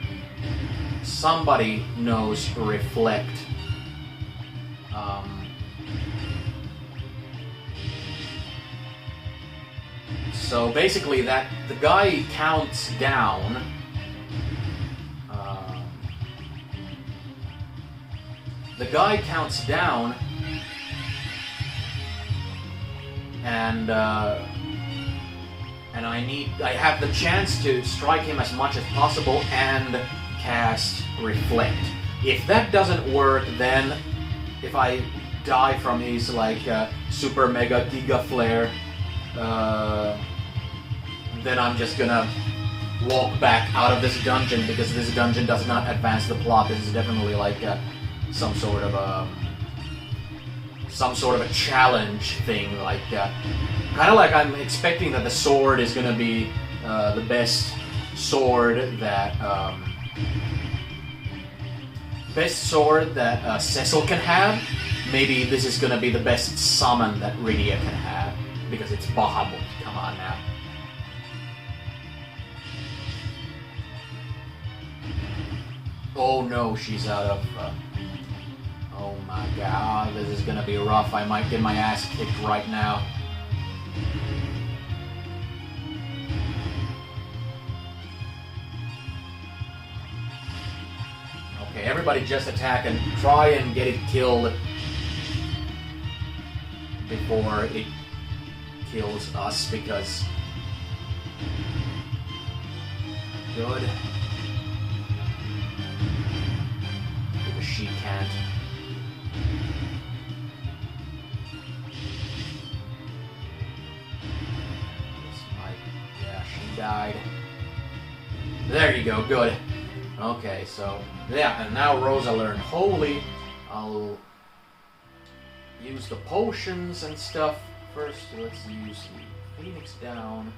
somebody knows Reflect. So basically, that the guy counts down. The guy counts down, and I have the chance to strike him as much as possible and cast Reflect. If that doesn't work, then if I die from his like super mega giga flare, then I'm just gonna walk back out of this dungeon, because this dungeon does not advance the plot. This is definitely like some sort of a challenge thing, like kind of like I'm expecting that the sword is gonna be the best sword that Cecil can have. Maybe this is gonna be the best summon that Rydia can have, because it's Bahamut. Come on now. Oh no, she's out of... oh my god, this is gonna be rough. I might get my ass kicked right now. Okay, everybody just attack and try and get it killed before it kills us, because... Good. Because she can't. Yeah, she died. There you go, good. Okay, so... Yeah, and now Rosa learned Holy. I'll use the potions and stuff. First, let's use the Phoenix down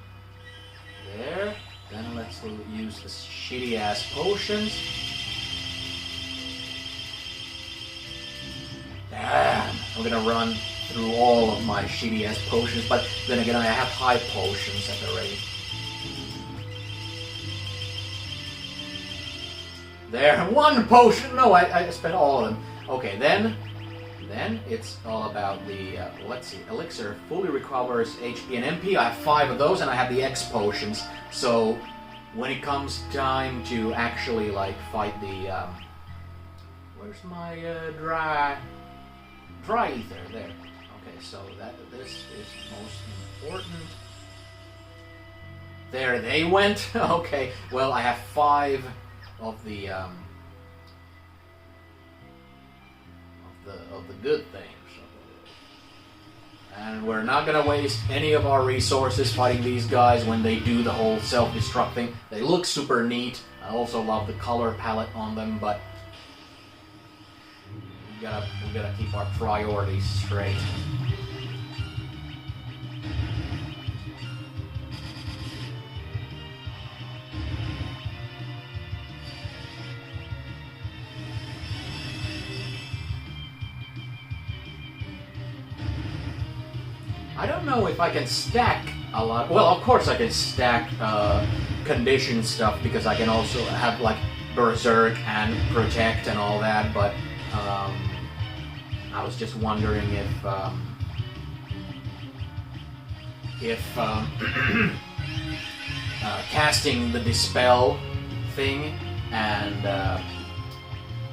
there. Then let's use the shitty-ass potions. Damn! I'm gonna run through all of my shitty-ass potions, but then again, I have high potions at the rate. There, 1 potion! No, I spent all of them. Okay, then it's all about the, let's see, Elixir fully recovers HP and MP. I have 5 of those, and I have the X potions. So, when it comes time to actually, like, fight the, where's my, dry ether? There. Okay, so this is most important. There they went. Okay, well I have 5 of the good things. And we're not gonna waste any of our resources fighting these guys when they do the whole self-destruct thing. They look super neat. I also love the color palette on them, but we gotta keep our priorities straight. I don't know if I can stack a lot. Well, of course I can stack condition stuff because I can also have like Berserk and Protect and all that, but I was just wondering if casting the Dispel thing and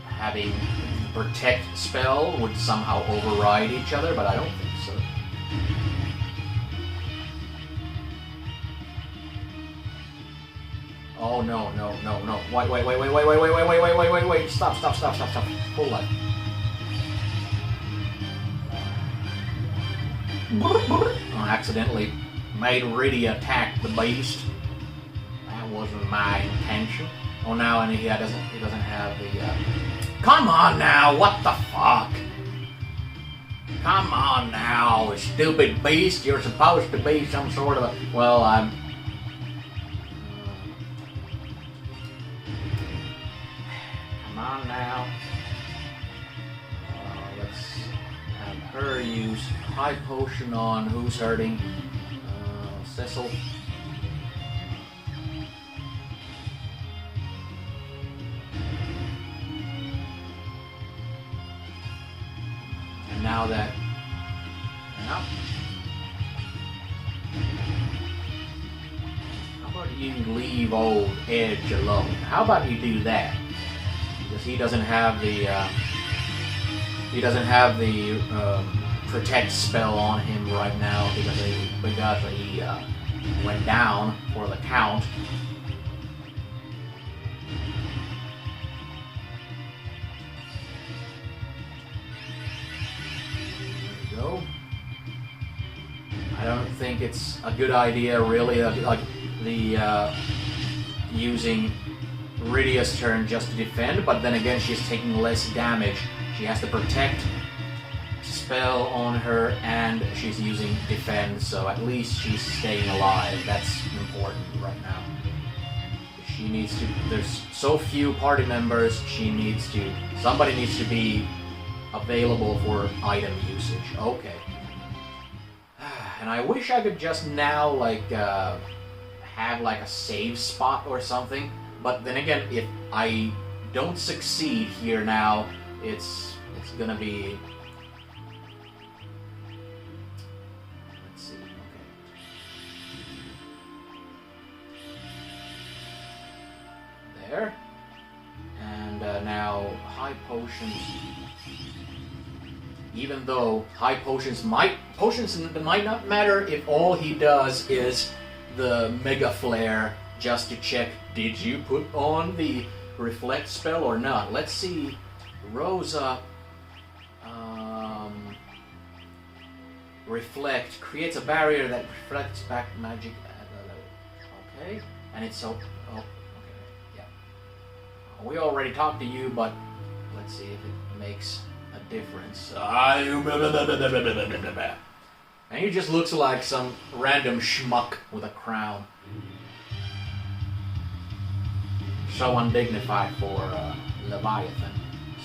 having Protect spell would somehow override each other, but I don't think so. Oh no. Wait. Stop. Hold on. I accidentally made Rydia attack the beast. That wasn't my intention. Oh, now and he doesn't have the Come on now, what the fuck? Come on now, stupid beast, you're supposed to be some sort of a... Well, I'm... Come on now. Let's have her use High Potion on who's hurting? Cecil. And now that... How about you leave old Edge alone? How about you do that? Because he doesn't have the Protect spell on him right now because he went down for the count. There we go. I don't think it's a good idea, really, like the using Rydia's turn just to defend, but then again she's taking less damage. She has to Protect spell on her and she's using defend, so at least she's staying alive. That's important right now. She needs to... There's so few party members, somebody needs to be available for item usage. Okay. And I wish I could just now like have like a save spot or something, but then again, if I don't succeed here now, it's gonna be... Let's see, okay. There. And now High Potions. Even though High Potions might not matter if all he does is the Mega Flare just to check, did you put on the Reflect spell or not? Let's see. Rosa Reflect creates a barrier that reflects back magic at a level. Okay, and it's so... Oh, okay, yeah. We already talked to you, but let's see if it makes a difference. And he just looks like some random schmuck with a crown. So undignified for Leviathan.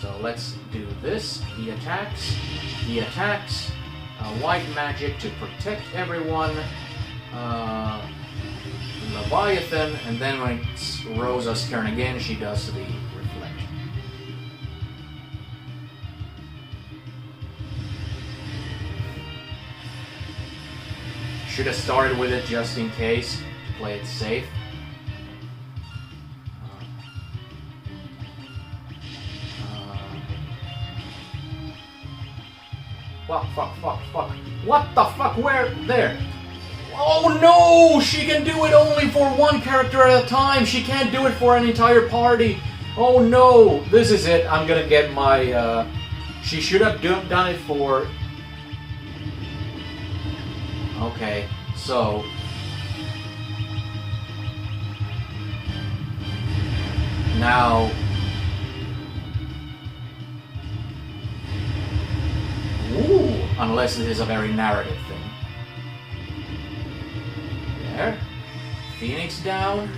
So let's do this. He attacks. White magic to protect everyone. Leviathan, and then when it's Rosa's turn again, she does the Reflect. Should have started with it just in case, to play it safe. fuck. What the fuck? Where? There. Oh no! She can do it only for one character at a time. She can't do it for an entire party. Oh no! This is it. I'm gonna get my. She should have done it for. Okay, so. Now. Ooh, unless it is a very narrative thing. There. Phoenix down.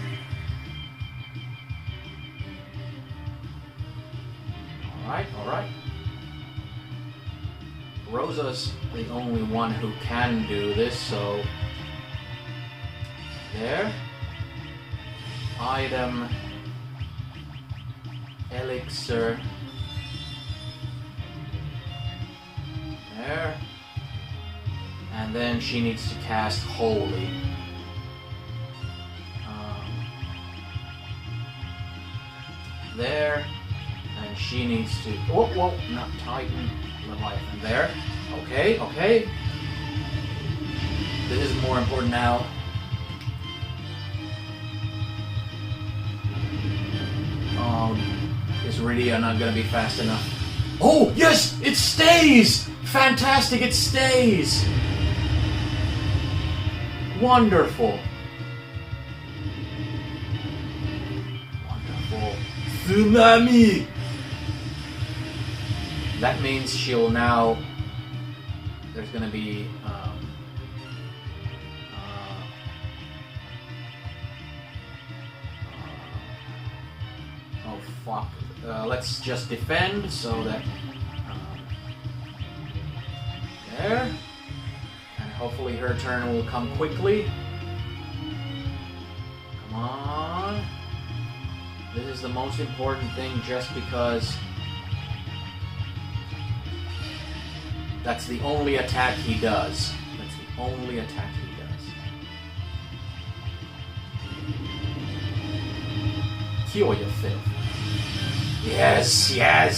Alright. Rosa's the only one who can do this, so... There. Item. Elixir. There. And then she needs to cast Holy. There. And she needs to... Whoa, not Titan. Leviathan. There. Okay. This is more important now. Is Rydia not gonna be fast enough? Oh, yes! It stays! Fantastic, it stays! Wonderful. Tsunami! That means she'll now... There's gonna be... oh, fuck. Let's just defend so that... there. And hopefully her turn will come quickly. Come on. This is the most important thing just because that's the only attack he does. That's the only attack he does. Cure your filth. Yes. Yeah,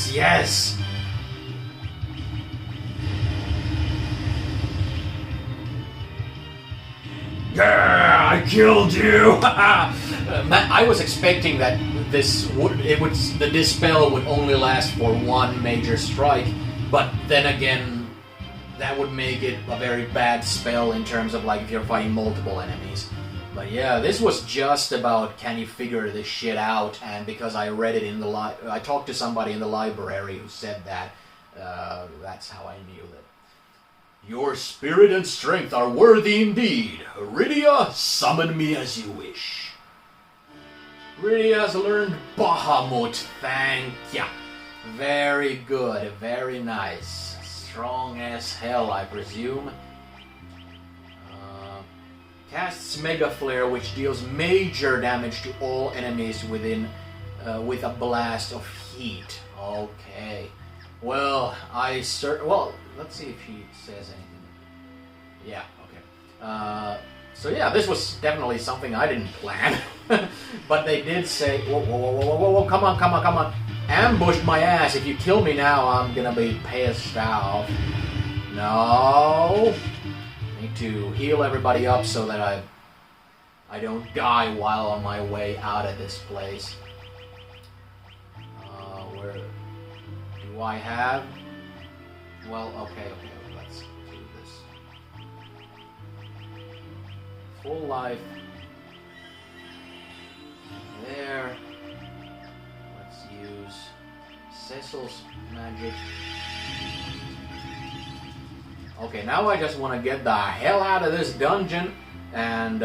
I killed you! I was expecting that the dispel would only last for one major strike, but then again, that would make it a very bad spell in terms of like if you're fighting multiple enemies. But yeah, this was just about can you figure this shit out, and because I read it in the I talked to somebody in the library who said that, that's how I knew that. Your spirit and strength are worthy indeed. Rydia, summon me as you wish. Rydia has learned Bahamut. Thank ya. Very good. Very nice. Strong as hell, I presume. Casts Mega Flare, which deals major damage to all enemies within with a blast of heat. Okay. Well, well, let's see if she says anything. Yeah, okay. So yeah, this was definitely something I didn't plan. But they did say, whoa, come on. Ambushed my ass. If you kill me now, I'm gonna be pissed off. No. Need to heal everybody up so that I don't die while on my way out of this place. Where do I have? Well, okay, let's do this. Full life. There. Let's use Cecil's magic. Okay, now I just want to get the hell out of this dungeon and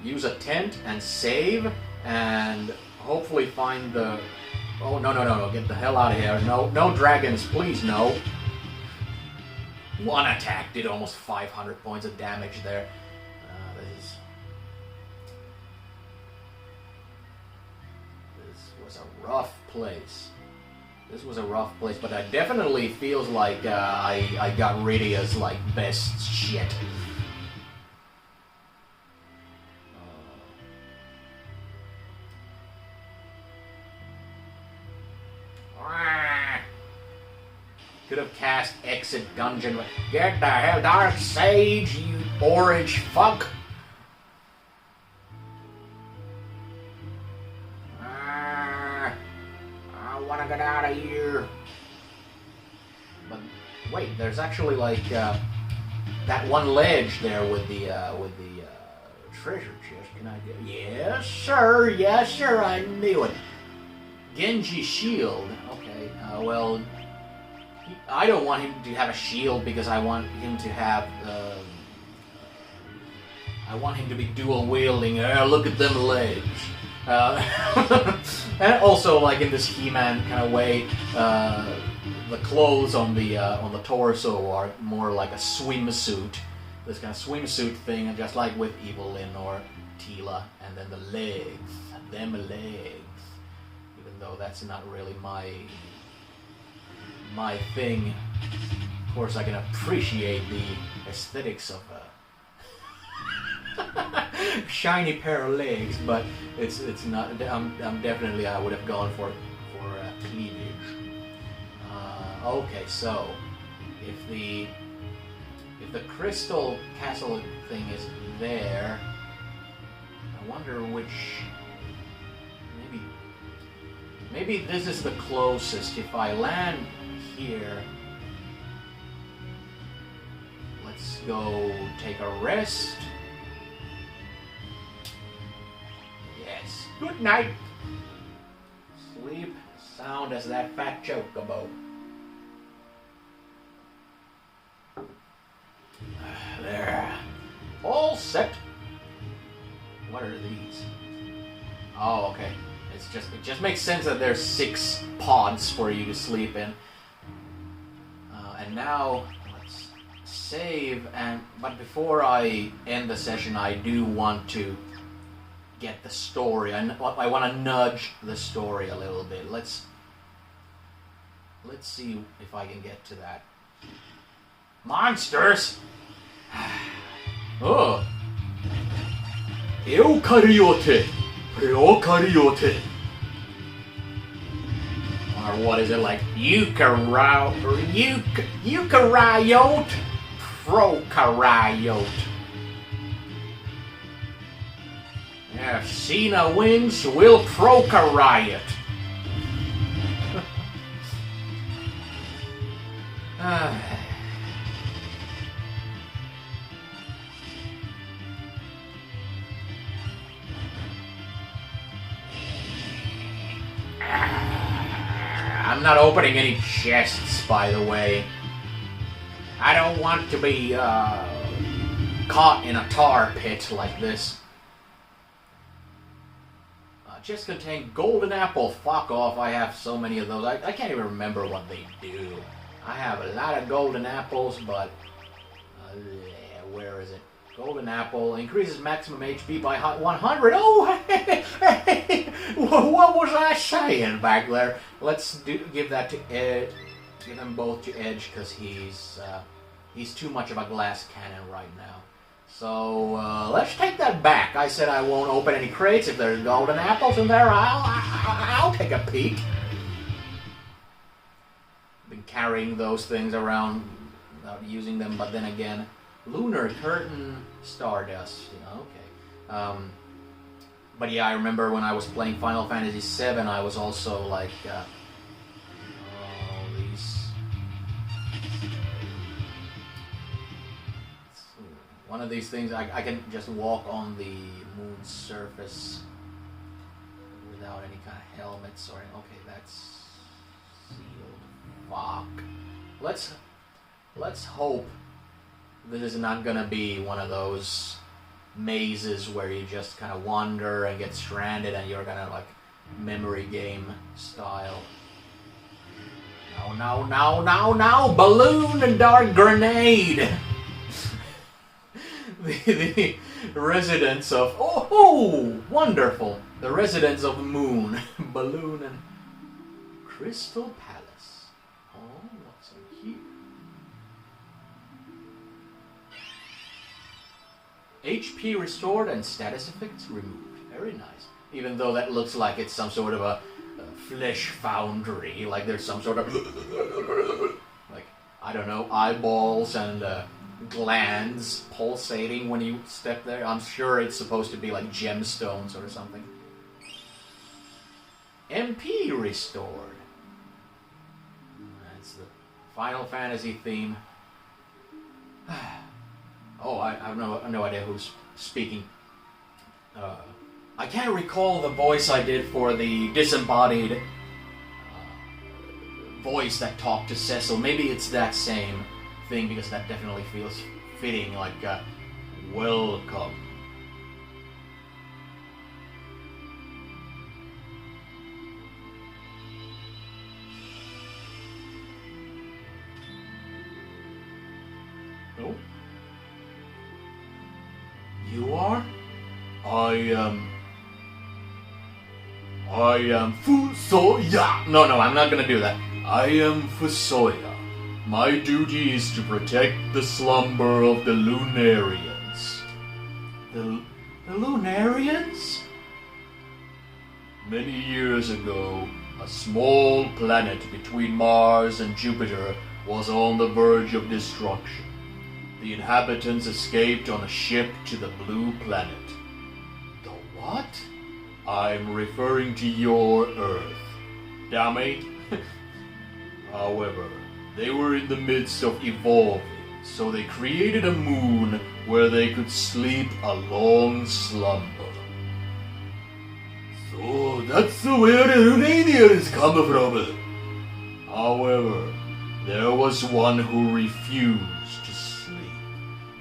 use a tent and save and hopefully find the... Oh, no, get the hell out of here. No dragons, please, no. One attack did almost 500 points of damage there. This was a rough place. But it definitely feels like I got Rydia's like best shit. Could have cast Exit Dungeon. Get the hell, Dark Sage, you orange fuck. I wanna get out of here. But wait, there's actually like that one ledge there with the treasure chest. Can I get? Yes, sir. Yes, sir. I knew it. Genji shield. Okay. Well, I don't want him to have a shield because I want him to have. I want him to be dual wielding. Look at them legs. And also, like in this He-Man kind of way, the clothes on the torso are more like a swimsuit. This kind of swimsuit thing, just like with Evelyn or Teela, and then the legs, them legs. Even though that's not really my thing. Of course, I can appreciate the aesthetics of shiny pair of legs, but it's not. I'm definitely I would have gone for cleavage. Okay, so if the crystal castle thing is there, I wonder which. Maybe this is the closest. If I land here, let's go take a rest. Yes. Good night. Sleep sound as that fat chocobo. There. All set. What are these? Oh, okay. It just makes sense that there's 6 pods for you to sleep in. And now let's save. But before I end the session, I do want to get the story. I want to nudge the story a little bit. Let's see if I can get to that. Monsters. Oh. Eukaryote. Prokaryote. Or what is it like? Eukaryote. Prokaryote. If Cena wins, we'll prokaryot. I'm not opening any chests, by the way. I don't want to be caught in a tar pit like this. Just contain golden apple. Fuck off, I have so many of those. I can't even remember what they do. I have a lot of golden apples, but... where is it? Golden apple increases maximum HP by 100. Oh, what was I saying back there? Let's give that to Edge. Give them both to Edge because he's too much of a glass cannon right now. So let's take that back. I said I won't open any crates. If there's golden apples in there, I'll take a peek. Been carrying those things around without using them, but then again, lunar curtain, stardust. You know, okay. But yeah, I remember when I was playing Final Fantasy VII, I was also like, one of these things, I can just walk on the moon's surface without any kind of helmets or... Okay, that's sealed. Fuck. Let's hope this is not gonna be one of those mazes where you just kind of wander and get stranded and you're gonna like memory game style. No, balloon and dark grenade! The residents of... Oh, wonderful! The residents of the moon. Balloon and Crystal Palace. Oh, what's in here? HP restored and status effects removed. Very nice. Even though that looks like it's some sort of a flesh foundry. Like there's some sort of... like I don't know, eyeballs and glands pulsating when you step there. I'm sure it's supposed to be like gemstones or something. MP restored. That's the Final Fantasy theme. Oh, I have no idea who's speaking. I can't recall the voice I did for the disembodied voice that talked to Cecil. Maybe it's that same thing, because that definitely feels fitting, like, welcome. Oh? You are? I am Fusoya. No, I'm not gonna do that. I am Fusoya. My duty is to protect the slumber of the Lunarians. The Lunarians? Many years ago, a small planet between Mars and Jupiter was on the verge of destruction. The inhabitants escaped on a ship to the Blue Planet. The what? I'm referring to your Earth. Damn it. However, they were in the midst of evolving, so they created a moon where they could sleep a long slumber. So that's where the Lunarians come from. However, there was one who refused to sleep.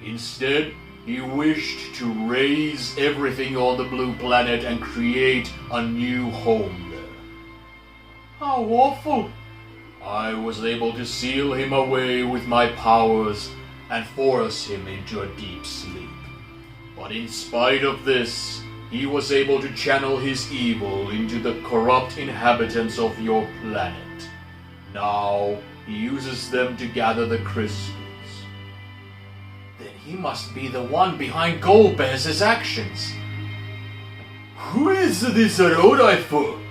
Instead, he wished to raise everything on the Blue Planet and create a new home there. How awful! I was able to seal him away with my powers and force him into a deep sleep. But in spite of this, he was able to channel his evil into the corrupt inhabitants of your planet. Now, he uses them to gather the crystals. Then he must be the one behind Golbez's actions. Who is this Rodaifu?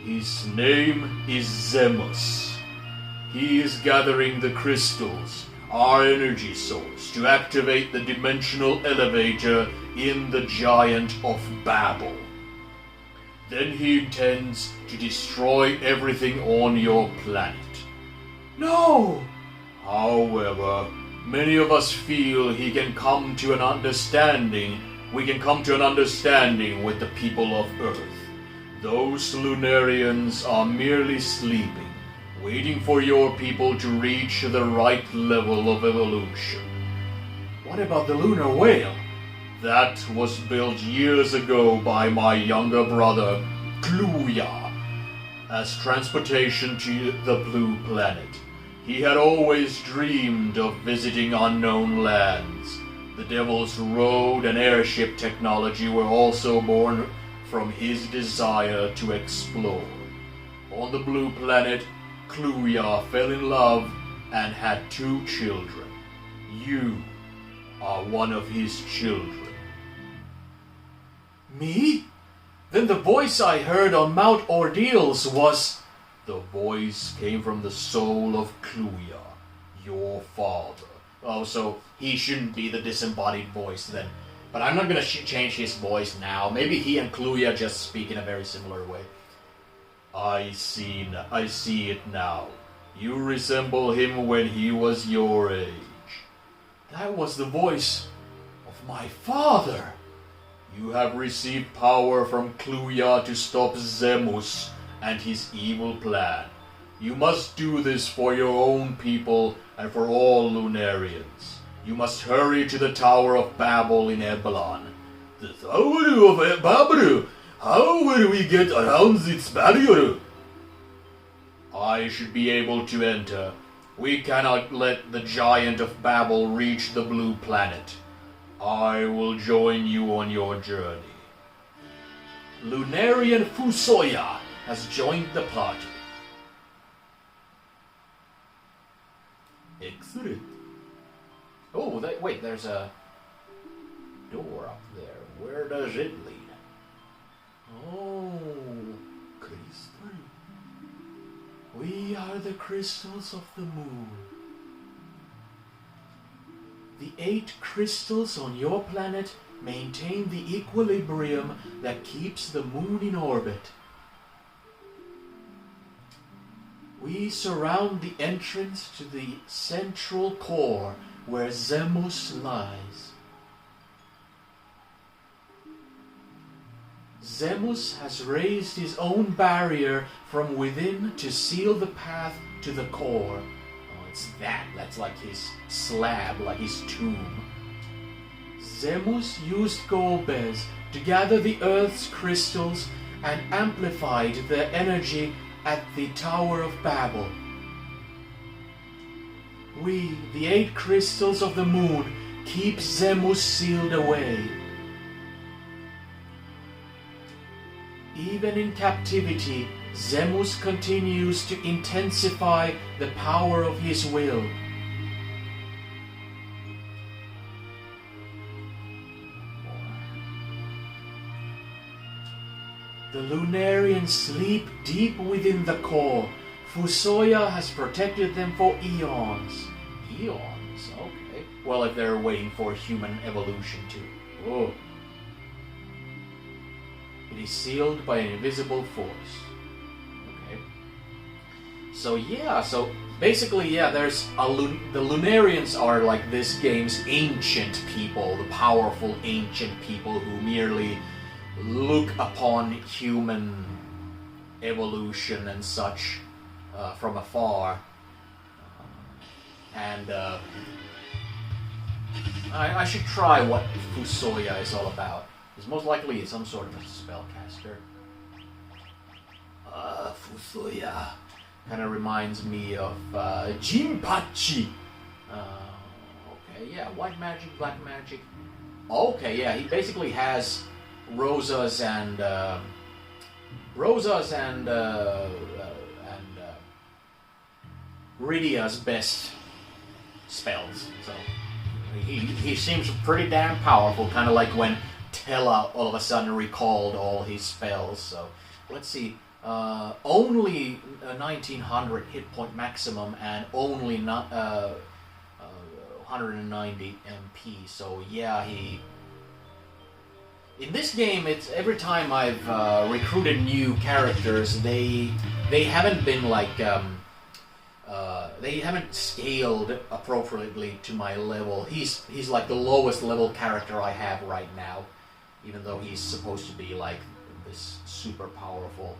His name is Zemus. He is gathering the crystals, our energy source, to activate the dimensional elevator in the Giant of Babel. Then he intends to destroy everything on your planet. No! However, many of us feel he can come to an understanding. We can come to an understanding with the people of Earth. Those Lunarians are merely sleeping, waiting for your people to reach the right level of evolution. What about the lunar whale? That was built years ago by my younger brother, Kluya, as transportation to the Blue Planet. He had always dreamed of visiting unknown lands. The Devil's Road and airship technology were also born from his desire to explore. On the Blue Planet, Kluya fell in love and had 2 children. You are one of his children. Me? Then the voice I heard on Mount Ordeals was... The voice came from the soul of Kluya, your father. Oh, so he shouldn't be the disembodied voice then. But I'm not gonna change his voice now. Maybe he and Kluya just speak in a very similar way. I see it now. You resemble him when he was your age. That was the voice of my father. You have received power from Kluya to stop Zemus and his evil plan. You must do this for your own people and for all Lunarians. You must hurry to the Tower of Babel in Ebelon. The Tower of Babel? How will we get around this barrier? I should be able to enter. We cannot let the Giant of Babel reach the Blue Planet. I will join you on your journey. Lunarian Fusoya has joined the party. Excellent. Oh, wait, there's a door up there. Where does it lead? Oh, crystal. We are the crystals of the moon. The 8 crystals on your planet maintain the equilibrium that keeps the moon in orbit. We surround the entrance to the central core where Zemus lies. Zemus has raised his own barrier from within to seal the path to the core. Oh, it's that. That's like his slab, like his tomb. Zemus used Golbez to gather the Earth's crystals and amplified their energy at the Tower of Babel. We, the 8 crystals of the moon, keep Zemus sealed away. Even in captivity, Zemus continues to intensify the power of his will. The Lunarians sleep deep within the core. Fusoya has protected them for eons. Eons? Okay. Well, if they're waiting for human evolution too. Oh. It is sealed by an invisible force. Okay. So yeah, so basically, yeah, there's the Lunarians are like this game's ancient people, the powerful ancient people who merely look upon human evolution and such from afar. I should try what Fusoya is all about. Because most likely it's some sort of a spellcaster. Fusoya kind of reminds me of Jinpachi. Okay, yeah, white magic, black magic. Okay, yeah, he basically has Rosa's and Rydia's best spells. So he seems pretty damn powerful, kind of like when Tella all of a sudden recalled all his spells. So let's see. Only 1900 hit point maximum and only 190 MP. So yeah, in this game, it's every time I've recruited new characters, they haven't been like they haven't scaled appropriately to my level. He's like the lowest level character I have right now, even though he's supposed to be like this super powerful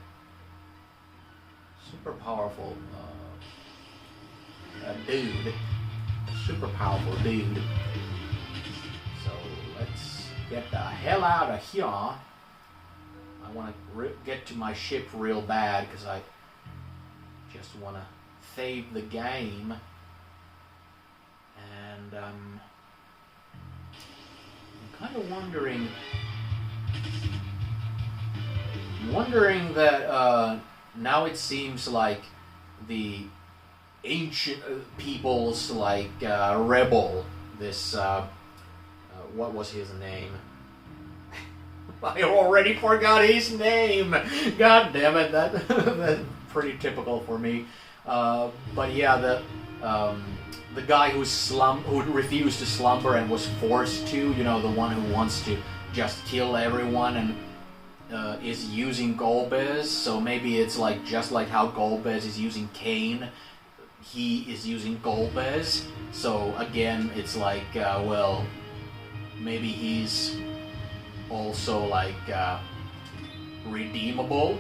dude, super powerful dude. So let's get the hell out of here. I want to get to my ship real bad because I just want to save the game. And I'm kind of wondering that now it seems like the ancient peoples like Rebel, this what was his name? I already forgot his name. God damn it, that's pretty typical for me. But yeah, the guy who refused to slumber and was forced to, you know, the one who wants to just kill everyone and is using Golbez. So maybe it's like just like how Golbez is using Cain, he is using Golbez. So again, it's like well, maybe he's also like redeemable.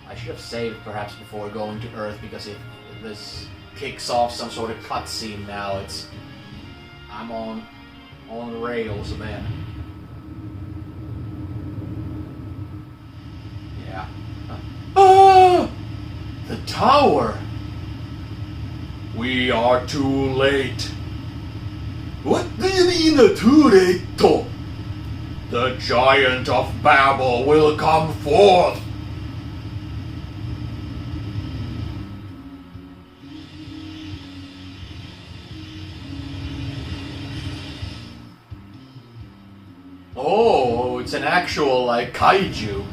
I should have saved perhaps before going to Earth, because if this kicks off some sort of cutscene now, I'm on rails then. Yeah. Ah! The tower! We are too late. What do you mean too late? The giant of Babel will come forth. Oh, it's an actual, like, kaiju.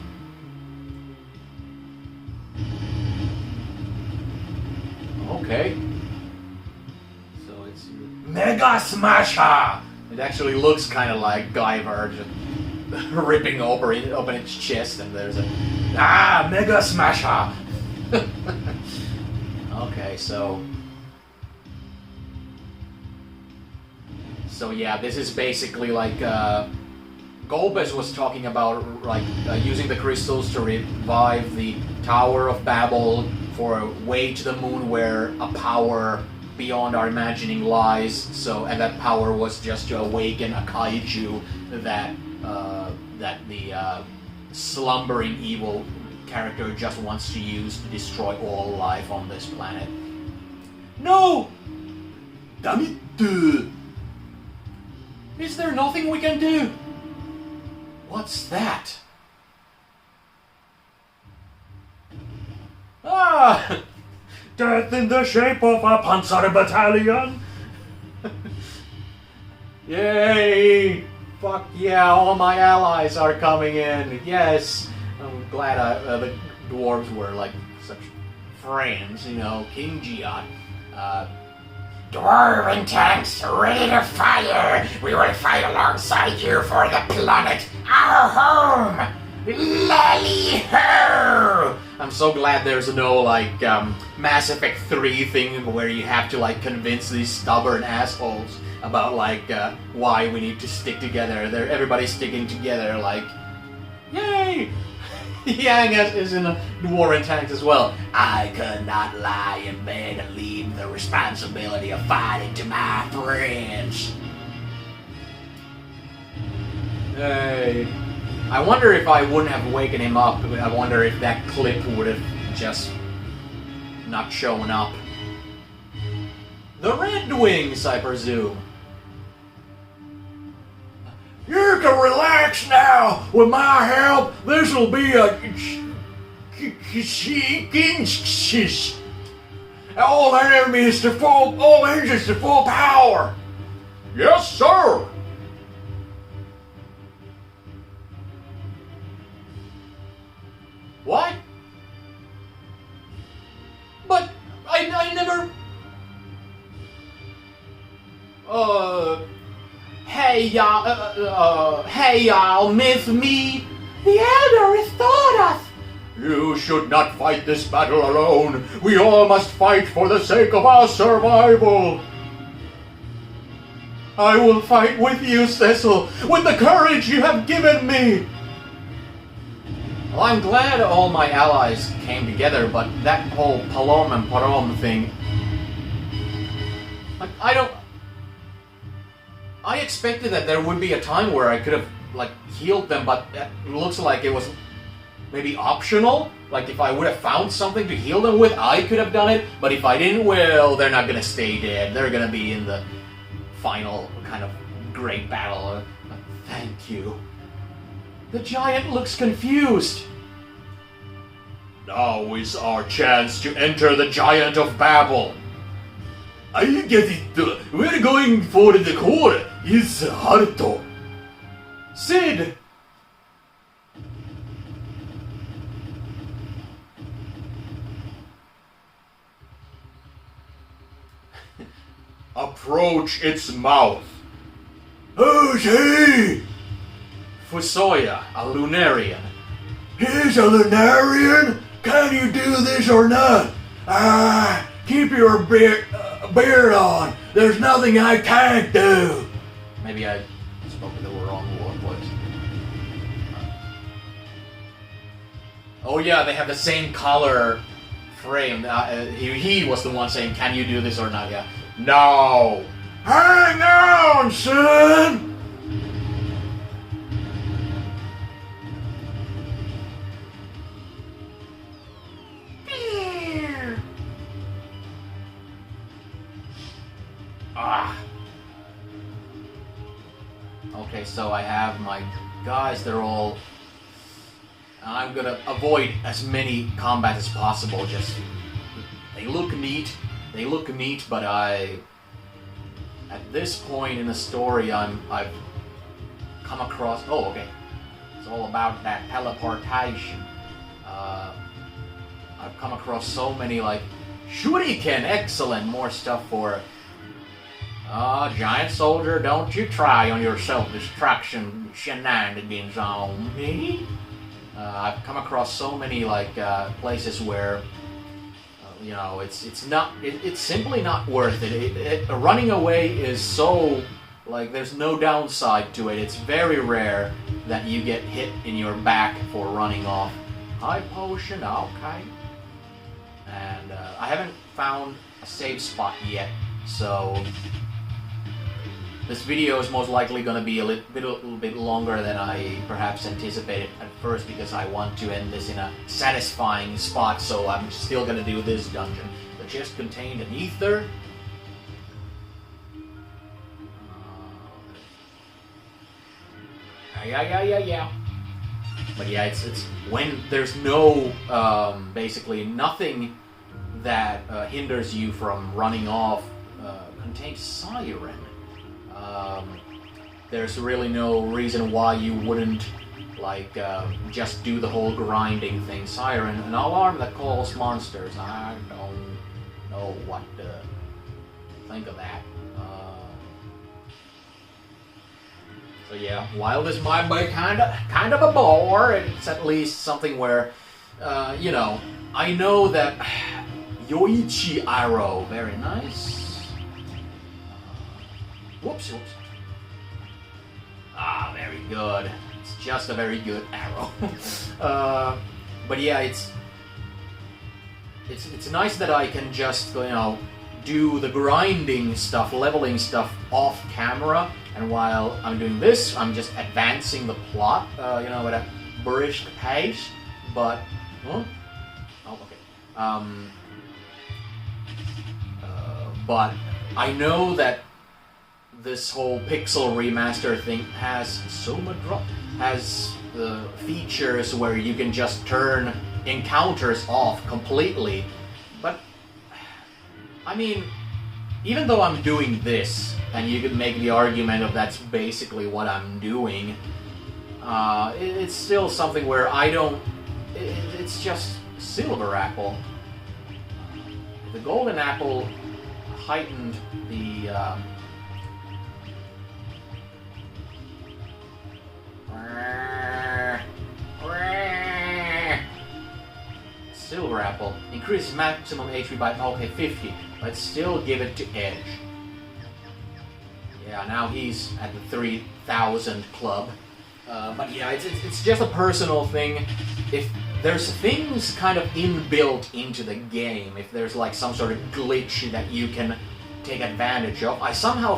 Okay. Mega Smasher! It actually looks kind of like Guyver just ripping open its chest, and there's a Mega Smasher! okay, so yeah, this is basically like Golbez was talking about like using the crystals to revive the Tower of Babel for a way to the moon where a power beyond our imagining lies. So, and that power was just to awaken a kaiju that the slumbering evil character just wants to use to destroy all life on this planet. No! Damn it! Is there nothing we can do? What's that? Ah! Death in the shape of a Panzer battalion! Yay! Fuck yeah, all my allies are coming in. Yes! I'm glad the dwarves were like such friends, you know. King Giat. Dwarven tanks ready to fire! We will fight alongside you for the planet, our home! Lally-ho! I'm so glad there's no like Mass Effect 3 thing where you have to like convince these stubborn assholes about like why we need to stick together. Everybody's sticking together like, yay! Yang is in the Dwarven tanks as well. I could not lie in bed and leave the responsibility of fighting to my friends. Hey. I wonder if I wouldn't have waken him up. I wonder if that clip would have just not shown up. The Red Wings, I presume. You can relax now. With my help, this'll be a... All enemies to full... All engines to full power. Yes, sir. What? But I never... Hey y'all, miss me? The Elder is thought us. You should not fight this battle alone. We all must fight for the sake of our survival. I will fight with you, Cecil, with the courage you have given me. Well, I'm glad all my allies came together, but that whole Palom and Parom thing... Like, I expected that there would be a time where I could have, like, healed them, but it looks like it was maybe optional. Like, if I would have found something to heal them with, I could have done it, but if I didn't, well, they're not gonna stay dead. They're gonna be in the final kind of great battle. Thank you. The giant looks confused. Now is our chance to enter the Giant of Babel. I get it. We're going for the core. It's Haruto. Sid! Approach its mouth. Who's he? Fusoya, a Lunarian. He's a Lunarian? Can you do this or not? Keep your beard on. There's nothing I can't do. Maybe I spoke the wrong voice. Oh yeah, they have the same collar frame. He was the one saying, "Can you do this or not?" Yeah. No. Hang on, son. Okay, so I have my guys, they're all... I'm gonna avoid as many combats as possible, just... They look neat, but at this point in the story, I've come across... Oh, okay. It's all about that teleportation. I've come across so many, like... Shuriken, excellent! More stuff for Giant soldier, don't you try on your self-destruction shenanigans on me. I've come across so many like places where you know it's simply not worth it. Running away is so like there's no downside to it. It's very rare that you get hit in your back for running off. High potion, okay. And I haven't found a save spot yet, so this video is most likely going to be a little bit longer than I perhaps anticipated at first, because I want to end this in a satisfying spot, so I'm still going to do this dungeon. The chest contained an ether. Yeah. But yeah, it's when there's no, basically nothing that hinders you from running off, contains Siren. There's really no reason why you wouldn't, like, just do the whole grinding thing. Siren, an alarm that calls monsters. I don't know what to think of that. So yeah, while this might be kind of a bore, it's at least something where, you know, I know that Yoichi arrow, very nice. Whoops. Ah, very good. It's just a very good arrow. But yeah, it's nice that I can just, you know, do the grinding stuff, leveling stuff off camera, and while I'm doing this, I'm just advancing the plot, you know, at a brisk pace. But, huh? Oh, okay. But I know that this whole pixel remaster thing has features where you can just turn encounters off completely. But I mean, even though I'm doing this, and you could make the argument of that's basically what I'm doing, it's still something where I don't. It's just Silver Apple. The Golden Apple heightened the. Silver Apple increases maximum HP by 50. Let's still give it to Edge. Yeah, now he's at the 3,000 club. But yeah, it's just a personal thing. If there's things kind of inbuilt into the game, if there's like some sort of glitch that you can take advantage of, I somehow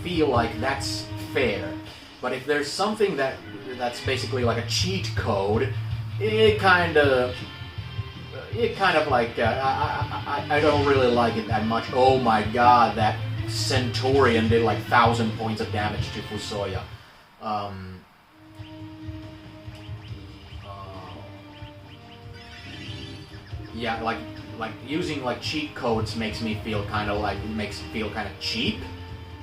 feel like that's fair. But if there's something that's basically like a cheat code, it kind of like I don't really like it that much. Oh my god, that Centaurian did like 1,000 points of damage to Fusoya. Yeah, like using like cheat codes makes me feel kind of cheap.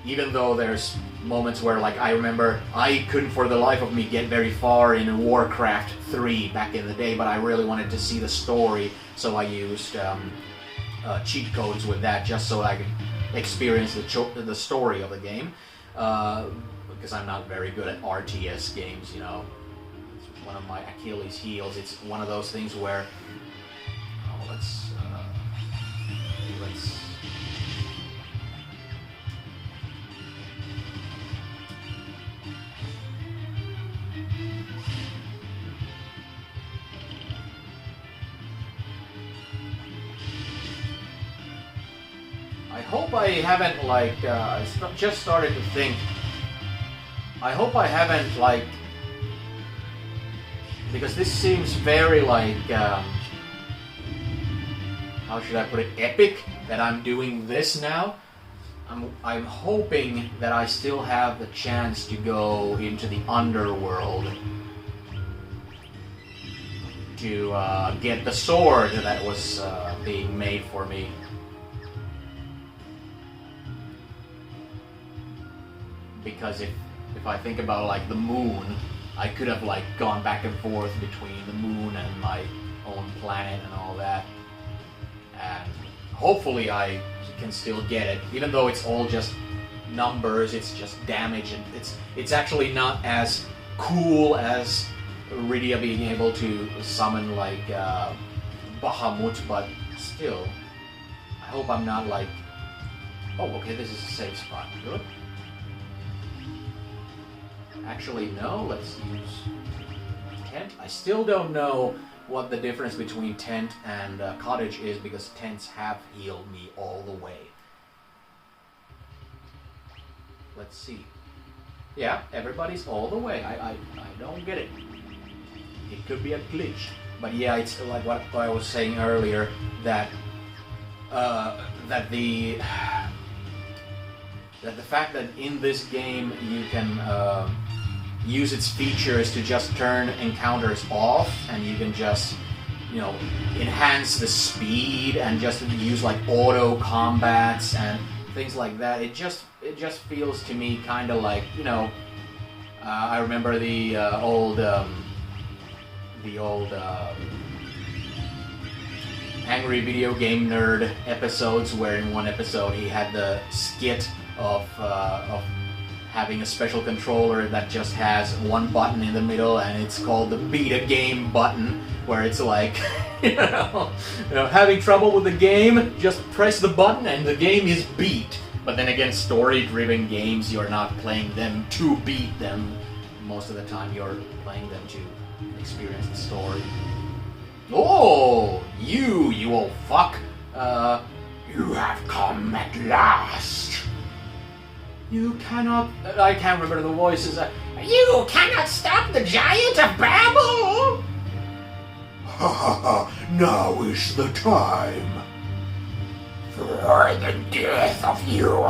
Even though there's moments where, like, I remember I couldn't for the life of me get very far in Warcraft 3 back in the day, but I really wanted to see the story, so I used cheat codes with that just so I could experience the story of the game. Because I'm not very good at RTS games, you know. It's one of my Achilles heels. It's one of those things where... Oh, let's... I hope I haven't, like, just started to think. I hope I haven't, like, because this seems very, like, how should I put it, epic, that I'm doing this now. I'm hoping that I still have the chance to go into the underworld to get the sword that was being made for me. Because if I think about, like, the moon, I could have, like, gone back and forth between the moon and my own planet and all that. And hopefully I can still get it, even though it's all just numbers. It's just damage, and it's actually not as cool as Rydia being able to summon like Bahamut, but still, I hope I'm not like. Oh, okay, this is a safe spot. Good. Actually, no. Let's use tent. I still don't know what the difference between tent and cottage is, because tents have healed me all the way. Let's see. Yeah, everybody's all the way. I don't get it. It could be a glitch. But yeah, it's like what I was saying earlier, that the fact that in this game you can use its features to just turn encounters off, and you can just, you know, enhance the speed and just use like auto combats and things like that. It just feels to me kind of like, you know, I remember the old Angry Video Game Nerd episodes, where in one episode he had the skit of having a special controller that just has one button in the middle, and it's called the beat a game button, where it's like, you know, having trouble with the game, just press the button and the game is beat. But then again, story-driven games, you're not playing them to beat them. Most of the time you're playing them to experience the story. Oh, you old fuck. You have come at last. You cannot... I can't remember the voices. You cannot stop the giant of Babel! Ha ha ha, now is the time. For the death of you all.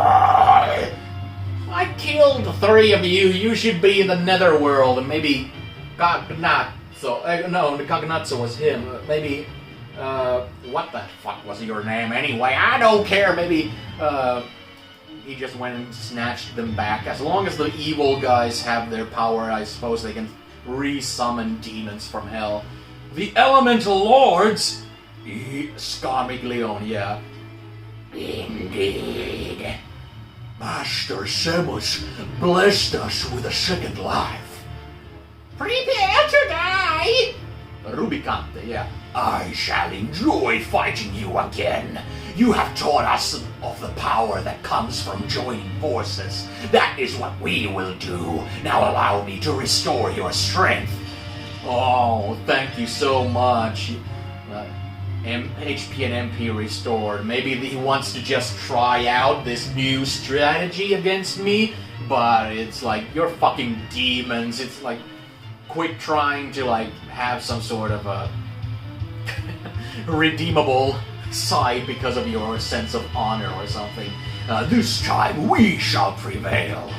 I killed 3 of you. You should be in the netherworld, and maybe Gagnatso. No, the Gagnatso was him. Maybe, what the fuck was your name anyway? I don't care. Maybe, he just went and snatched them back. As long as the evil guys have their power, I suppose they can re-summon demons from hell. The Elemental Lords? Scarmiglione, yeah. Indeed. Master Samus blessed us with a second life. Prepare to die! Rubicante, yeah. I shall enjoy fighting you again. You have taught us of the power that comes from joining forces. That is what we will do. Now allow me to restore your strength. Oh, thank you so much. HP and MP restored. Maybe he wants to just try out this new strategy against me, but it's like, you're fucking demons. It's like, quit trying to like have some sort of a redeemable side because of your sense of honor or something. This time we shall prevail.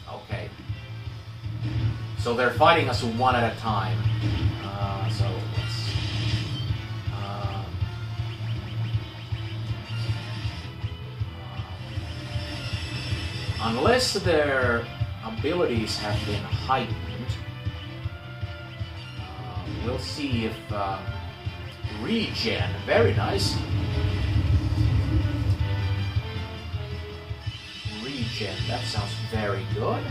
Okay. So they're fighting us one at a time. So let's... unless their abilities have been heightened, we'll see if regen, very nice. Regen, that sounds very good.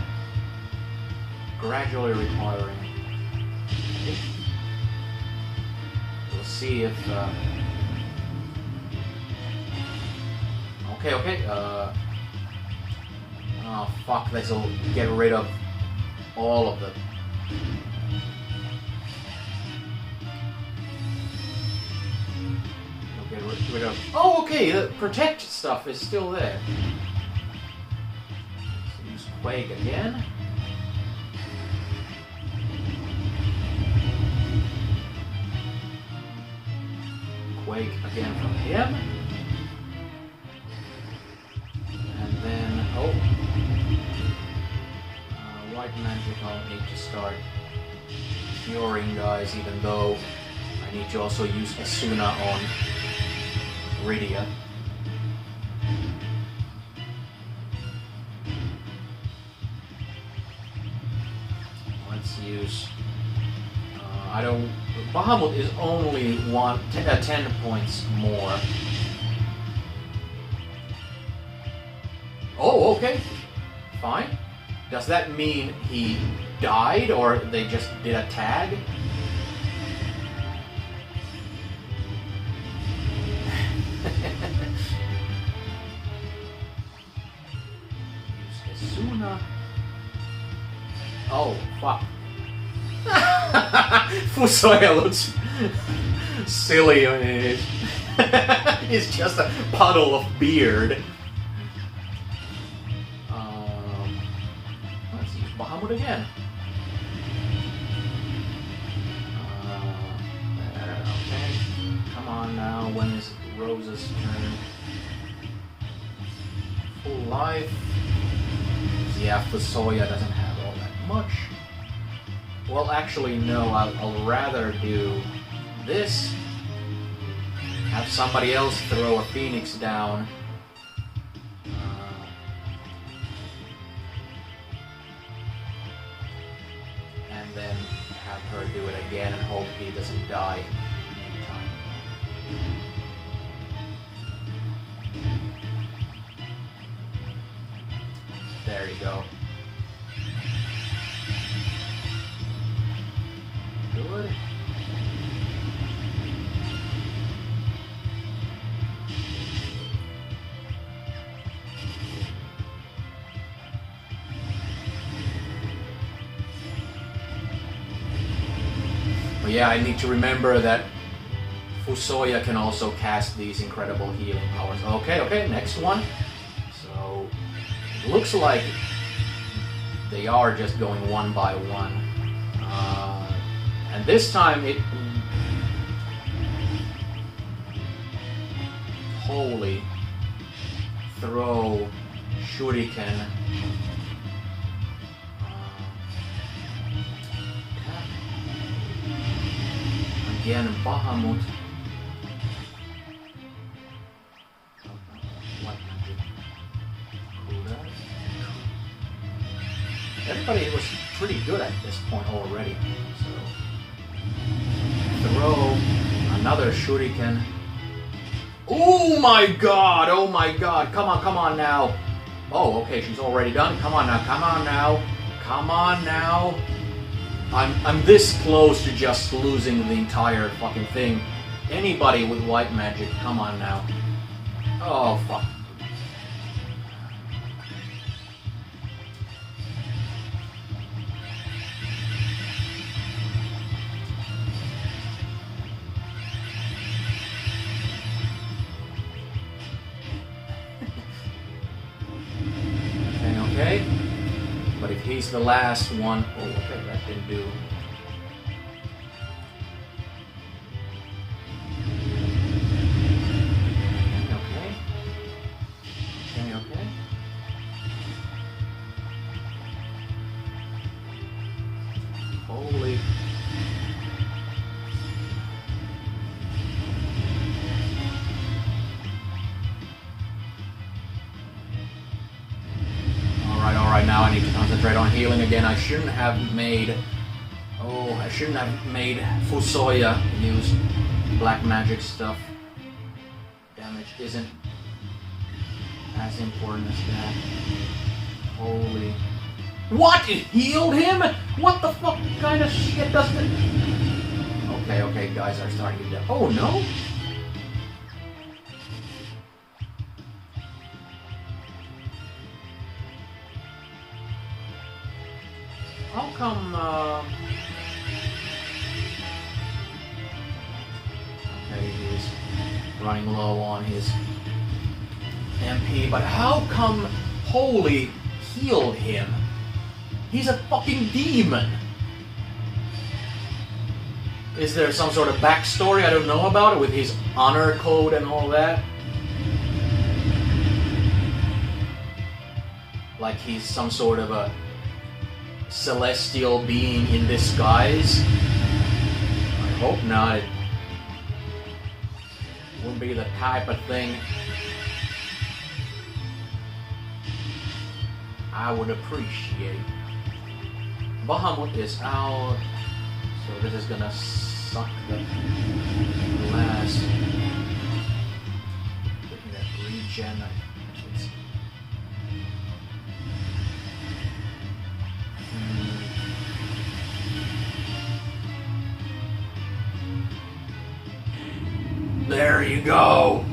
Gradually requiring. We'll see if. Okay. Oh fuck! This will get rid of all of them. Oh, okay, the protect stuff is still there. Let's use Quake again. Quake again from him. And then, White Magic, I'll need to start curing guys, even though I need to also use Asuna on Rydia. Let's use... I don't... Bahamut is only 10 points more. Oh, okay. Fine. Does that mean he died, or they just did a tag? Use Hesuna. Oh, fuck. Fusoya looks silly on it. He's just a puddle of beard. Let's use Bahamut again. Okay. Come on now. When is Rose's turn? Full life. Yeah, Fusoya doesn't have all that much. Well, actually, no. I'll rather do this. Have somebody else throw a phoenix down. And then have her do it again and hope he doesn't die in time. There you go. Good. But yeah, I need to remember that Fusoya can also cast these incredible healing powers. Okay, next one. So, it looks like they are just going one by one. And this time it... Holy. Throw Shuriken. Again, Bahamut. White magic. Everybody was pretty good at this point already. So throw another shuriken. Oh my god! Oh my god! Come on now! Oh, okay, she's already done. Come on now! Come on now! I'm this close to just losing the entire fucking thing. Anybody with white magic, come on now. Oh, fuck. Okay. But if he's the last one... Oh, okay, that didn't do... Okay. Holy... Alright, now I need to concentrate on healing again. I shouldn't have made Fusoya use black magic stuff. Damage isn't as important as that. Holy... What? It healed him? What the fuck kind of shit does it? Okay, guys are starting to get... Oh, no? How come, Okay, he's running low on his MP, but how come Holy healed him? He's a fucking demon! Is there some sort of backstory I don't know about it with his honor code and all that? Like he's some sort of a celestial being in disguise? I hope not. It wouldn't be the type of thing I would appreciate. Bahamut is out, so this is gonna suck the last. Getting that regen. There you go.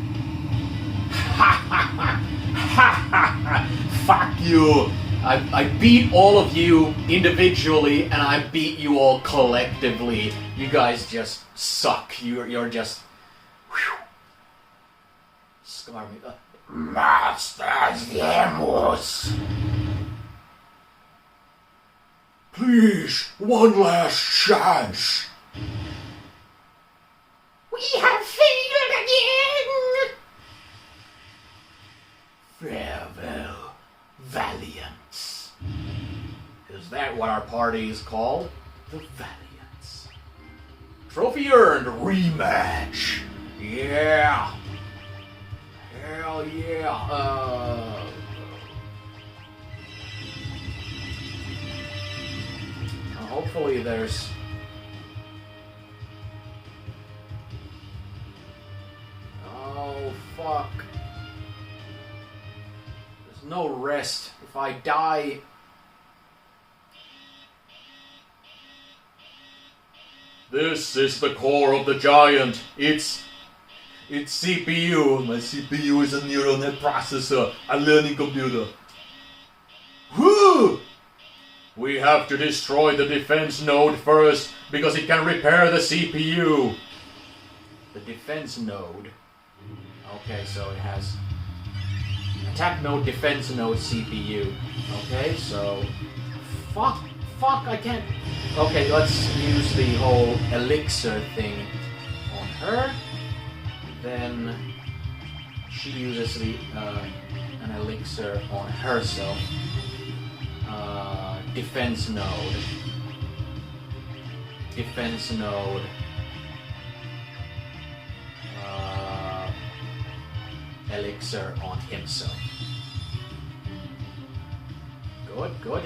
Fuck you. I beat all of you individually, and I beat you all collectively. You guys just suck. You're just... Whew. Scar me. Masters Lemus. Please, one last chance. We have failed again! Farewell, Valiants. Is that what our party is called? The Valiants. Trophy earned rematch. Yeah. Hell yeah. Hopefully there's... Oh, fuck. There's no rest. If I die... This is the core of the giant. It's CPU. My CPU is a neural net processor, a learning computer. Whoo! We have to destroy the defense node first, because it can repair the CPU. The defense node. Okay, so it has attack node, defense node, CPU. Okay, so fuck, I can't. Okay, let's use the whole elixir thing on her. Then she uses the an elixir on herself. Defense node. Defense node. Elixir on himself. Good.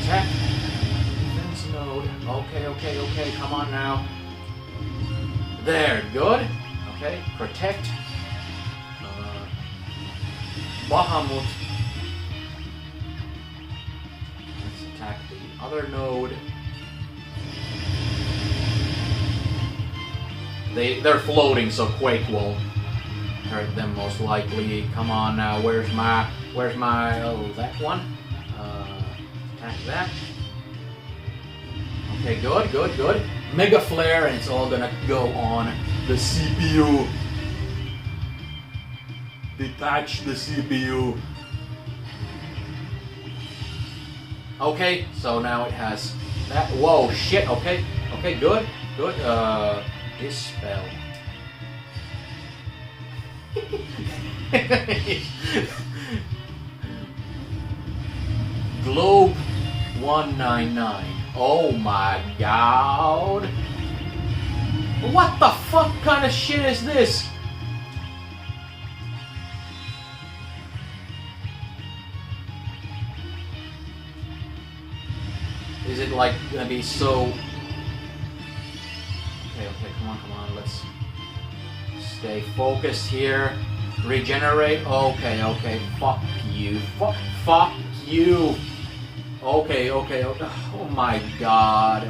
Attack. Defense node. Okay, come on now. There, good. Okay, protect. Bahamut. Let's attack the other node. They're floating, so Quake won't hurt them most likely. Come on now, where's my, oh, that one? Attack that. Okay, good. Mega Flare, and it's all gonna go on the CPU. Detach the CPU. Okay, so now it has that. Whoa, shit, okay, good. Dispel. Globe 199. Oh my god. What the fuck kind of shit is this? Is it like gonna be so... Okay, come on, let's stay focused here. Regenerate, okay, fuck you, fuck you. Okay, oh my god,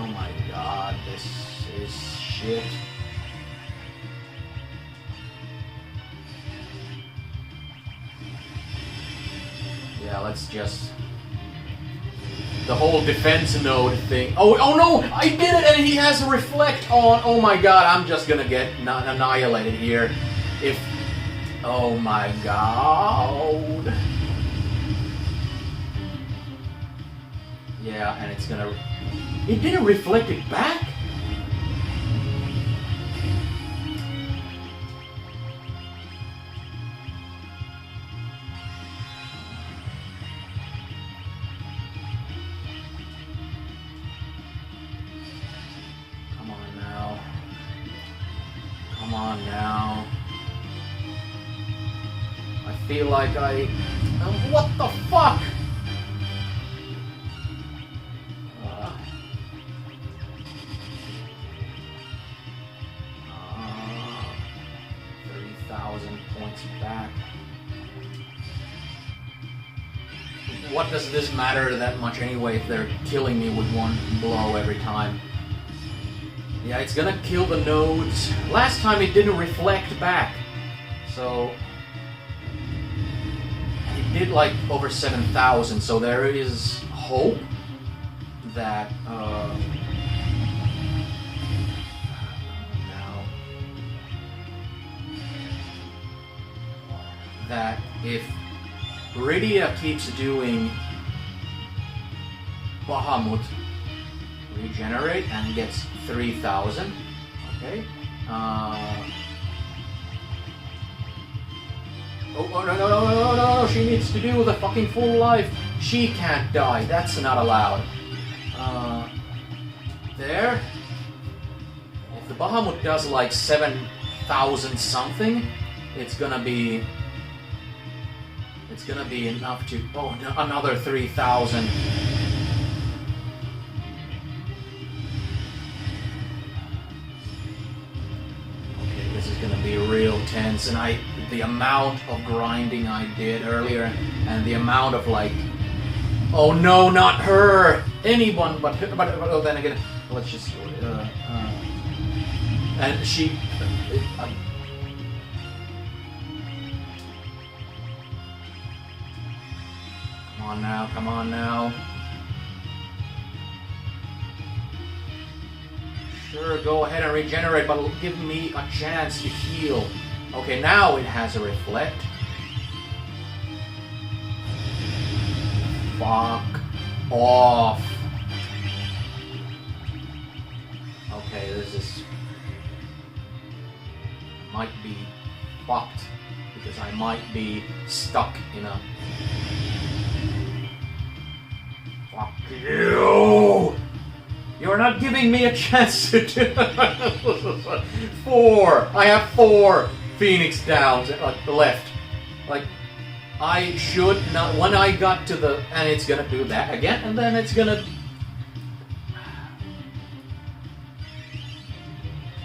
this is shit. Yeah, let's just... The whole defense node thing. Oh no! I did it, and he has a reflect on. Oh my god! I'm just gonna get annihilated here. If... Oh my god! Yeah, and it's gonna... It didn't reflect it back? Come on now. I feel like I... what the fuck? 30,000 points back. What does this matter that much anyway if they're killing me with one blow every time? Yeah, it's gonna kill the nodes. Last time it didn't reflect back. So... It did like over 7,000, so there is hope that... now... That if Rydia keeps doing Bahamut regenerate and gets 3,000, okay? Oh, no, she needs to do the fucking full life. She can't die, that's not allowed. There. If the Bahamut does like 7,000 something, it's gonna be enough to... Oh, another 3,000. Okay, this is gonna be real tense, and the amount of grinding I did earlier, and the amount of like... Oh no, not her! Anyone but oh, then again, let's just... and she... Come on now. Sure, go ahead and regenerate, but give me a chance to heal. Okay, now it has a reflect. Fuck off. Okay, this is... might be fucked, because I might be stuck in a... Fuck you! You're not giving me a chance to do... 4! I have 4 Phoenix downs left. Like, I should not... When I got to the... And it's gonna do that again, and then it's gonna...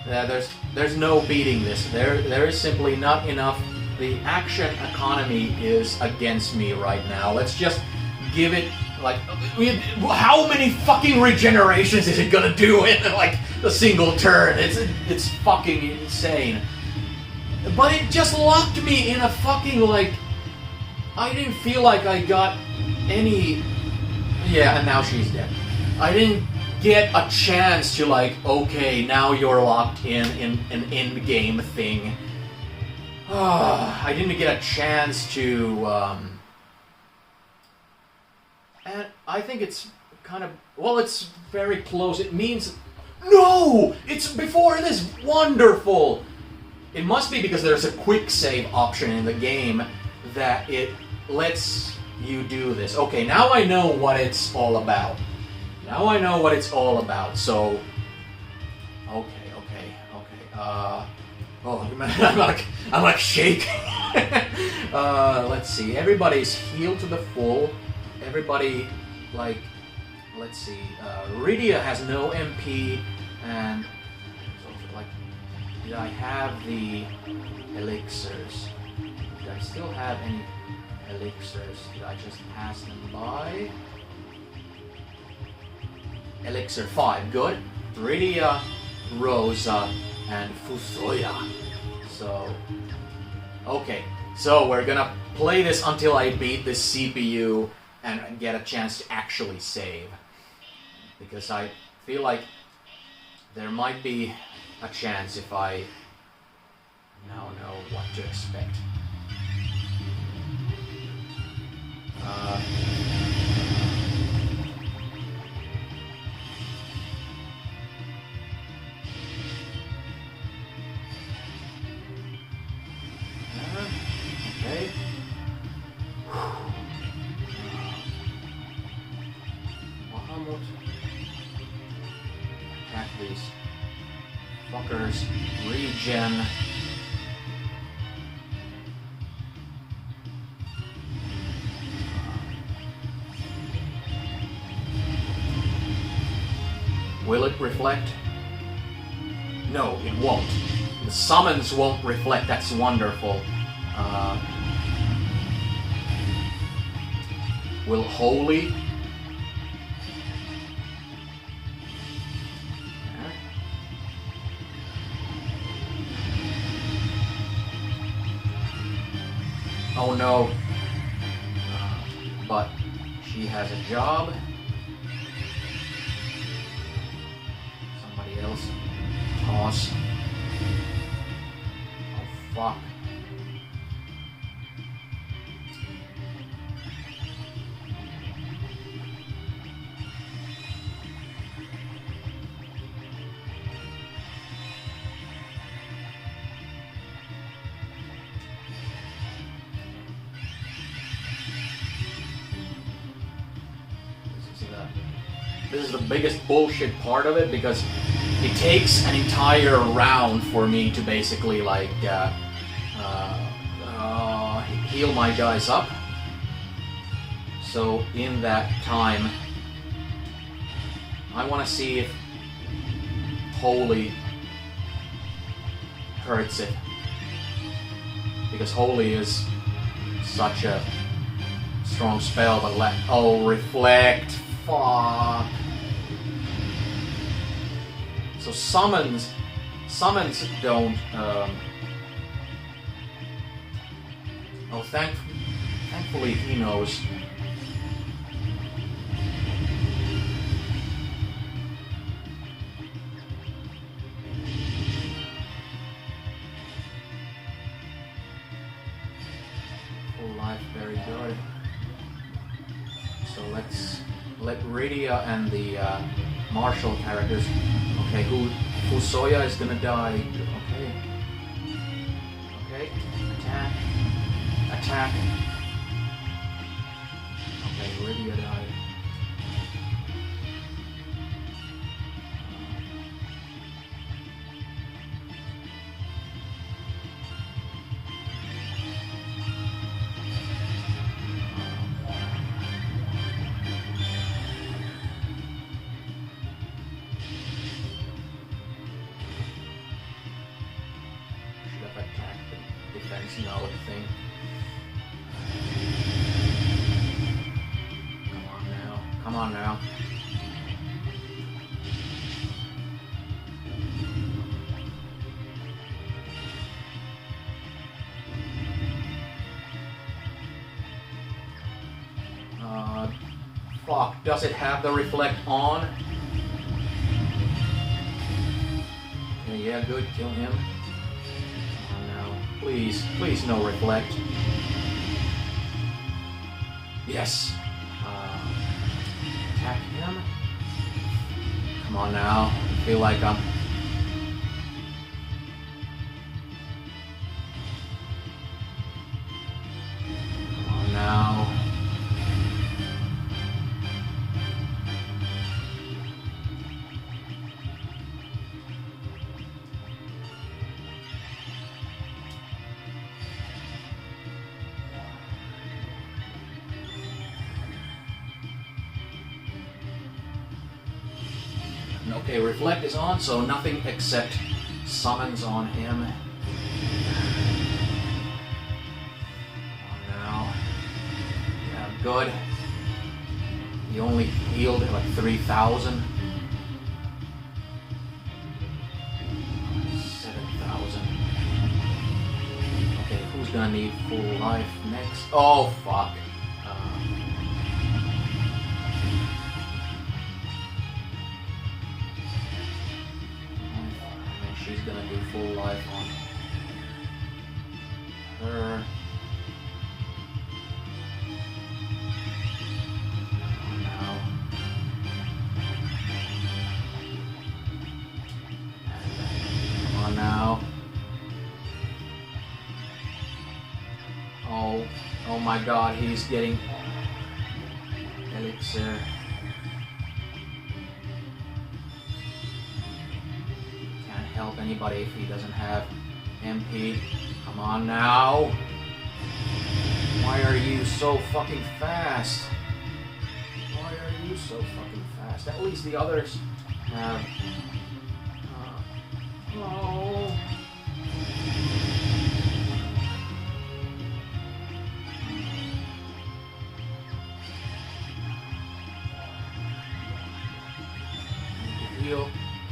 Yeah, there's no beating this. There is simply not enough. The action economy is against me right now. Let's just give it... Like, how many fucking regenerations is it gonna do in like a single turn? It's fucking insane. But it just locked me in a fucking like... I didn't feel like I got any... Yeah, and now she's dead. I didn't get a chance to like, okay, now you're locked in an end-game thing. I didn't get a chance to... And I think it's kind of... Well, it's very close. It means... No! It's before this! Wonderful! It must be because there's a quick save option in the game that it lets you do this. Okay, now I know what it's all about. Now I know what it's all about, so... Okay. Oh, I'm like shaking. Let's see. Everybody's healed to the full. Everybody, like, let's see, Rydia has no MP, and, so, like, did I have the elixirs? Did I still have any elixirs? Did I just pass them by? Elixir 5, good. Rydia, Rosa, and Fusoya. So, okay, so we're gonna play this until I beat the CPU and get a chance to actually save. Because I feel like there might be a chance if I now know what to expect. Okay. Bahamut. Attack these fuckers. Regen. Will it reflect? No, it won't. The summons won't reflect. That's wonderful. Will Holy... Oh no. But she has a job. Somebody else. Toss. Oh fuck. This is the biggest bullshit part of it because it takes an entire round for me to basically like heal my guys up. So in that time, I want to see if Holy hurts it, because Holy is such a strong spell. But reflect. Fuck. So summons don't. Thankfully he knows. Full life, very good. So let's let Rydia and the martial characters. Okay, Fusoya is gonna die. Okay. Attack. Okay, Rydia died. Defense node thing. Come on now. Fuck, does it have the reflect on? Yeah, good, kill him. Please no reflect. Yes. Attack him. Come on now. I feel like I'm... Come on now. Okay, reflect is on, so nothing except summons on him. Come on now. Yeah, good. He only healed like 3,000. 7,000. Okay, who's gonna need full life next? Oh, fuck. She's gonna do full life on her. Now. Come on now. Oh my god, he's getting elixir. Help anybody if he doesn't have MP. Come on now. Why are you so fucking fast? Why are you so fucking fast? At least the others have... oh.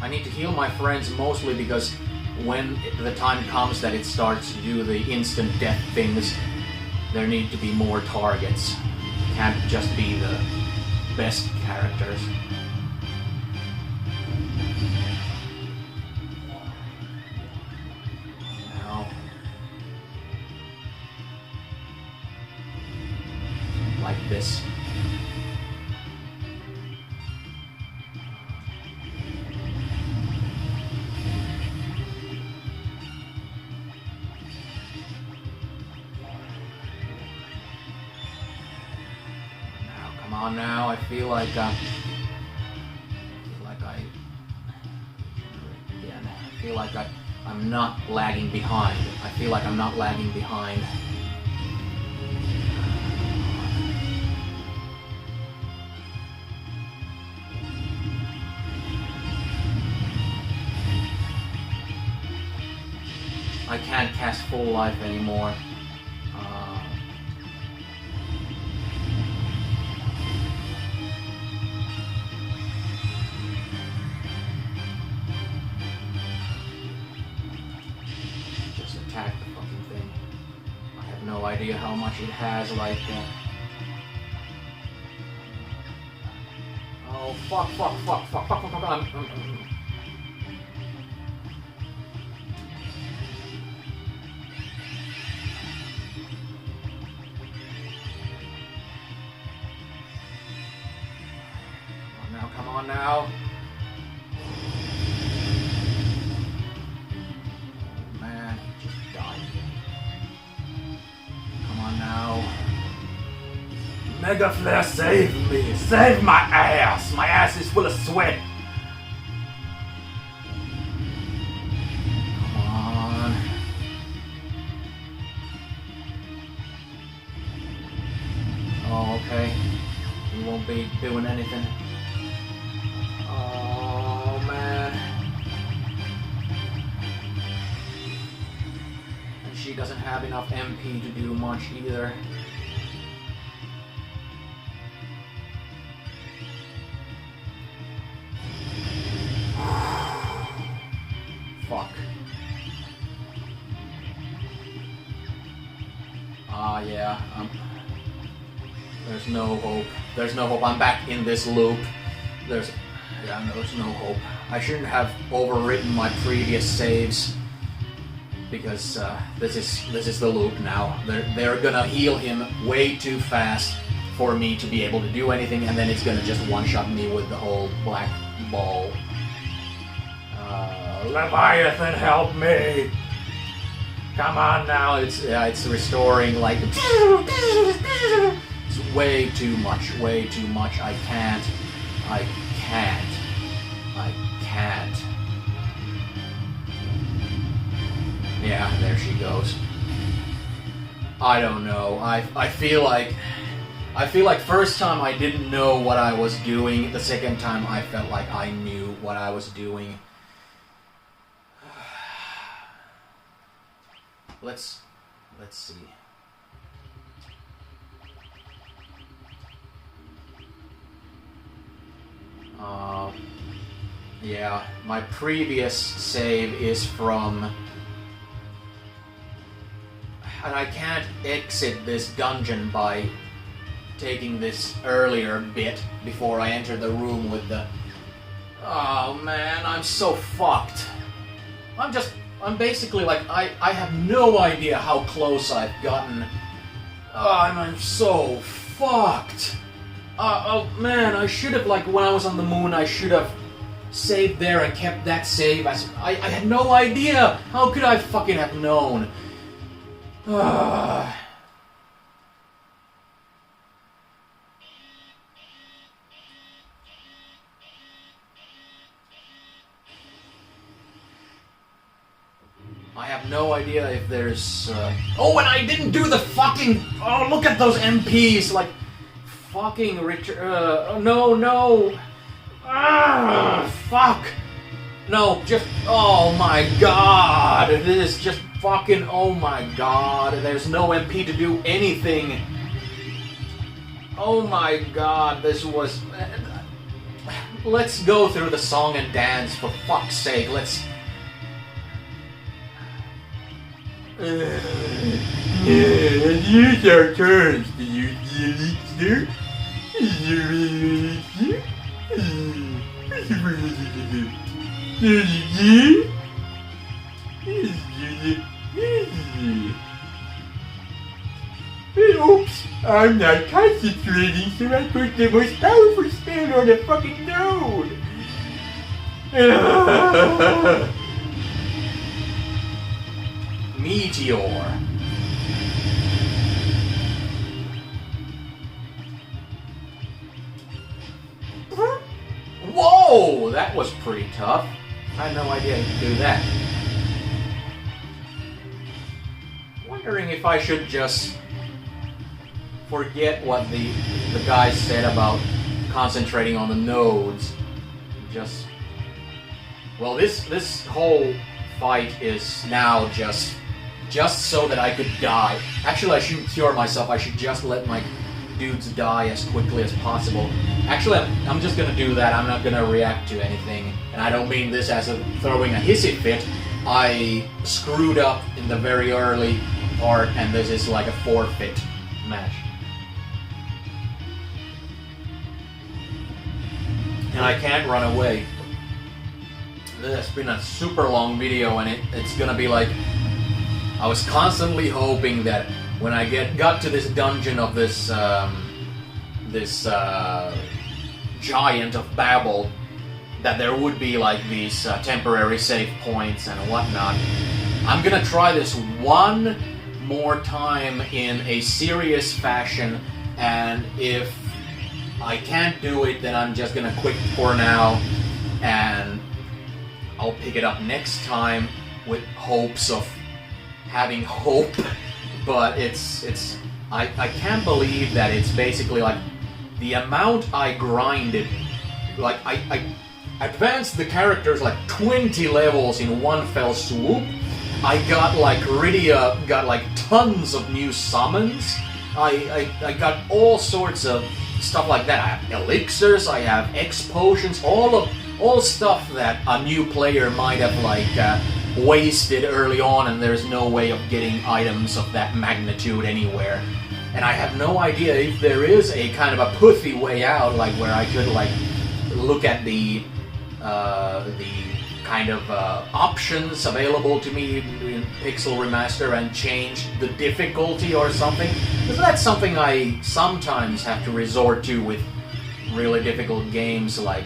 I need to heal my friends mostly because when the time comes that it starts to do the instant death things, There need to be more targets. Can't just be the best characters. Now, like this. Come on now, I feel like I feel like I'm not lagging behind. I feel like I'm not lagging behind. I can't cast full life anymore. Attack the fucking thing. I have no idea how much it has, like, oh, fuck. Come on now. Mega Flare, save me! Save my ass! My ass is full of sweat! Come on. Oh, okay. We won't be doing anything. Oh, man. And she doesn't have enough MP to do much either. Fuck. Yeah. There's no hope. There's no hope. I'm back in this loop. There's no hope. I shouldn't have overwritten my previous saves because this is the loop now. They're gonna heal him way too fast for me to be able to do anything, and then it's gonna just one-shot me with the whole black ball. Leviathan, help me! Come on now, it's restoring like it's way too much. I can't. Yeah, there she goes. I don't know. I feel like first time I didn't know what I was doing. The second time I felt like I knew what I was doing. Let's see. Yeah, my previous save is from, and I can't exit this dungeon by taking this earlier bit before I enter the room with the. Oh man, I'm so fucked. I'm basically like, I have no idea how close I've gotten. I'm so fucked. Oh man, I should have, like, when I was on the moon, I should have saved there and kept that save. I had no idea. How could I fucking have known? I have no idea if there's, Oh, and I didn't do the fucking... Oh, look at those MPs, like... Fucking no. Fuck. No, just... Oh my god. This is just fucking... Oh my god. There's no MP to do anything. Oh my god, this was... Let's go through the song and dance, for fuck's sake. Let's... Here's our turns. Do you see Elixir? Oops, I'm not concentrating, so I put the most powerful spell on a fucking node. Meteor. Whoa, that was pretty tough. I had no idea you could do that. Wondering if I should just forget what the guy said about concentrating on the nodes. Just well, this whole fight is now just so that I could die. Actually, I shouldn't cure myself. I should just let my dudes die as quickly as possible. Actually, I'm just gonna do that. I'm not gonna react to anything. And I don't mean this as throwing a hissy fit. I screwed up in the very early part, and this is like a forfeit match. And I can't run away. It's been a super long video, and it's gonna be like... I was constantly hoping that when I got to this dungeon of this giant of Babel, that there would be like these temporary save points and whatnot. I'm gonna try this one more time in a serious fashion, and if I can't do it, then I'm just gonna quit for now, and I'll pick it up next time with hopes of having hope. But I can't believe that it's basically like the amount I grinded. Like I advanced the characters like 20 levels in one fell swoop. I got like Rydia got like tons of new summons. I got all sorts of stuff like that. I have elixirs, I have X potions, all stuff that a new player might have like wasted early on, and there's no way of getting items of that magnitude anywhere. And I have no idea if there is a kind of a puthy way out, like where I could like look at the kind of options available to me in Pixel Remaster and change the difficulty or something. Because that's something I sometimes have to resort to with really difficult games, like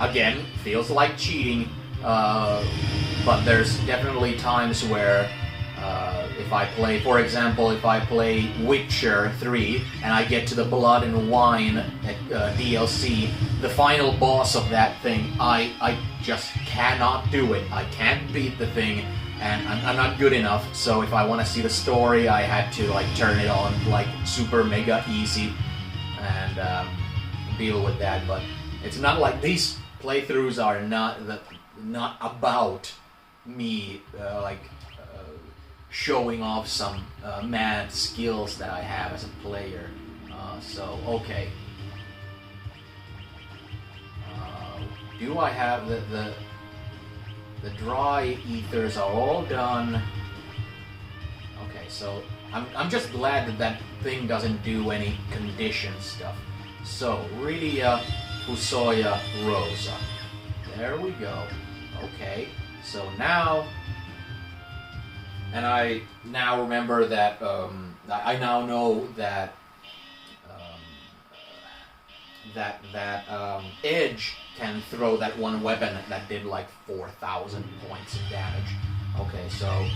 again, feels like cheating. But there's definitely times where if I play, for example, if I play Witcher 3 and I get to the Blood and Wine DLC, the final boss of that thing, I just cannot do it. I can't beat the thing, and I'm not good enough. So if I want to see the story, I had to like turn it on like super mega easy and deal with that. But it's not like these playthroughs are not about me showing off some mad skills that I have as a player. So okay. Do I have the dry ethers are all done? Okay, so I'm just glad that that thing doesn't do any condition stuff. So Rydia, Fusoya, Rosa. There we go. Okay, so now, and I now remember that I now know that Edge can throw that one weapon that did like 4,000 points of damage. Okay, so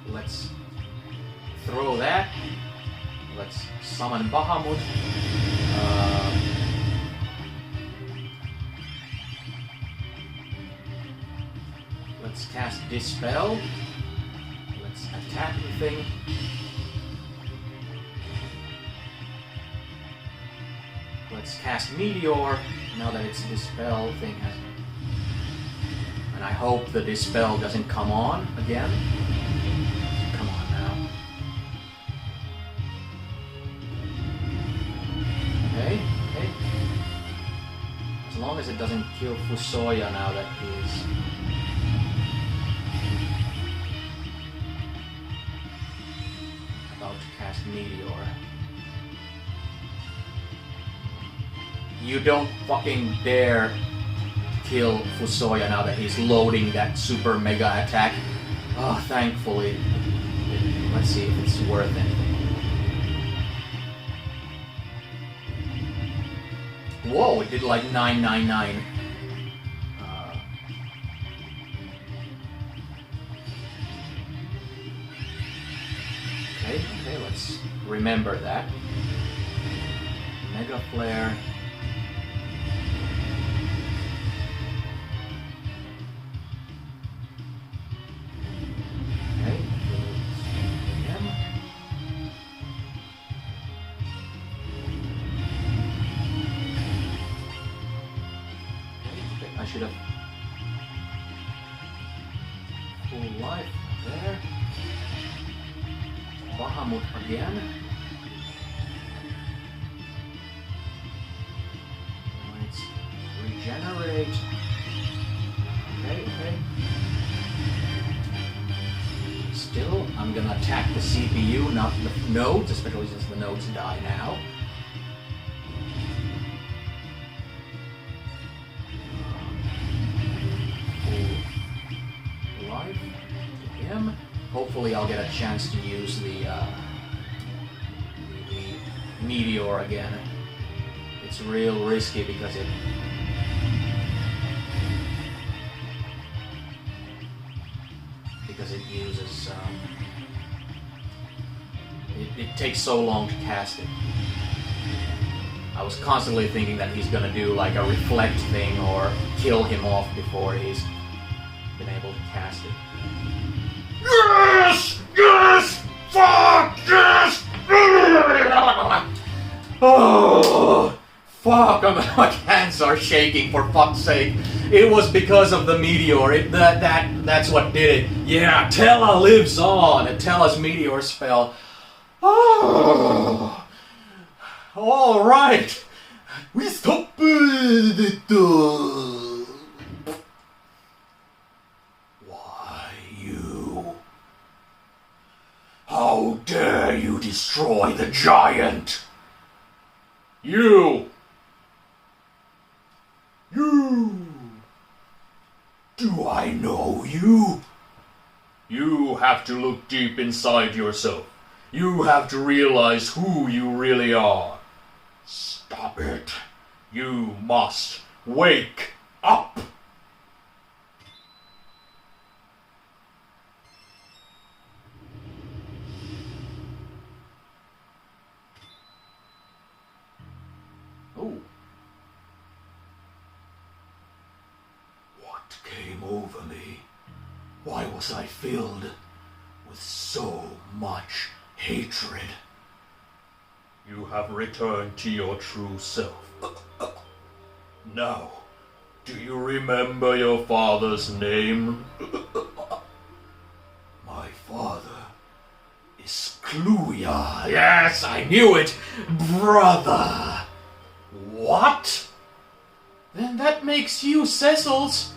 let's throw that. Let's summon Bahamut. Let's cast Dispel. Let's attack the thing. Let's cast Meteor, now that its Dispel thing has... And I hope the Dispel doesn't come on again. Come on now. Okay. As long as it doesn't kill Fusoya now that is... that meteor. You don't fucking dare kill Fusoya now that he's loading that super mega attack. Oh, thankfully. Let's see if it's worth anything. Whoa, it did like 999. Okay, let's remember that. Mega Flare. Okay, him. Okay, I should have full life there. Bahamut again. Let's regenerate. Okay. Still, I'm gonna attack the CPU, not the nodes, especially since the nodes die now. Full life to him. Hopefully I'll get a chance to use the meteor again. It's real risky because it uses it takes so long to cast it. I was constantly thinking that he's gonna do like a reflect thing or kill him off before he's been able to cast it. Yes! Yes! Fuck! Yes! Oh, fuck! My hands are shaking, for fuck's sake. It was because of the meteor. That's what did it. Yeah, Tella lives on. Tella's meteor spell. Oh. All right. We stopped it. Why, you? How dare you destroy the giant? You. Do I know you? You have to look deep inside yourself. You have to realize who you really are. Stop it. You must wake up. Oh. What came over me? Why was I filled with so much hatred? You have returned to your true self. Now, do you remember your father's name? My father is Cluya. Yes, I knew it! Brother! What? Then that makes you Cecil's.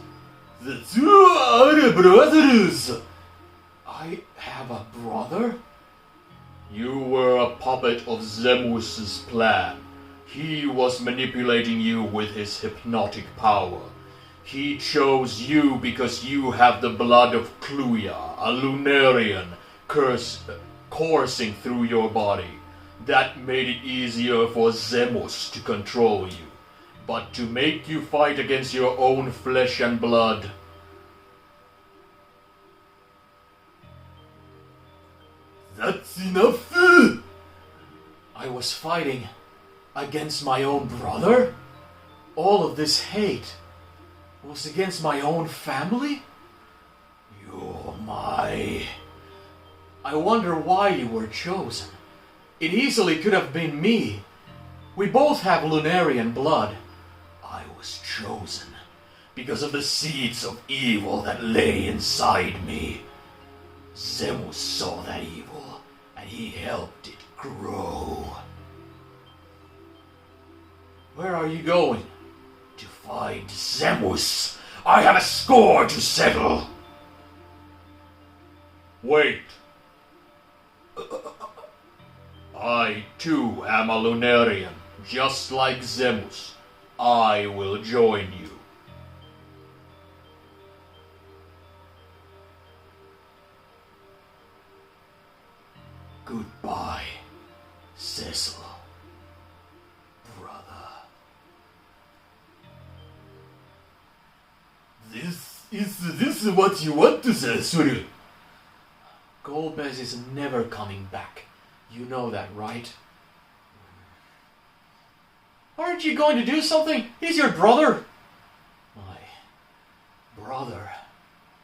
The two are brothers. I have a brother? You were a puppet of Zemus's plan. He was manipulating you with his hypnotic power. He chose you because you have the blood of Cluya, a Lunarian, coursing through your body. That made it easier for Zemus to control you. But to make you fight against your own flesh and blood... That's enough! I was fighting against my own brother? All of this hate was against my own family? You're my... I wonder why you were chosen. It easily could have been me. We both have Lunarian blood. I was chosen because of the seeds of evil that lay inside me. Zemus saw that evil, and he helped it grow. Where are you going? To find Zemus. I have a score to settle. Wait. I too am a Lunarian, just like Zemus. I will join you. Goodbye, Cecil, brother. This is what you want to say, Suru? Golbez is never coming back. You know that, right? Aren't you going to do something? He's your brother. My brother.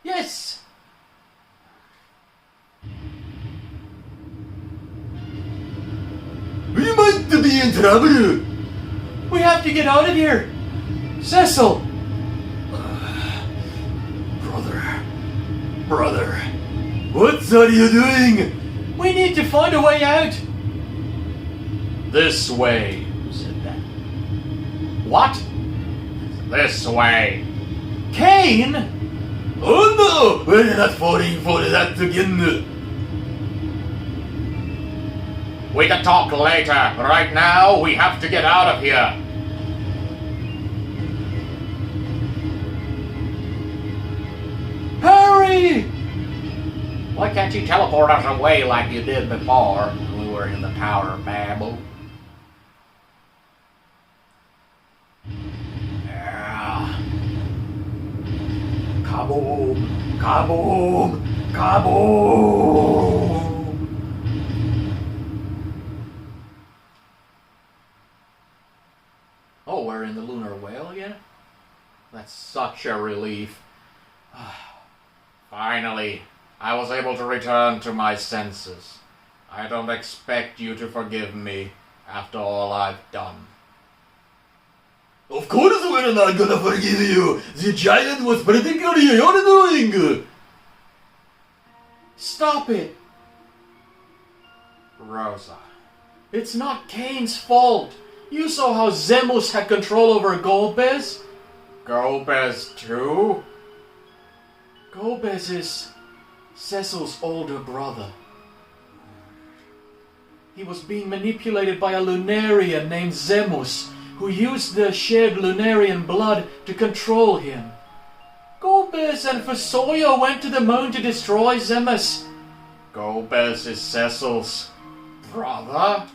Yes. We might be in trouble. We have to get out of here. Cecil. Brother, what are you doing? We need to find a way out. This way, said Ben. What? This way. Kane? Oh no! We're not falling for that again. We can talk later. Right now, we have to get out of here. Harry! Why can't you teleport us away like you did before when we were in the Tower of Babel? Yeah. Kaboom! Kaboom! Kaboom! Oh, we're in the Lunar Whale again? That's such a relief. Finally, I was able to return to my senses. I don't expect you to forgive me after all I've done. Of course we're not gonna forgive you. The giant was particularly your doing. Stop it! Rosa. It's not Kane's fault. You saw how Zemus had control over Golbez. Golbez too? Golbez is Cecil's older brother. He was being manipulated by a Lunarian named Zemus, who used the shared Lunarian blood to control him. Golbez and Fusoya went to the moon to destroy Zemus. Golbez is Cecil's brother?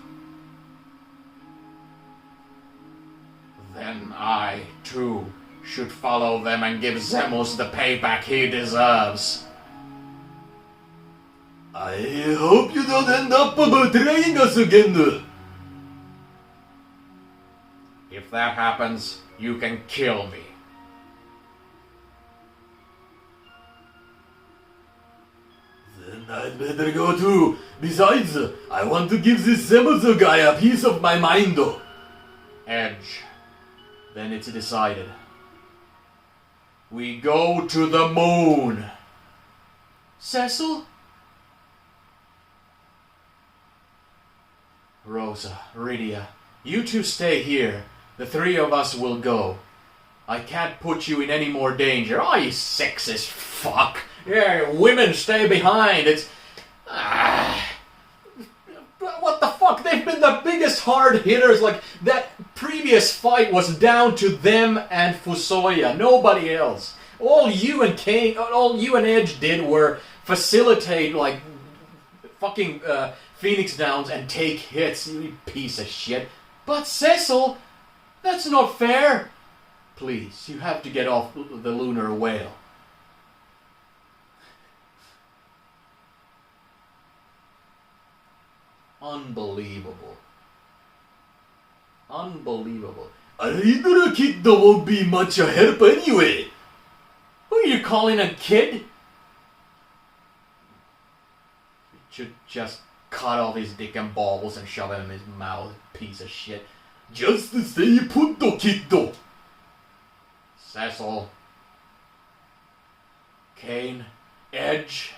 Then I, too, should follow them and give Zemus the payback he deserves. I hope you don't end up betraying us again. If that happens, you can kill me. Then I'd better go too. Besides, I want to give this Zemus guy a piece of my mind. Edge. Then it's decided. We go to the moon. Cecil? Rosa, Rydia, you two stay here. The three of us will go. I can't put you in any more danger. Oh, you sexist fuck. Yeah, women stay behind. It's... What the fuck? They've been the biggest hard hitters. Like, that previous fight was down to them and Fusoya. Nobody else. All you and Kane, all you and Edge did were facilitate, like, fucking Phoenix Downs and take hits, you piece of shit. But Cecil, that's not fair. Please, you have to get off the Lunar Whale. Unbelievable. Unbelievable. A little kid won't be much help anyway. Who are you calling a kid? You should just cut off his dick and balls and shove him in his mouth, piece of shit. Just stay put, kiddo. Cecil. Kane. Edge.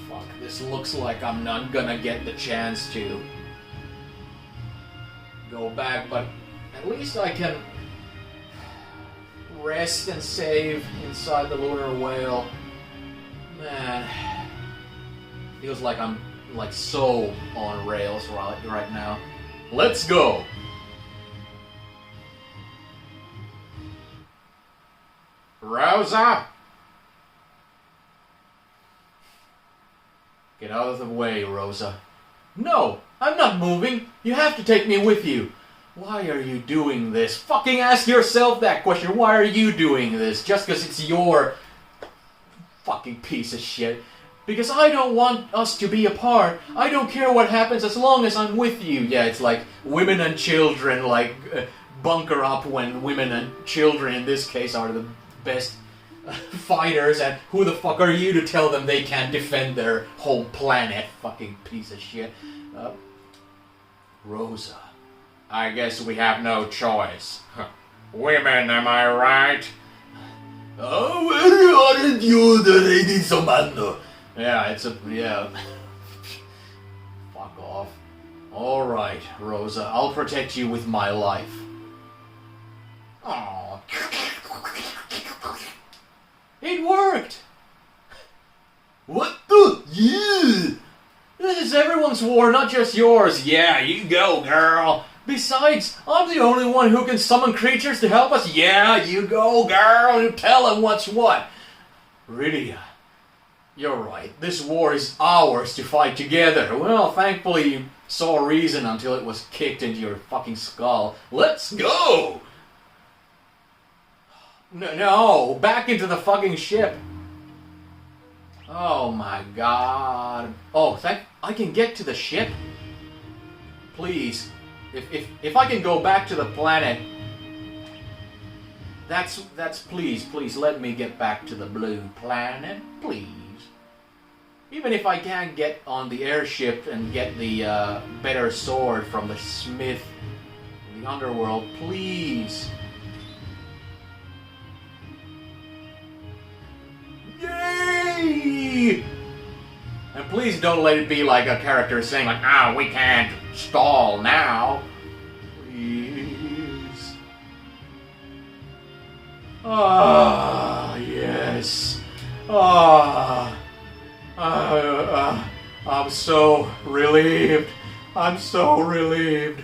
Fuck, this looks like I'm not gonna get the chance to go back, but at least I can rest and save inside the lunar whale. Man, feels like I'm like so on rails right now. Let's go! Rosa? Get out of the way, Rosa. No, I'm not moving. You have to take me with you. Why are you doing this? Fucking ask yourself that question. Why are you doing this? Just because it's your fucking piece of shit. Because I don't want us to be apart. I don't care what happens as long as I'm with you. Yeah, it's like women and children like bunker up when women and children in this case are the best fighters, and who the fuck are you to tell them they can't defend their whole planet? Fucking piece of shit. Rosa. I guess we have no choice. Women, am I right? Oh, where aren't you the lady Somando? Yeah, yeah. Fuck off. Alright, Rosa, I'll protect you with my life. Oh. It worked! What the? Yeah! This is everyone's war, not just yours. Yeah, you go, girl. Besides, I'm the only one who can summon creatures to help us. Yeah, you go, girl. You tell them what's what. Rydia, you're right. This war is ours to fight together. Well, thankfully you saw reason until it was kicked into your fucking skull. Let's go! No, back into the fucking ship. Oh my god. Oh, I can get to the ship? Please. If I can go back to the planet, that's please let me get back to the blue planet, please. Even if I can't get on the airship and get the better sword from the smith in the underworld, please. Yay! And please don't let it be like a character saying like, we can't stall now. Please. Yes. I'm so relieved. I'm so relieved.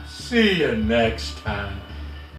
See you next time.